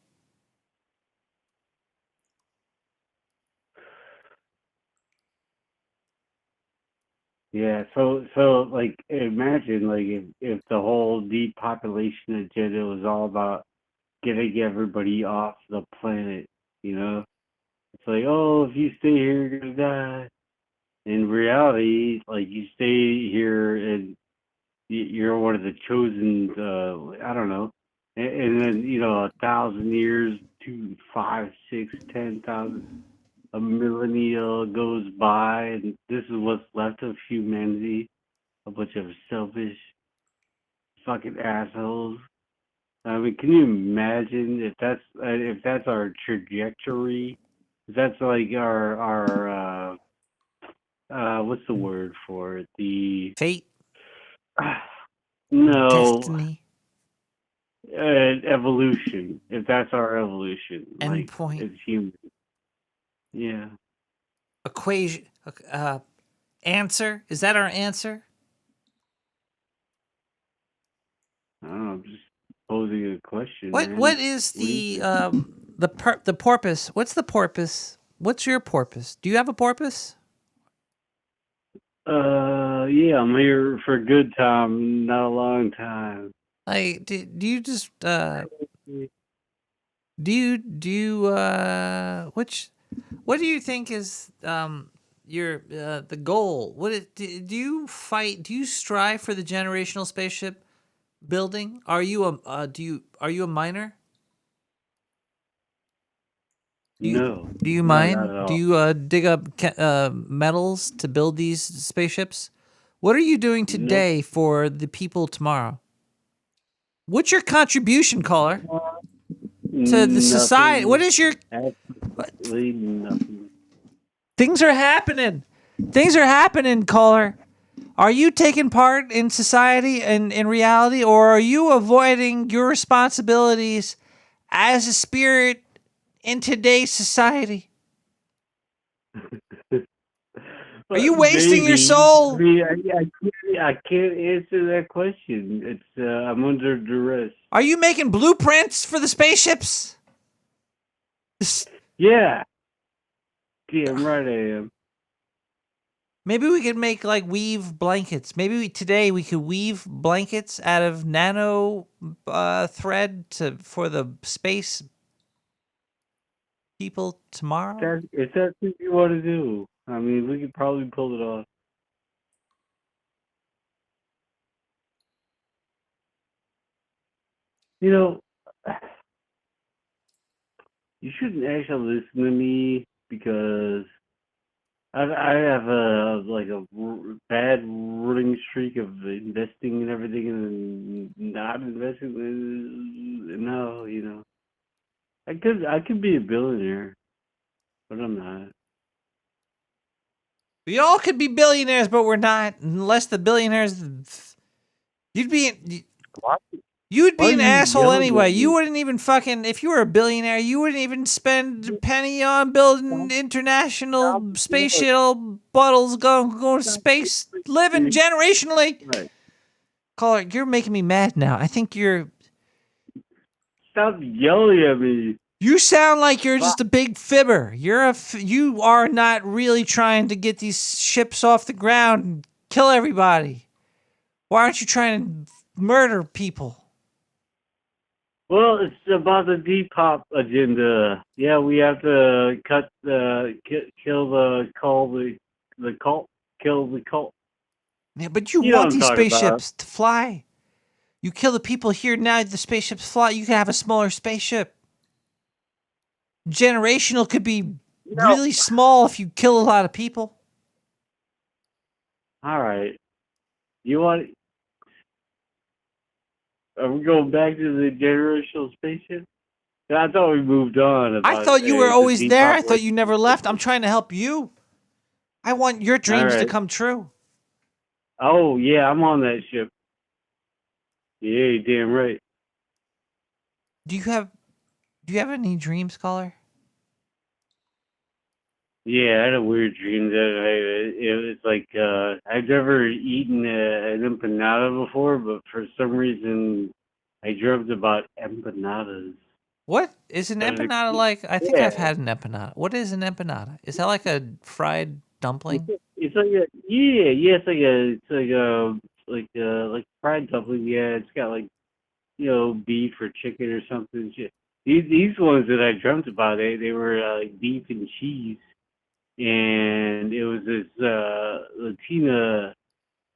Yeah, so like imagine like if the whole depopulation agenda was all about getting everybody off the planet, you know? It's like, oh, if you stay here, you're gonna die. In reality, like you stay here and you're one of the chosen. I don't know, and then 1,000 years, 5, 6, 10,000, a millennia goes by, and this is what's left of humanity. A bunch of selfish fucking assholes. I mean, can you imagine if that's our trajectory? If that's like our what's the word for it? The fate, no, destiny, evolution. If that's our evolution, like endpoint, it's human. Yeah. equation, answer. Is that our answer? I don't know. I'm just posing a question, What man. what is What do you the think? the porpoise? What's the porpoise? What's your porpoise? Do you have a porpoise? Yeah, I'm here for a good time, not a long time. Like, do you just do you what do you think is your the goal? Do you fight? Do you strive for the generational spaceship building? Are you a are you a miner? No, Do you not mine? at Do all. you dig up metals to build these spaceships? What are you doing Nope. today for the people tomorrow? What's your contribution, caller, to the society? What Nothing. is your Absolutely nothing. things are happening? Things are happening, caller. Are you taking part in society and in reality, or are you avoiding your responsibilities as a spirit in today's society? Are you wasting your Maybe. I soul? mean, I can't answer that question. It's I'm under duress. Are you making blueprints for the spaceships? Yeah. Damn right I am. Maybe we could make like weave blankets. Maybe today we could weave blankets out of nano thread for the space people tomorrow. If that's what you want to do, I mean, we could probably pull it off. You know, you shouldn't actually listen to me because I have a bad running streak of investing and everything and not investing. No, I could be a billionaire, but I'm not. We all could be billionaires, but we're not. Unless the billionaires, you'd be an asshole anyway. You wouldn't even fucking, if you were a billionaire, you wouldn't even spend a penny on building international space shuttle bottles, going to space, living generationally. Right. Caller, you're making me mad now. I think you're. Stop yelling at me. You sound like you're just a big fibber. You are not really trying to get these ships off the ground and kill everybody. Why aren't you trying to murder people? Well, it's about the Depop agenda. Yeah, we have to kill the cult, kill the cult. Yeah, but you know what want I'm these talking about. spaceships to fly. You kill the people here, now the spaceships fly. You can have a smaller spaceship. Generational could be really small if you kill a lot of people. All right. You want? Are we going back to the generational spaceship? I thought we moved on. I thought you were always there. I thought you never left. I'm trying to help you. I want your dreams to right. come true. Oh yeah, I'm on that ship. Yeah, you're damn right. Do you have any dreams, caller? Yeah, I had a weird dream that it was like I've never eaten an empanada before, but for some reason I dreamt about empanadas. What is an That was empanada like? I think yeah. I've had an empanada. What is an empanada? Is that like a fried dumpling? It's like a it's like fried dumpling. Yeah, it's got like beef or chicken or something. Shit. These ones that I dreamt about, they were like beef and cheese, and it was this Latino.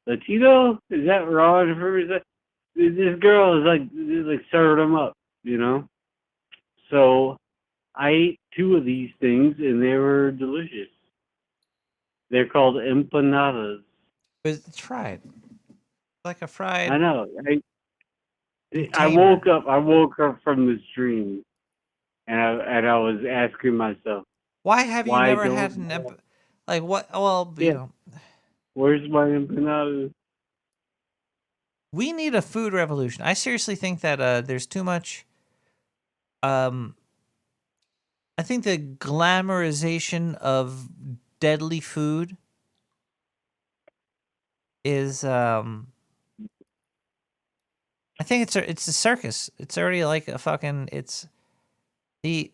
Is that wrong? This girl is like serving them up, So I ate 2 of these things, and they were delicious. They're called empanadas. But it's fried. Like a fried. I know. I container. woke up from this dream, and I was asking myself, Why have you never don't had an like what? Well, Yeah. Where's my empanadas? we need a food revolution. I seriously think that there's too much. I think the glamorization of deadly food is I think it's a circus. It's already like a fucking it's the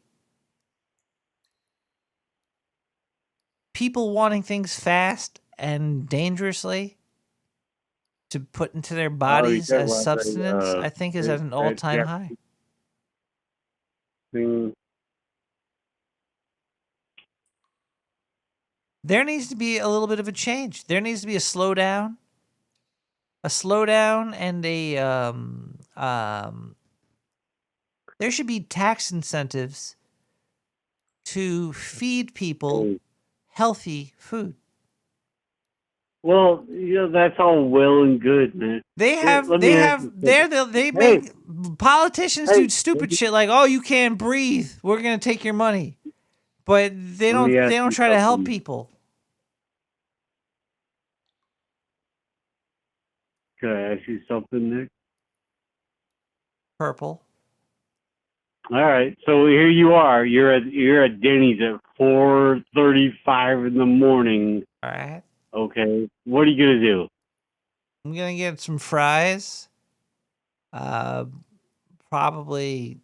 people wanting things fast and dangerously to put into their bodies talking as about substance, I think is at an all-time high. Thing. There needs to be a little bit of a change. There needs to be a slowdown. A slowdown and there should be tax incentives to feed people healthy food. Well, that's all well and good, man. Politicians do stupid shit like, oh, you can't breathe, we're gonna take your money, but they don't try to help people. Can I ask you something, Nick? Purple. All right, so here you are. You're at Denny's at 4:35 in the morning. All right. Okay, what are you gonna do? I'm gonna get some fries. Probably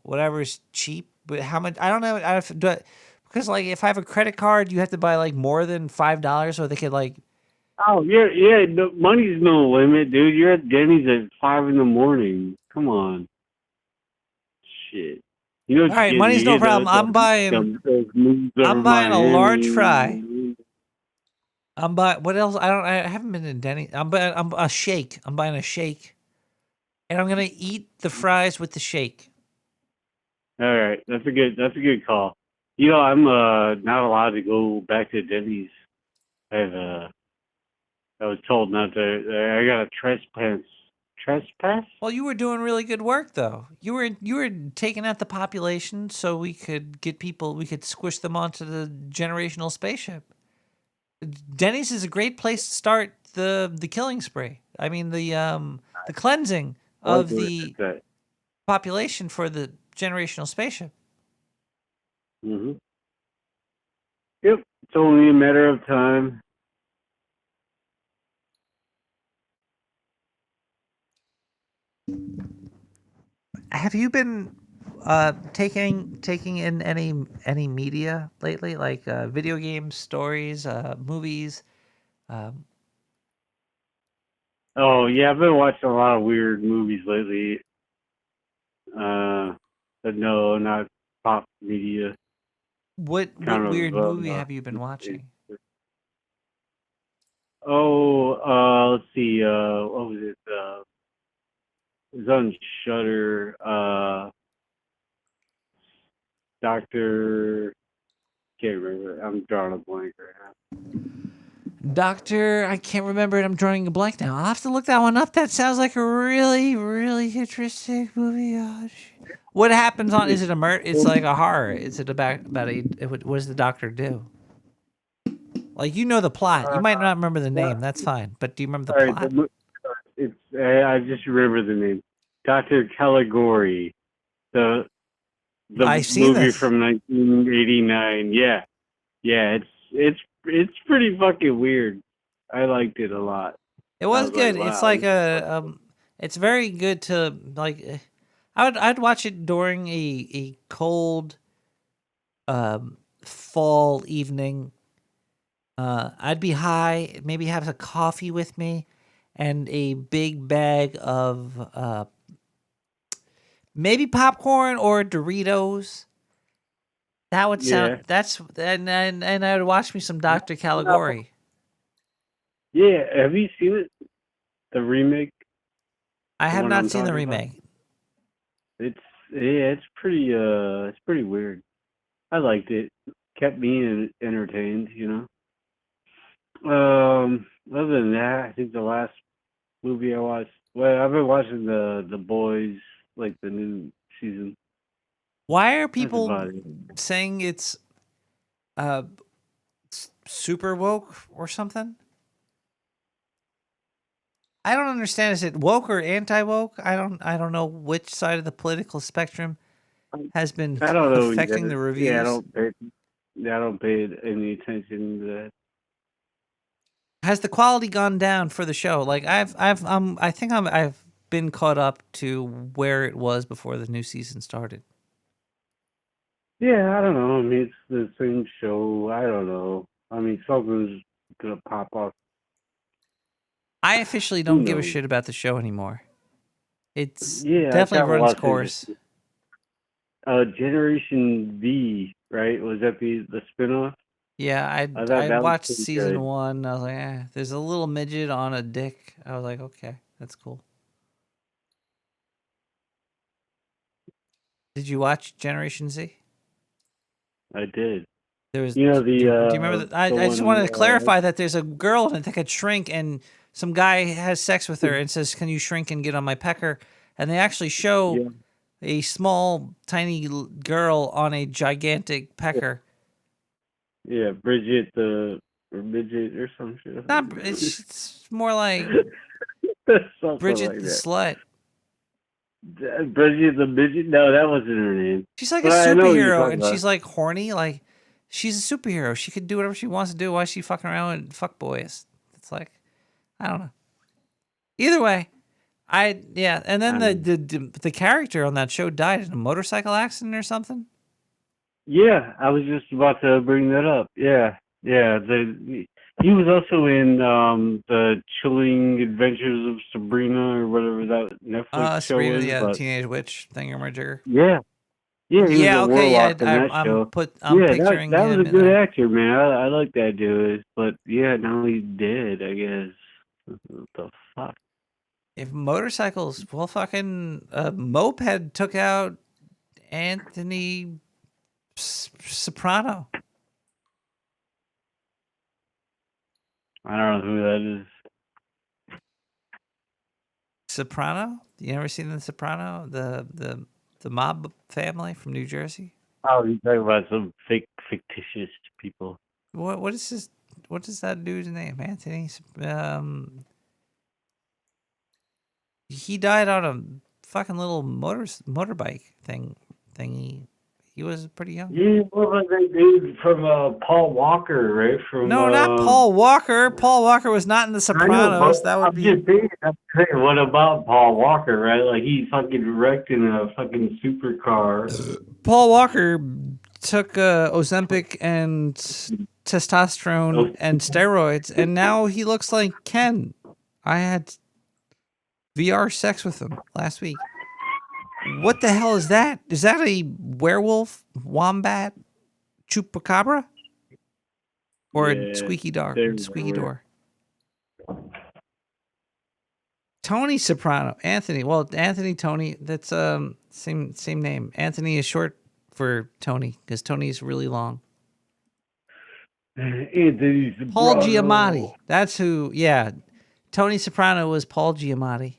whatever's cheap. But how much? I don't know. I have to do it because like if I have a credit card, you have to buy like more than $5, so they could like. Oh yeah. No, money's no limit, dude. You're at Denny's at 5 in the morning. Come on. Shit. All right, money's no problem. I'm buying a large fry. I'm buying what else? I haven't been to Denny's. I'm a shake. I'm buying a shake, and I'm gonna eat the fries with the shake. All right, that's a good call. I'm not allowed to go back to Denny's. I was told not to. I got a trespass. Well, you were doing really good work, though. You were taking out the population so we could get people. We could squish them onto the generational spaceship. Denny's is a great place to start the killing spree. I mean the cleansing of the population for the generational spaceship. Mm-hmm. Yep, it's only a matter of time. Have you been taking in any media lately, like video games, stories, movies? Oh yeah, I've been watching a lot of weird movies lately. But no, not pop media. What weird movie have you been watching? Let's see. What was it? It was on Shudder. Doctor. Can't remember. I'm drawing a blank right now. Doctor, I can't remember it. I'm drawing a blank now. I'll have to look that one up. That sounds like a really, really interesting movie. Oh, what happens on? Is it a murder? It's like a horror. Is it about a? What does the doctor do? Like the plot. You might not remember the name. That's fine. But do you remember the plot? I just remember the name. Dr. Caligari. The I've seen movie this. from 1989. Yeah. It's pretty fucking weird. I liked it a lot. It was good. Like, It's wow, like it's very good to like. I'd watch it during a cold, fall evening. I'd be high, maybe have a coffee with me, and a big bag of maybe popcorn or Doritos. That would sound. That's and I would watch me some Dr. Caligari. Yeah, have you seen it? The remake? I have not seen the remake. It's pretty weird. I liked it. Kept me entertained, Other than that, I think the last movie I watched. Well, I've been watching the Boys, like the new season. Why are people saying it's super woke or something? I don't understand. Is it woke or anti-woke? I don't know which side of the political spectrum has been affecting the reviews. Yeah, I don't pay any attention to that. Has the quality gone down for the show? Like I think I've been caught up to where it was before the new season started. Yeah, I don't know. I mean, it's the same show. I don't know. I mean, something's gonna pop off. I officially don't give a shit about the show anymore. It's definitely run its course. Generation V, right? Was that the spinoff? Yeah, I watched season 1. I was like, there's a little midget on a dick. I was like, okay, that's cool. Did you watch Generation Z? I did. There was. Do you remember that? I just wanted to clarify that there's a girl that could shrink, and some guy has sex with her and says, "Can you shrink and get on my pecker?" And they actually show a small, tiny girl on a gigantic pecker. Yeah, Bridget the midget or some shit. It's more like Bridget like the slut. Bridget the midget? No, that wasn't her name. She's like a superhero, and she's like horny. Like she's a superhero. She could do whatever she wants to do. Why is she fucking around with fuckboys? It's like, I don't know. Either way, and then the character on that show died in a motorcycle accident or something. Yeah, I was just about to bring that up. Yeah. He was also in the Chilling Adventures of Sabrina or whatever that Netflix show Sabrina, is. the teenage witch thingamajigger. Yeah, he was a warlock in that show. I'm picturing that him was a good actor, man. I like that dude, but now he's dead. I guess. What the fuck? If motorcycles, well, fucking Moped took out Anthony soprano. I don't know who that is. Soprano? You never seen the Soprano? The mob family from New Jersey? Oh, you talking about some fictitious people. What is his? What is that dude's name? Anthony. He died on a fucking little motorbike thingy. He was pretty young. Yeah, what was that dude from Paul Walker, right? From No, not Paul Walker. Paul Walker was not in The I know, Sopranos. but That would I'm be. just saying, what about Paul Walker, right? Like he fucking wrecked in a fucking supercar. Paul Walker took Ozempic and testosterone and steroids, and now he looks like Ken. I had VR sex with him last week. What the hell is that? Is that a werewolf, wombat, chupacabra, or a squeaky dog? Squeaky door. Tony Soprano, Anthony. Well, Anthony, Tony. That's same name. Anthony is short for Tony because Tony's really long. Anthony Soprano. Paul Giamatti. That's who. Yeah, Tony Soprano was Paul Giamatti.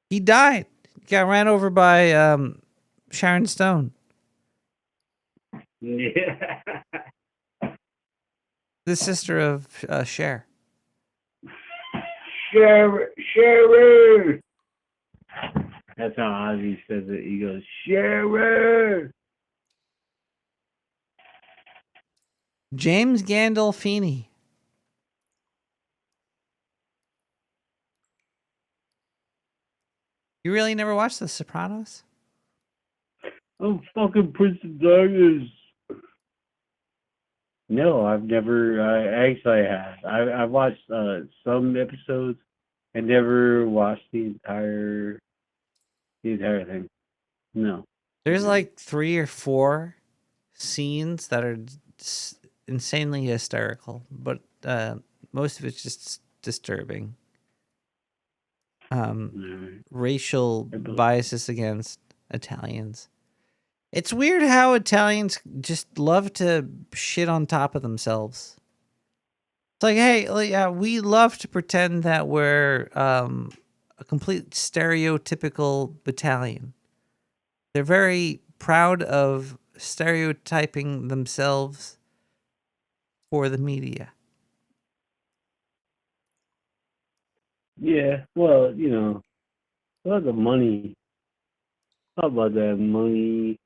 He died. He got ran over by Sharon Stone. Yeah. The sister of Cher. Sharon. That's how Ozzy says it. He goes, Sharon. James Gandolfini. You really never watched The Sopranos? I'm fucking Prince of Darkness. No, I've never. Actually, I have. I've watched some episodes and never watched the entire thing. No. There's like 3 or 4 scenes that are insanely hysterical, but most of it's just disturbing. Racial biases against Italians. It's weird how Italians just love to shit on top of themselves. It's like, hey, yeah, we love to pretend that we're a complete stereotypical battalion. They're very proud of stereotyping themselves for the media. Yeah, well, about the money. How about that money?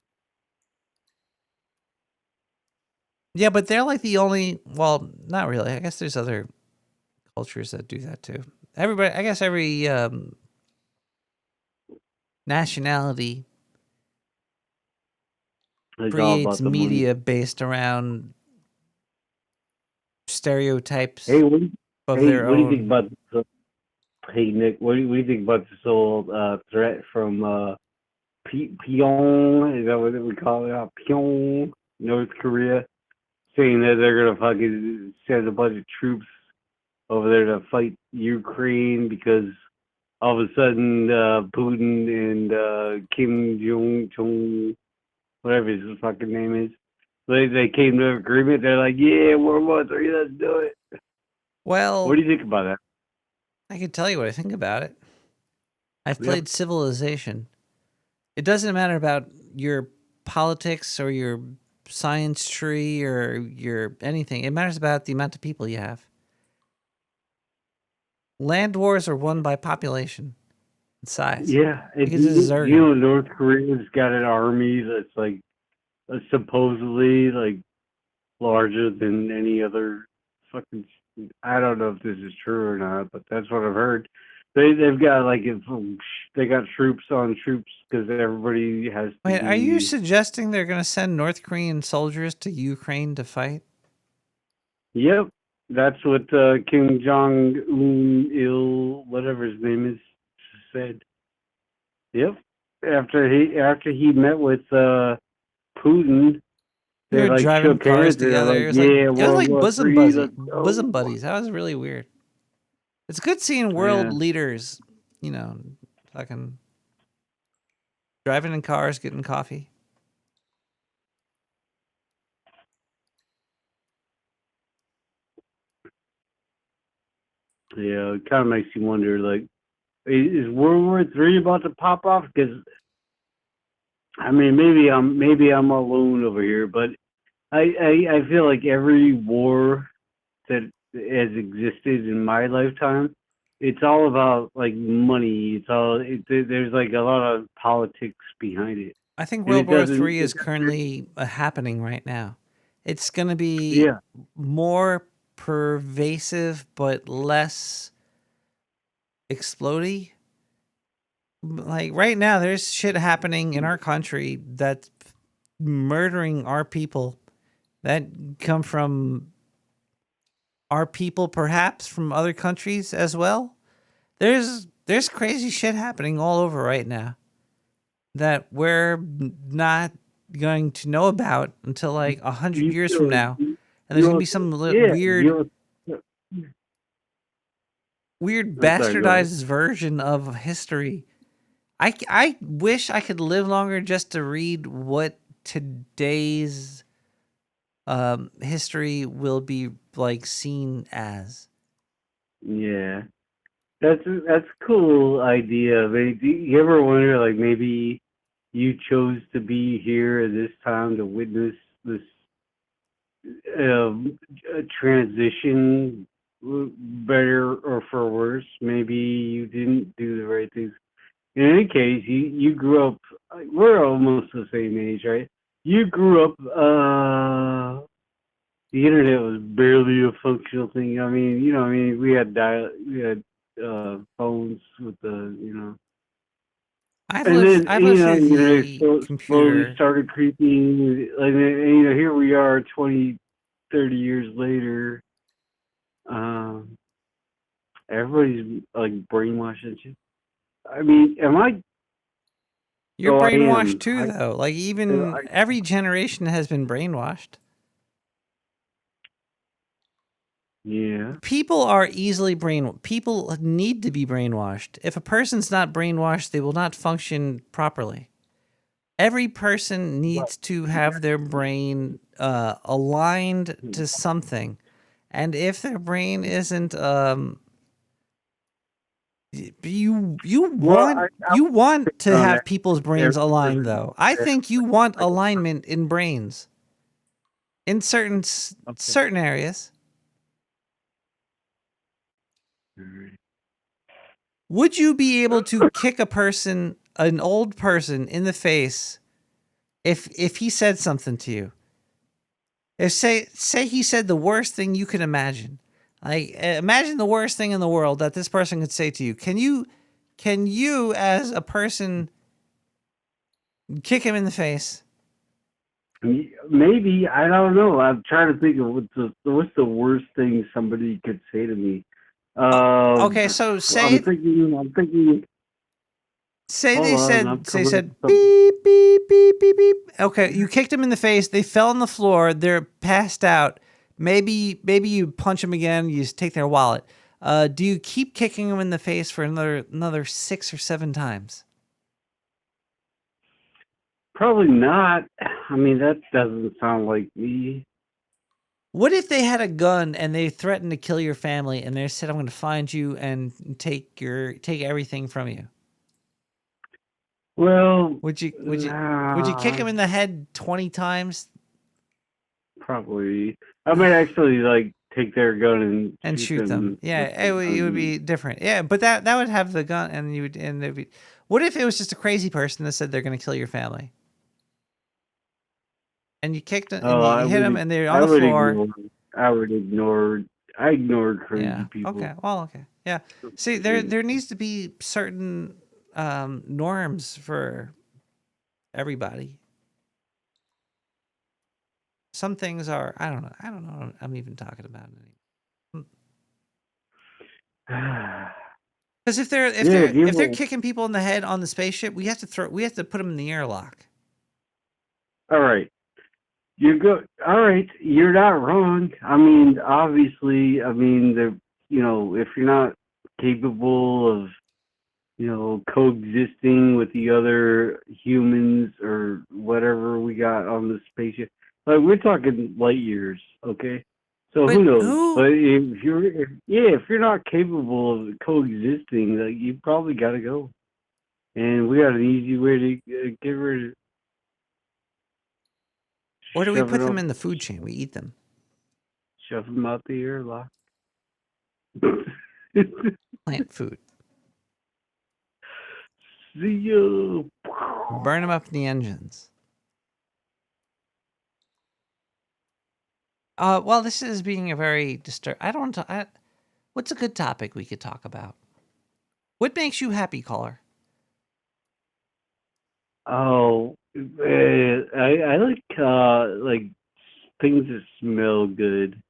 Yeah, but they're like the only. Well, not really. I guess there's other cultures that do that too. Everybody, I guess, every nationality It's all creates about the media money. based around stereotypes Hey, of their what do you think own. about this? Hey, Nick, what do you think about this old threat from Pyongyang? Is that what we call it? Pyongyang, North Korea, saying that they're gonna fucking send a bunch of troops over there to fight Ukraine because all of a sudden Putin and Kim Jong, whatever his fucking name is, they came to an agreement. They're like, yeah, World War III, let's do it. Well, What do you think about that? I can tell you what I think about it. I've Yep. played Civilization. It doesn't matter about your politics or your science tree or your anything. It matters about the amount of people you have. Land wars are won by population and size. Yeah, and Because it's Zerg. North Korea's got an army that's like supposedly like larger than any other fucking. I don't know if this is true or not, but that's what I've heard. They've got like they got troops on troops because everybody has. To Wait, are you be- suggesting they're going to send North Korean soldiers to Ukraine to fight? Yep, that's what Kim Jong Il, whatever his name is, said. Yep, after he met with Putin, We they were like driving shook cars hands. They're together. like, It was yeah, like World War bosom III, buddies. let's go. Bosom buddies. That was really weird. It's good seeing world Yeah. leaders, fucking driving in cars, getting coffee. Yeah, it kind of makes you wonder, like, is World War III about to pop off? Because I mean, maybe I'm alone over here, but I feel like every war that has existed in my lifetime, it's all about like money. There's like a lot of politics behind it, I think and World it War doesn't. III is currently happening right now. It's going to be Yeah, more pervasive, but less explodey. Like right now, there's shit happening in our country that's murdering our people that come from our people, perhaps from other countries as well. There's crazy shit happening all over right now that we're not going to know about until like 100 years from now, and there's gonna be some yeah, weird I'm sorry, go ahead. bastardized version of history. I wish I could live longer just to read what today's history will be like seen as. Yeah, that's a cool idea. But do you ever wonder, like, maybe you chose to be here at this time to witness this transition, better or for worse? Maybe you didn't do the right things. In any case, you grew up. We're almost the same age, right? You grew up. The internet was barely a functional thing. I mean, we had phones with the. I've And lived then, I've lived through the slowly computer. started creeping. Like, here we are 20, 30 years later. Um, Everybody's like brainwashed and shit. I mean, am I? You're Oh, I brainwashed am. too, though. Like even every generation has been brainwashed. Yeah. People are easily people need to be brainwashed. If a person's not brainwashed, they will not function properly. Every person needs to have their brain aligned to something. And if their brain isn't you want to on have that. people's brains Every aligned person- though. I think you want alignment in brains in certain areas. Would you be able to kick an old person in the face if he said something to you? If say he said the worst thing you can imagine. Like imagine the worst thing in the world that this person could say to you. Can you as a person kick him in the face? Maybe, I don't know. I'm trying to think of what's the worst thing somebody could say to me. Okay, so say I'm thinking. Say Hold they on, I'm said they coming up said with something. beep beep beep beep beep. Okay, you kicked them in the face. They fell on the floor. They're passed out. Maybe you punch them again. You just take their wallet. Do you keep kicking them in the face for another 6 or 7 times? Probably not. I mean, that doesn't sound like me. What if they had a gun and they threatened to kill your family and they said, "I'm going to find you and take everything from you"? Well, Would you kick them in the head 20 times probably. I might actually like take their gun and shoot shoot them? Yeah, it would be different. Yeah, but that would have the gun and you would and there'd be. What if it was just a crazy person that said they're going to kill your family? And you kicked them and you hit them and they're on the floor. I ignored crazy Yeah. people. Okay. Well, okay. Yeah. See, there needs to be certain norms for everybody. Some things are I don't know what I'm even talking about anymore. Because if they're kicking people in the head on the spaceship, we have to put them in the airlock. All right. All right. You're not wrong. I mean, obviously, if you're not capable of, coexisting with the other humans or whatever we got on the spaceship, like we're talking light years, okay? So But who knows? who? But if you're not capable of coexisting, like you probably got to go. And we got an easy way to get rid of. Or do we Shove put it them up, in the food chain? We eat them. shove them out the airlock. Plant food. See you. Burn them up in the engines. Well, this is being a very I don't. What's a good topic we could talk about? What makes you happy, caller? Oh, I like things that smell good.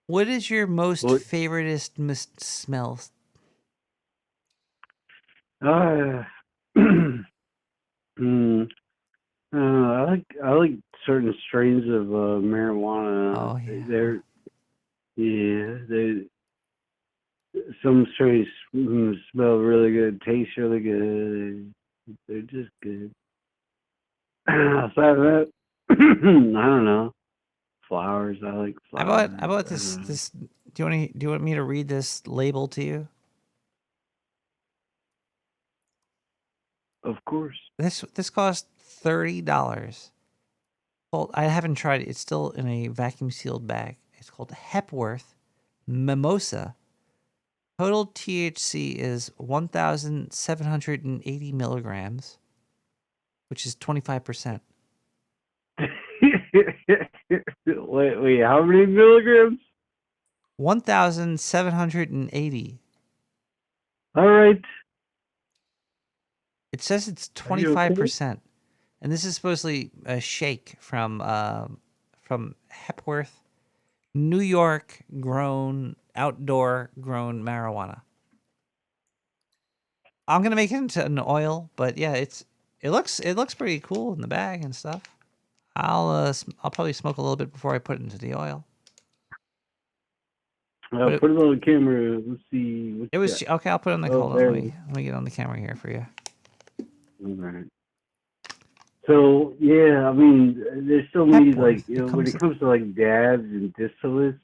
What is your most What? favoriteest smell? Uh, mm, I like certain strains of marijuana. Oh yeah. They some strains smell really good, taste really good. They're just good. Outside of that, I don't know. Flowers. I like flowers. I bought this. Do you want me to read this label to you? Of course. This cost $30. Well, I haven't tried it. It's still in a vacuum sealed bag. It's called Hepworth Mimosa. Total THC is 1,780 milligrams, which is 25%. Wait, how many milligrams? 1,780. All right. It says it's Are you okay? 25%, and this is supposedly a shake from Hepworth, New York grown, outdoor grown marijuana. I'm gonna make it into an oil, but yeah, it looks pretty cool in the bag and stuff. I'll probably smoke a little bit before I put it into the oil. Put it on the camera. Let's see. What It was okay. I'll put it on the. Oh, Hold on, let me get on the camera here for you. All right. So yeah, I mean, there's so many Hepworth. like when it comes to like dabs and distillates.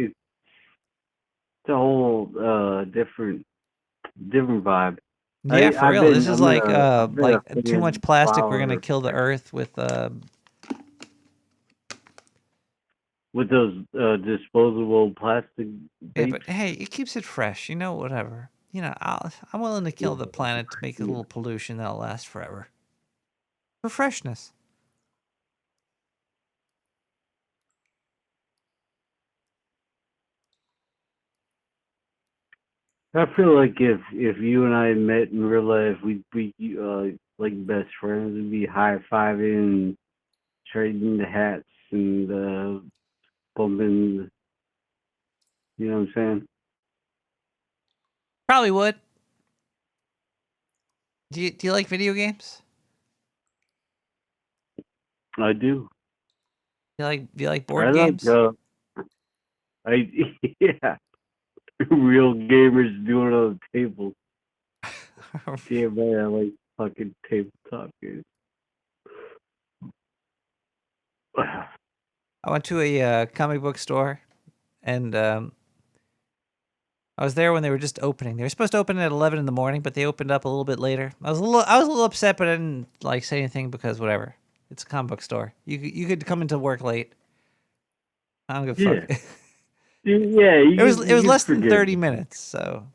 It's a whole different vibe. Yeah, for real. This is like too much plastic. We're gonna flower kill the earth with those disposable plastic. Yeah, vapes. but hey, it keeps it fresh. Whatever. I'm willing to kill the planet to make a little pollution that'll last forever. For freshness. I feel like if you and I met in real life, we'd be like best friends. We'd be high fiving, trading the hats, and bumping. You know what I'm saying? Probably would. Do you like video games? I do. Do you like board I games? yeah, real gamers doing it on the table. Yeah, man, I like fucking tabletop games. I went to a comic book store, and I was there when they were just opening. They were supposed to open at 11 in the morning, but they opened up a little bit later. I was a little upset, but I didn't say anything because whatever. It's a comic book store. You could come into work late. I don't give a fuck. Yeah, it was less than 30 minutes. So.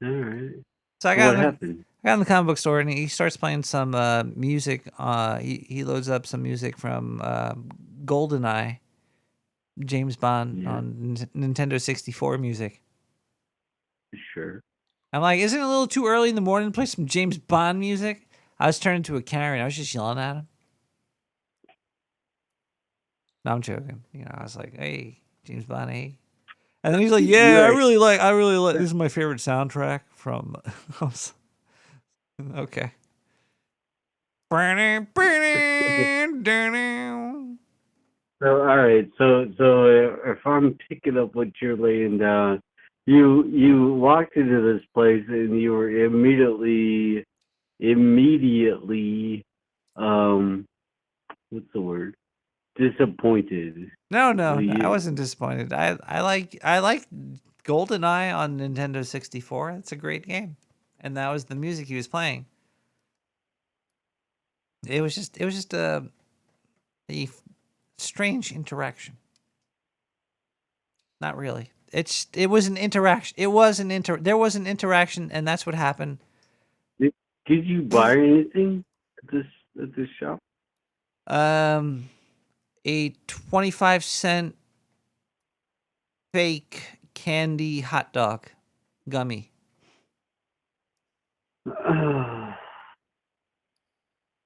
All right. So I What happened? I got in the comic book store and he starts playing some music. He loads up some music from GoldenEye, James Bond on Nintendo 64 music. Sure. I'm like, isn't it a little too early in the morning to play some James Bond music? I was turning into a Karen. I was just yelling at him. No, I'm joking. I was like, hey, James Bond, hey. And then he's like, yeah, I really like, this is my favorite soundtrack from, okay. So all right, so if I'm picking up what you're laying down, you walked into this place and you were immediately what's the word? Disappointed. No, Well, I yeah. wasn't disappointed. I like GoldenEye on Nintendo 64. It's a great game, and that was the music he was playing. It was just a strange interaction. Not really. It was an interaction. There was an interaction, and that's what happened. Did you buy anything at this shop? A 25-cent fake candy hot dog gummy.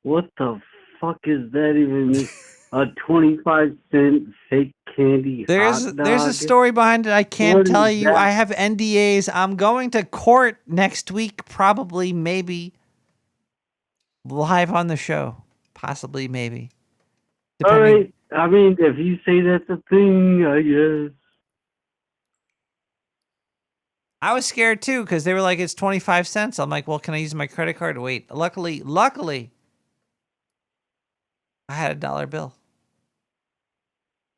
What the fuck is that even? A 25-cent fake candy There's hot dog? a story behind it. I can't What tell is you. that? I have NDAs. I'm going to court next week, probably, maybe. Live on the show. Possibly, maybe. All Depending. right. I mean, if you say that's a thing, I guess. I was scared too because they were like, it's 25 cents. I'm like, well, can I use my credit card? Wait. Luckily, I had a dollar bill.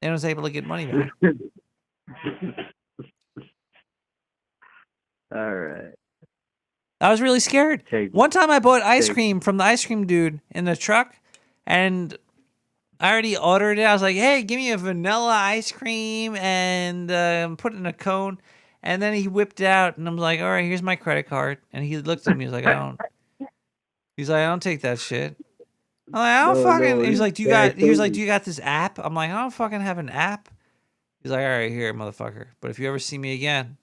And I was able to get money back. All right. I was really scared. One time I bought ice cream from the ice cream dude in the truck, and I already ordered it. I was like, hey, give me a vanilla ice cream and put it in a cone. And then he whipped it out, and I'm like, all right, here's my credit card. And he looked at me. He's like, I don't take that shit. I'm like, I don't fucking. He's like, he was like, do you got this app? I'm like, I don't fucking have an app. He's like, all right, here, motherfucker. But if you ever see me again,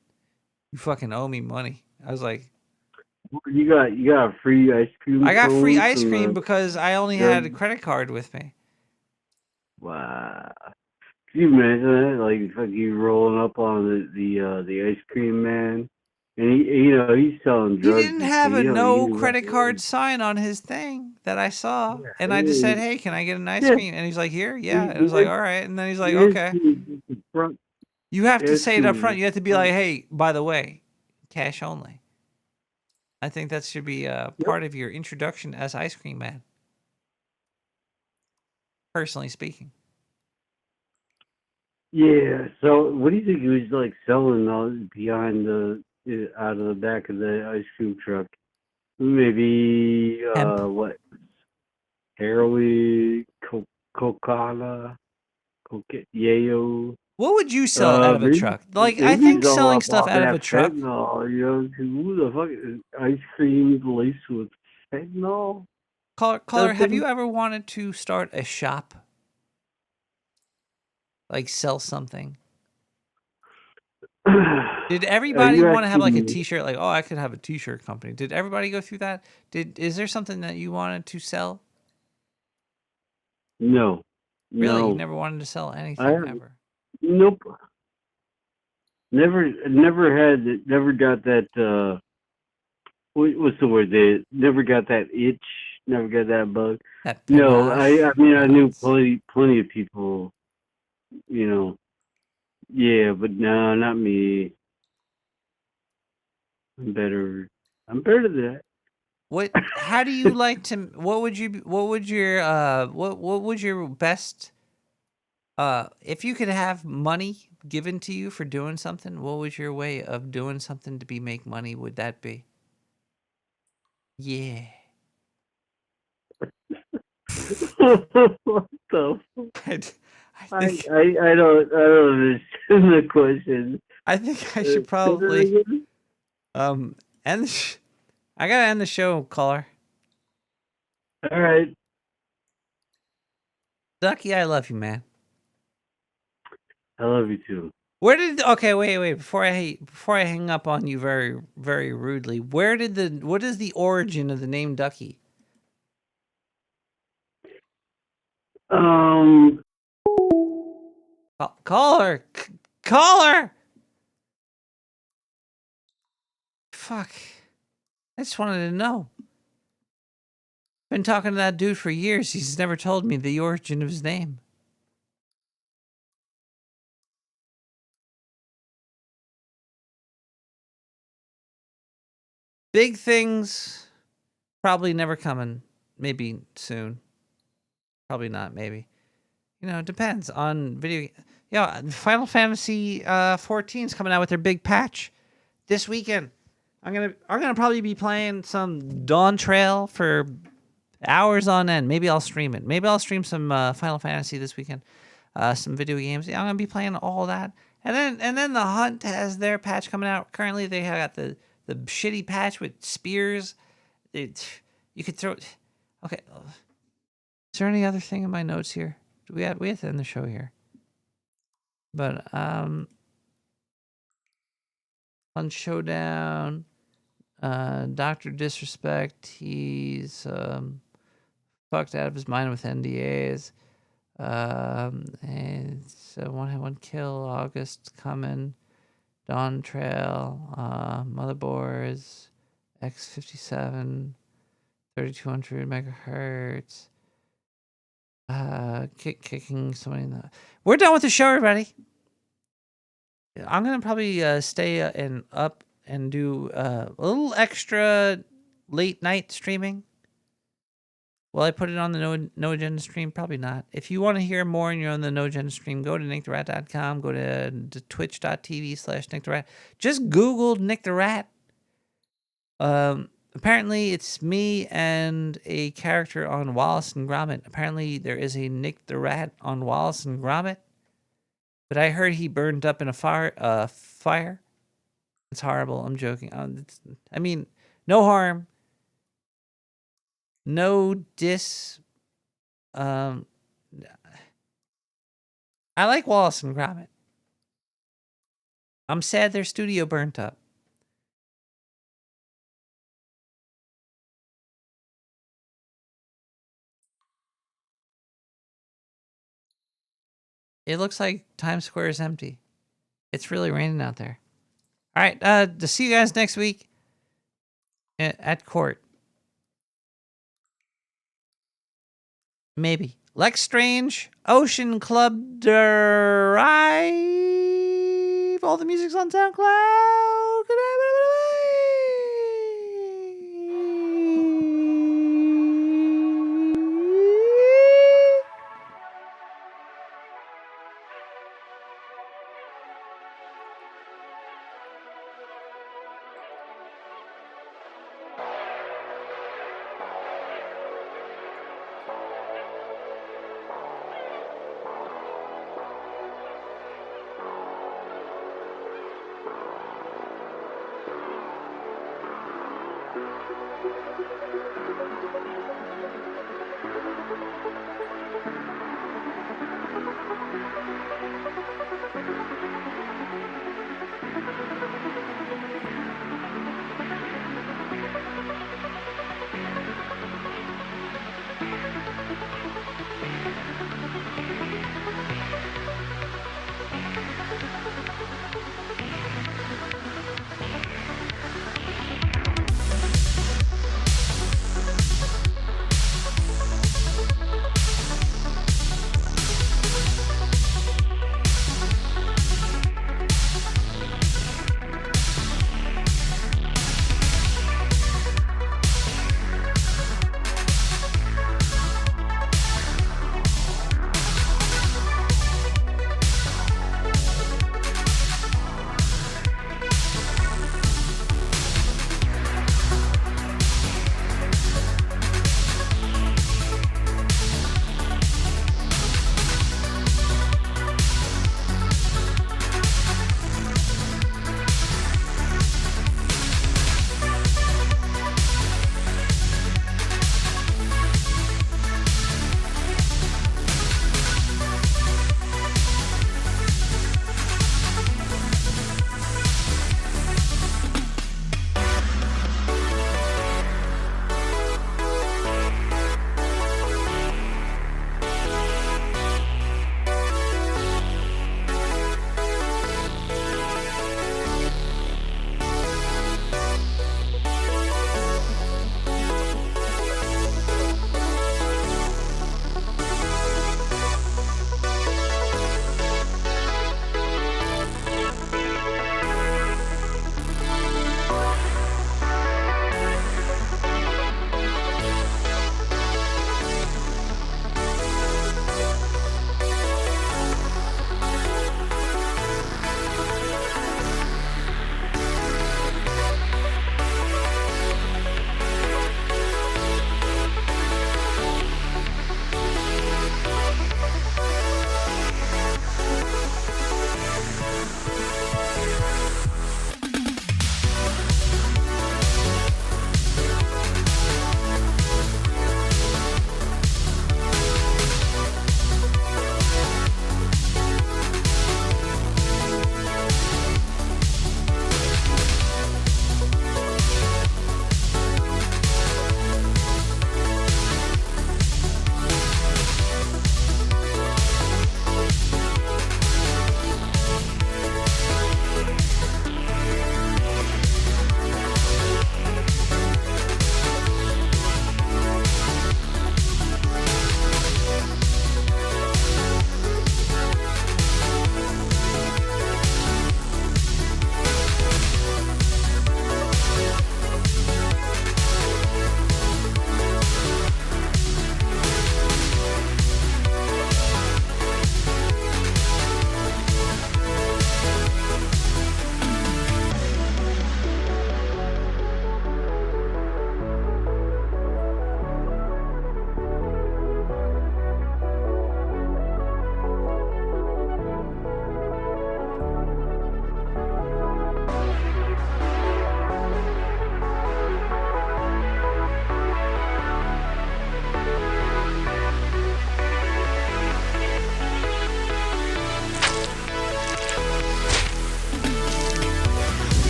you fucking owe me money. I was like, You got free ice cream. I got free cones ice from cream the because I only had a credit card with me. Wow. Can you imagine that? Like fucking rolling up on the ice cream man, and he's selling He drugs. didn't have a you know, no you credit card sign on his thing that I saw. And I just said, hey, can I get an ice cream? And he's like, here? Yeah. And I was like, all right. And then he's like, okay. You have to say it up front. You have to be like, hey, by the way, cash only. I think that should be part of your introduction as ice cream man. Personally speaking. Yeah. So, what do you think he was like selling behind out of the back of the ice cream truck? Maybe what? Heroin, cocaine, yayo. What would you sell out of a truck? Like, I think selling stuff out of a truck. Fentanyl, who the fuck is ice cream laced with fentanyl? Caller, have you ever wanted to start a shop? Like, sell something? Did everybody want to have like a t-shirt? Like, oh, I could have a t-shirt company. Did everybody go through that? Is there something that you wanted to sell? No. Really? No. You never wanted to sell anything ever? Nope. Never got that, what's the word? They never got that itch, never got that bug. No, I mean, I knew plenty of people, yeah, but no, not me. I'm better than that. How do you like to, what would your best, if you could have money given to you for doing something, what would your way of doing something to make money would that be? Yeah. What the fuck? I don't understand the question. I think I should probably end I gotta end the show, caller. All right. Ducky, I love you, man. I love you too. Wait, before I hang up on you very, very rudely, what is the origin of the name Ducky? Caller! Fuck. I just wanted to know. Been talking to that dude for years. He's never told me the origin of his name. Big things probably never coming. Maybe soon. Probably not. Maybe. It depends on video. Yeah, Final Fantasy 14 is coming out with their big patch this weekend. I'm gonna probably be playing some Dawn Trail for hours on end. Maybe I'll stream it. Maybe I'll stream some Final Fantasy this weekend. Some video games. Yeah, I'm gonna be playing all that. And then the Hunt has their patch coming out. Currently, they have got the shitty patch with spears. You could throw. Okay. Is there any other thing in my notes here? We have to end the show here. But Hunt Showdown. Dr. Disrespect. He's fucked out of his mind with NDAs. And so one kill. August coming. Dawn Trail. Motherboards. X57. 3200 megahertz. Kicking somebody in the. We're done with the show, everybody. I'm gonna probably stay and up and do a little extra late night streaming. Will I put it on the No Agenda stream? Probably not. If you want to hear more and you're on the No Agenda stream, go to nicktherat.com. Go to twitch.tv/nicktherat. Just Google Nick the Rat. Apparently, it's me and a character on Wallace and Gromit. Apparently, there is a Nick the Rat on Wallace and Gromit. But I heard he burned up in a fire. It's horrible. I'm joking. I mean, no harm. No diss. I like Wallace and Gromit. I'm sad their studio burnt up. It looks like Times Square is empty. It's really raining out there. All right, to see you guys next week at court. Maybe. Lex Strange, Ocean Club Drive. All the music's on SoundCloud. Good night.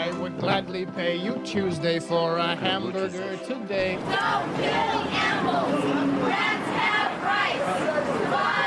I would gladly pay you Tuesday for a hamburger today. Stop killing animals! Rats have rights!